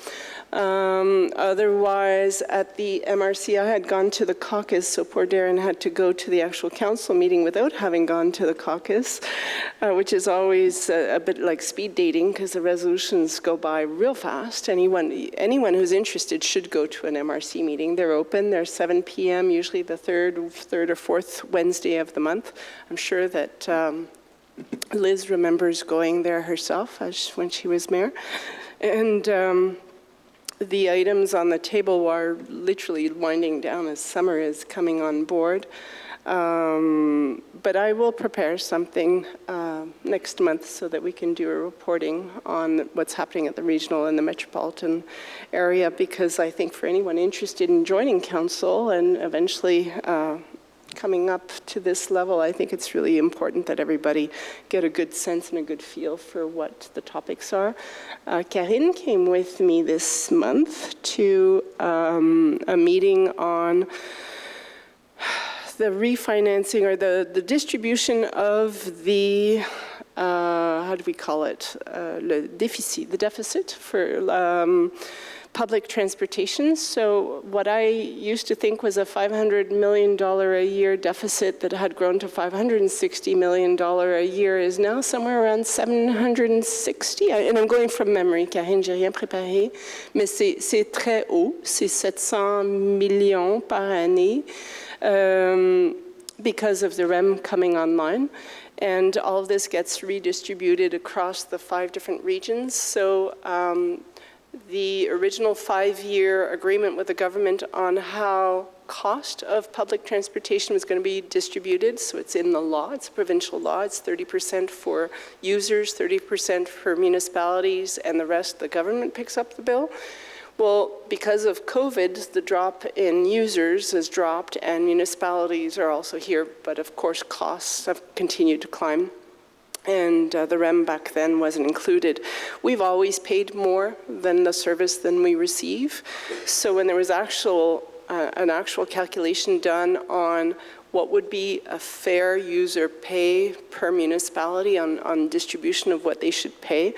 Otherwise, at the MRC, I had gone to the caucus, so poor Darren had to go to the actual council meeting without having gone to the caucus, which is always a bit like speed dating because the resolutions go by real fast. Anyone who's interested should go to an MRC meeting. They're open. They're 7 p.m., usually the third or fourth Wednesday of the month. I'm sure that Liz remembers going there herself when she was mayor. And the items on the table are literally winding down as summer is coming on board. But I will prepare something next month so that we can do a reporting on what's happening at the regional and the metropolitan area, because I think for anyone interested in joining council and eventually coming up to this level, I think it's really important that everybody get a good sense and a good feel for what the topics are. Karine came with me this month to a meeting on the refinancing or the distribution of the, how do we call it, the deficit for public transportation. So what I used to think was a $500 million a year deficit that had grown to $560 million a year is now somewhere around 760. And I'm going from memory, Karine, j'ai rien préparé, mais c'est très haut, c'est 700 millions par année because of the REM coming online. And all of this gets redistributed across the 5 different regions. So the original 5-year agreement with the government on how cost of public transportation was going to be distributed, so it's in the law, it's a provincial law, it's 30% for users, 30% for municipalities, and the rest the government picks up the bill, Well, because of COVID, the drop in users has dropped, and municipalities are also here, but of course costs have continued to climb, and the REM back then wasn't included. We've always paid more than the service than we receive, so when there was an actual calculation done on what would be a fair user pay per municipality on distribution of what they should pay,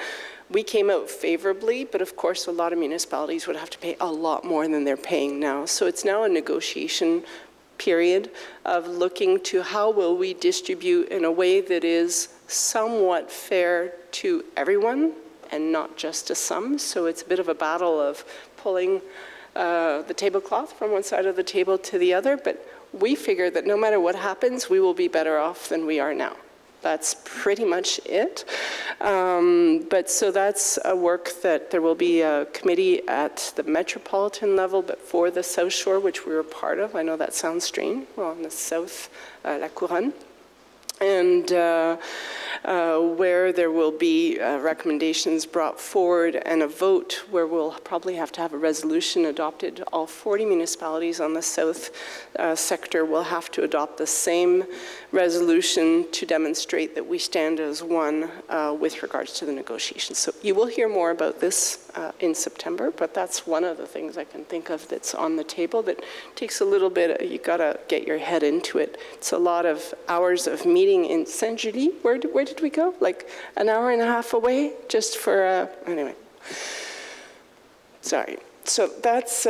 we came out favorably, but of course a lot of municipalities would have to pay a lot more than they're paying now. So it's now a negotiation period of looking to how will we distribute in a way that is somewhat fair to everyone and not just to some. So it's a bit of a battle of pulling the tablecloth from one side of the table to the other, but we figure that no matter what happens, we will be better off than we are now. That's pretty much it. But so that's a work that there will be a committee at the metropolitan level, but for the South Shore, which we were part of. I know that sounds strange. We're on the South, La Couronne. And where there will be recommendations brought forward and a vote where we'll probably have to have a resolution adopted. All 40 municipalities on the south sector will have to adopt the same resolution to demonstrate that we stand as one with regards to the negotiations. So you will hear more about this in September, but that's one of the things I can think of that's on the table that takes a little bit, you gotta get your head into it. It's a lot of hours of meeting in Saint-Julie. Where did we go? Like an hour and a half away just for, anyway. Sorry. So that's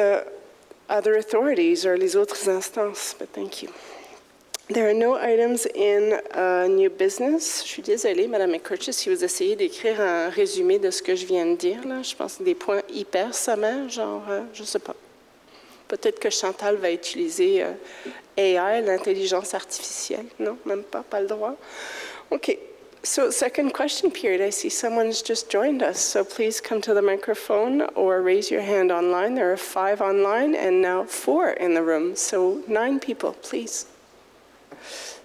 other authorities or les autres instances, but thank you. There are no items in new business. Je suis désolée, Madame McCurchis, si vous essayez d'écrire un résumé de ce que je viens de dire, là, je pense des points hyper sommaires, genre, je sais pas. Peut-être que Chantal va utiliser AI, l'intelligence artificielle. Non, même pas le droit. Okay, so second question period. I see someone's just joined us, so please come to the microphone or raise your hand online. There are 5 online and now 4 in the room, so 9 people, please.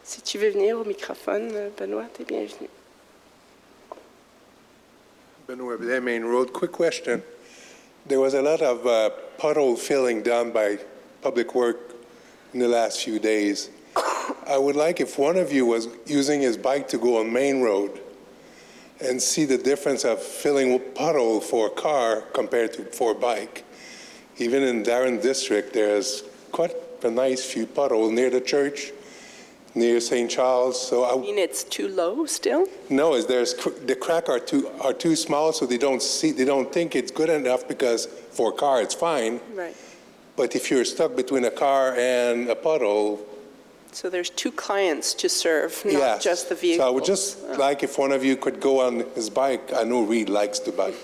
Si tu veux venir au microphone, Benoît, t'es bienvenu. Benoît, Main Road. Quick question. There was a lot of puddle filling done by Public Work in the last few days. I would like if one of you was using his bike to go on Main Road and see the difference of filling puddle for a car compared to for a bike. Even in Darren District, there's quite a nice few puddles near the church, near St. Charles. So I mean it's too low still? No, the crack are too small, so they don't think it's good enough because for a car it's fine. Right. But if you're stuck between a car and a puddle. So there's 2 clients to serve, not just the vehicle. So I would just like if one of you could go on his bike. I know Reed likes to bike.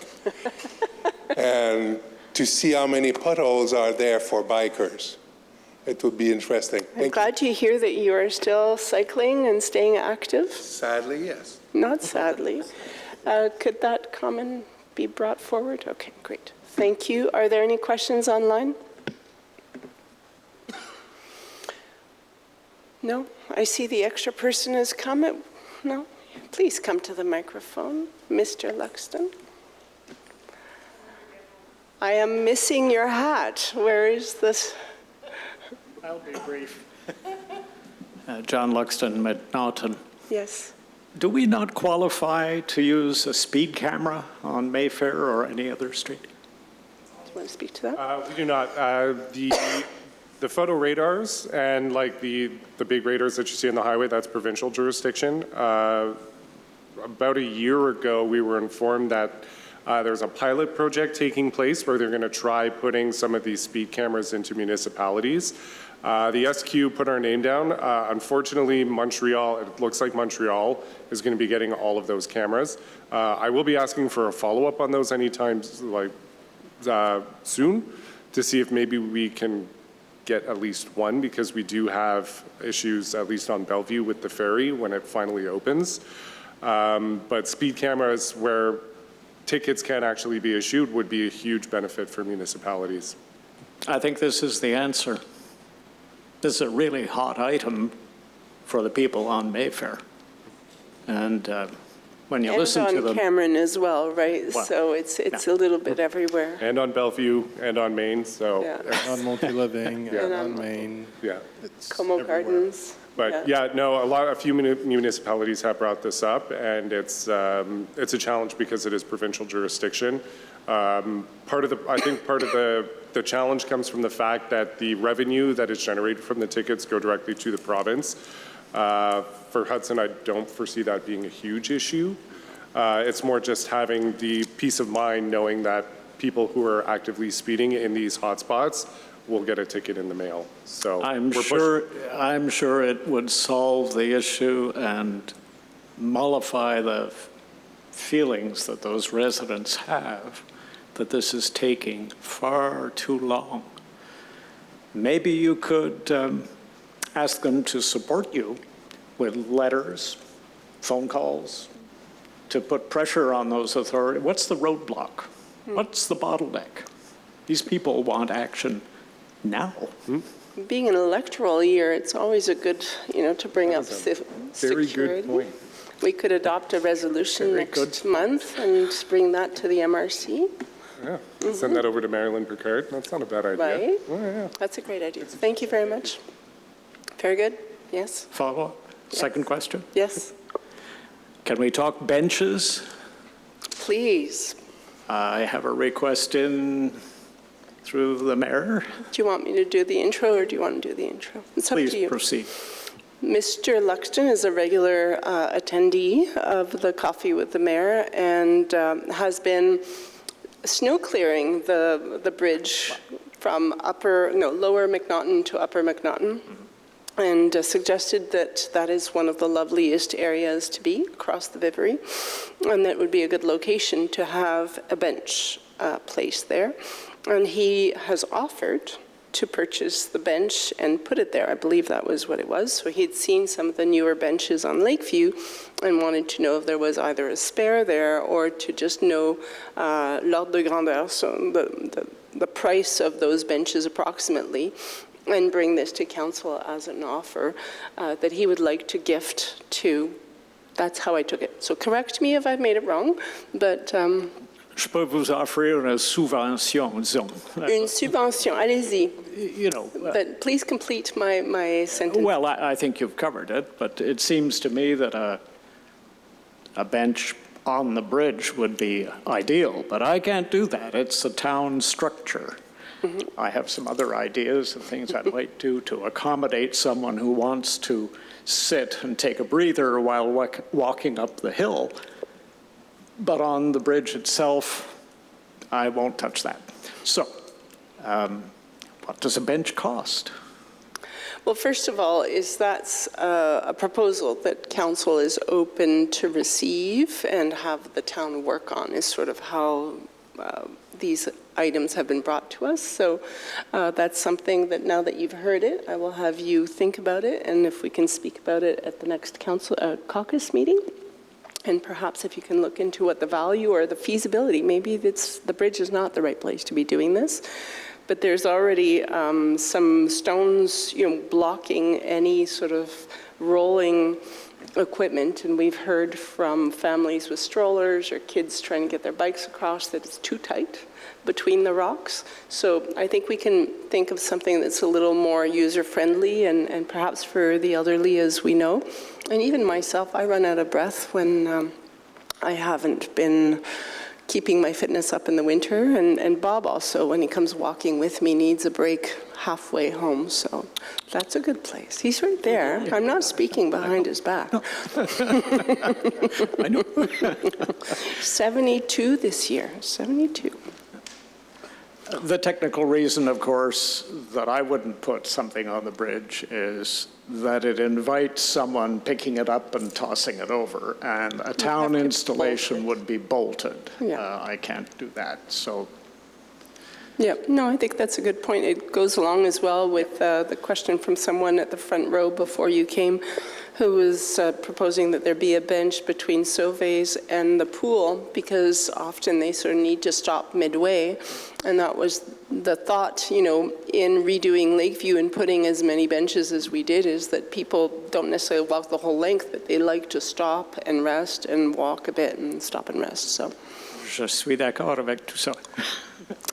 And to see how many puddles are there for bikers. It would be interesting. I'm glad to hear that you are still cycling and staying active. Sadly, yes. Not sadly. Could that comment be brought forward? Okay, great. Thank you. Are there any questions online? No? I see the extra person has come. No? Please come to the microphone. Mr. Luxton. I am missing your hat. Where is this? I'll be brief. John Luxton, McNaughton. Yes. Do we not qualify to use a speed camera on Mayfair or any other street? Do you want to speak to that? We do not. The photo radars and like the big radars that you see on the highway, that's provincial jurisdiction. About a year ago, we were informed that there's a pilot project taking place where they're going to try putting some of these speed cameras into municipalities. The SQ put our name down. Unfortunately, Montreal, it looks like Montreal is going to be getting all of those cameras. I will be asking for a follow-up on those anytime soon to see if maybe we can get at least one, because we do have issues, at least on Bellevue, with the ferry when it finally opens. But speed cameras where tickets can actually be issued would be a huge benefit for municipalities. I think this is the answer. This is a really hot item for the people on Mayfair. And when you And listen to on them. Cameron as well, right? Well, So it's a little bit everywhere. And on Bellevue and on Main, so. Yeah. And on multi-living, Yeah. and on Main. Yeah. It's Como everywhere. Gardens. But yeah, no, a few municipalities have brought this up, and it's a challenge because it is provincial jurisdiction. I think part of the challenge comes from the fact that the revenue that is generated from the tickets go directly to the province. For Hudson, I don't foresee that being a huge issue. It's more just having the peace of mind knowing that people who are actively speeding in these hotspots will get a ticket in the mail. So I'm sure it would solve the issue and mollify the feelings that those residents have that this is taking far too long. Maybe you could ask them to support you with letters, phone calls, to put pressure on those authorities. What's the roadblock? What's the bottleneck? These people want action now. Being an electoral year, it's always a good, to bring up Very security. good point. We could adopt a resolution next month and bring that to the MRC. Yeah, send that over to Marilyn Picard. That's not a bad idea. Right? Oh, yeah. That's a great idea. Thank you very much. Very good. Yes? Follow-up? Second question? Yes. Can we talk benches? Please. I have a request in through the mayor. Do you want me to do the intro or do you want to do the intro? It's up Please to you. proceed. Mr. Luxton is a regular attendee of the Coffee with the Mayor and has been snow clearing the bridge from lower McNaughton to upper McNaughton, and suggested that that is one of the loveliest areas to be across the Vivary, and that would be a good location to have a bench placed there. And he has offered to purchase the bench and put it there. I believe that was what it was. So he'd seen some of the newer benches on Lakeview and wanted to know if there was either a spare there or to just know l'ordre de grandeur, so the price of those benches approximately, and bring this to council as an offer that he would like to gift to. That's how I took it. So correct me if I've made it wrong, but... Je peux vous offrir une subvention, disons. Une subvention, allez-y. You know. But please complete my sentence. Well, I think you've covered it, but it seems to me that a bench on the bridge would be ideal, but I can't do that. It's a town structure. I have some other ideas of things I'd like to accommodate someone who wants to sit and take a breather while walking up the hill. But on the bridge itself, I won't touch that. So, what does a bench cost? Well, first of all, that's a proposal that council is open to receive and have the town work on, is sort of how these items have been brought to us. So that's something that now that you've heard it, I will have you think about it, and if we can speak about it at the next council caucus meeting. And perhaps if you can look into what the value or the feasibility, maybe the bridge is not the right place to be doing this, but there's already some stones, blocking any sort of rolling equipment, and we've heard from families with strollers or kids trying to get their bikes across that it's too tight between the rocks. So I think we can think of something that's a little more user-friendly and perhaps for the elderly, as we know. And even myself, I run out of breath when I haven't been keeping my fitness up in the winter. And Bob also, when he comes walking with me, needs a break halfway home. So that's a good place. He's right there. I'm not speaking behind his back. I know. 72 this year, 72. The technical reason, of course, that I wouldn't put something on the bridge is that it invites someone picking it up and tossing it over, and a town installation would be bolted. Yeah. I can't do that. So Yeah, no, I think that's a good point. It goes along as well with the question from someone at the front row before you came, who was proposing that there be a bench between Sauvé's and the pool, because often they sort of need to stop midway. And that was the thought, you know, in redoing Lakeview and putting as many benches as we did, is that people don't necessarily walk the whole length, but they like to stop and rest and walk a bit and stop and rest. So. Je suis d'accord avec tout ça.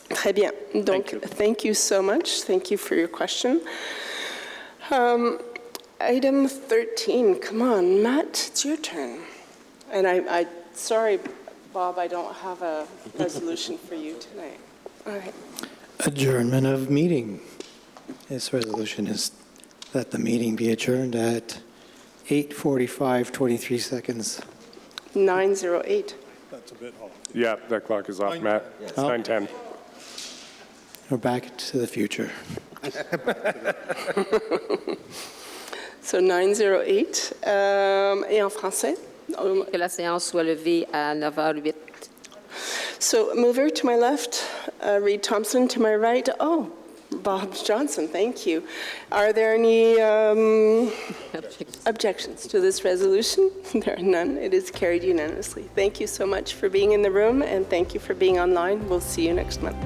Très bien. Donc, thank you so much. Thank you for your question. Item 13, come on, Matt, it's your turn. And I sorry, Bob, I don't have a resolution for you tonight. All right. Adjournment of meeting. This resolution is that the meeting be adjourned at 8:45, 23 seconds. 9:08. That's a bit off. Yeah, that clock is off, Matt. It's 9:10. We're back to the future. So 9:08. Et en français? Que la séance soit levée à 9h08. So mover to my left, Reed Thompson to my right. Oh, Bob Johnson, thank you. Are there any objections to this resolution? There are none. It is carried unanimously. Thank you so much for being in the room, and thank you for being online. We'll see you next month.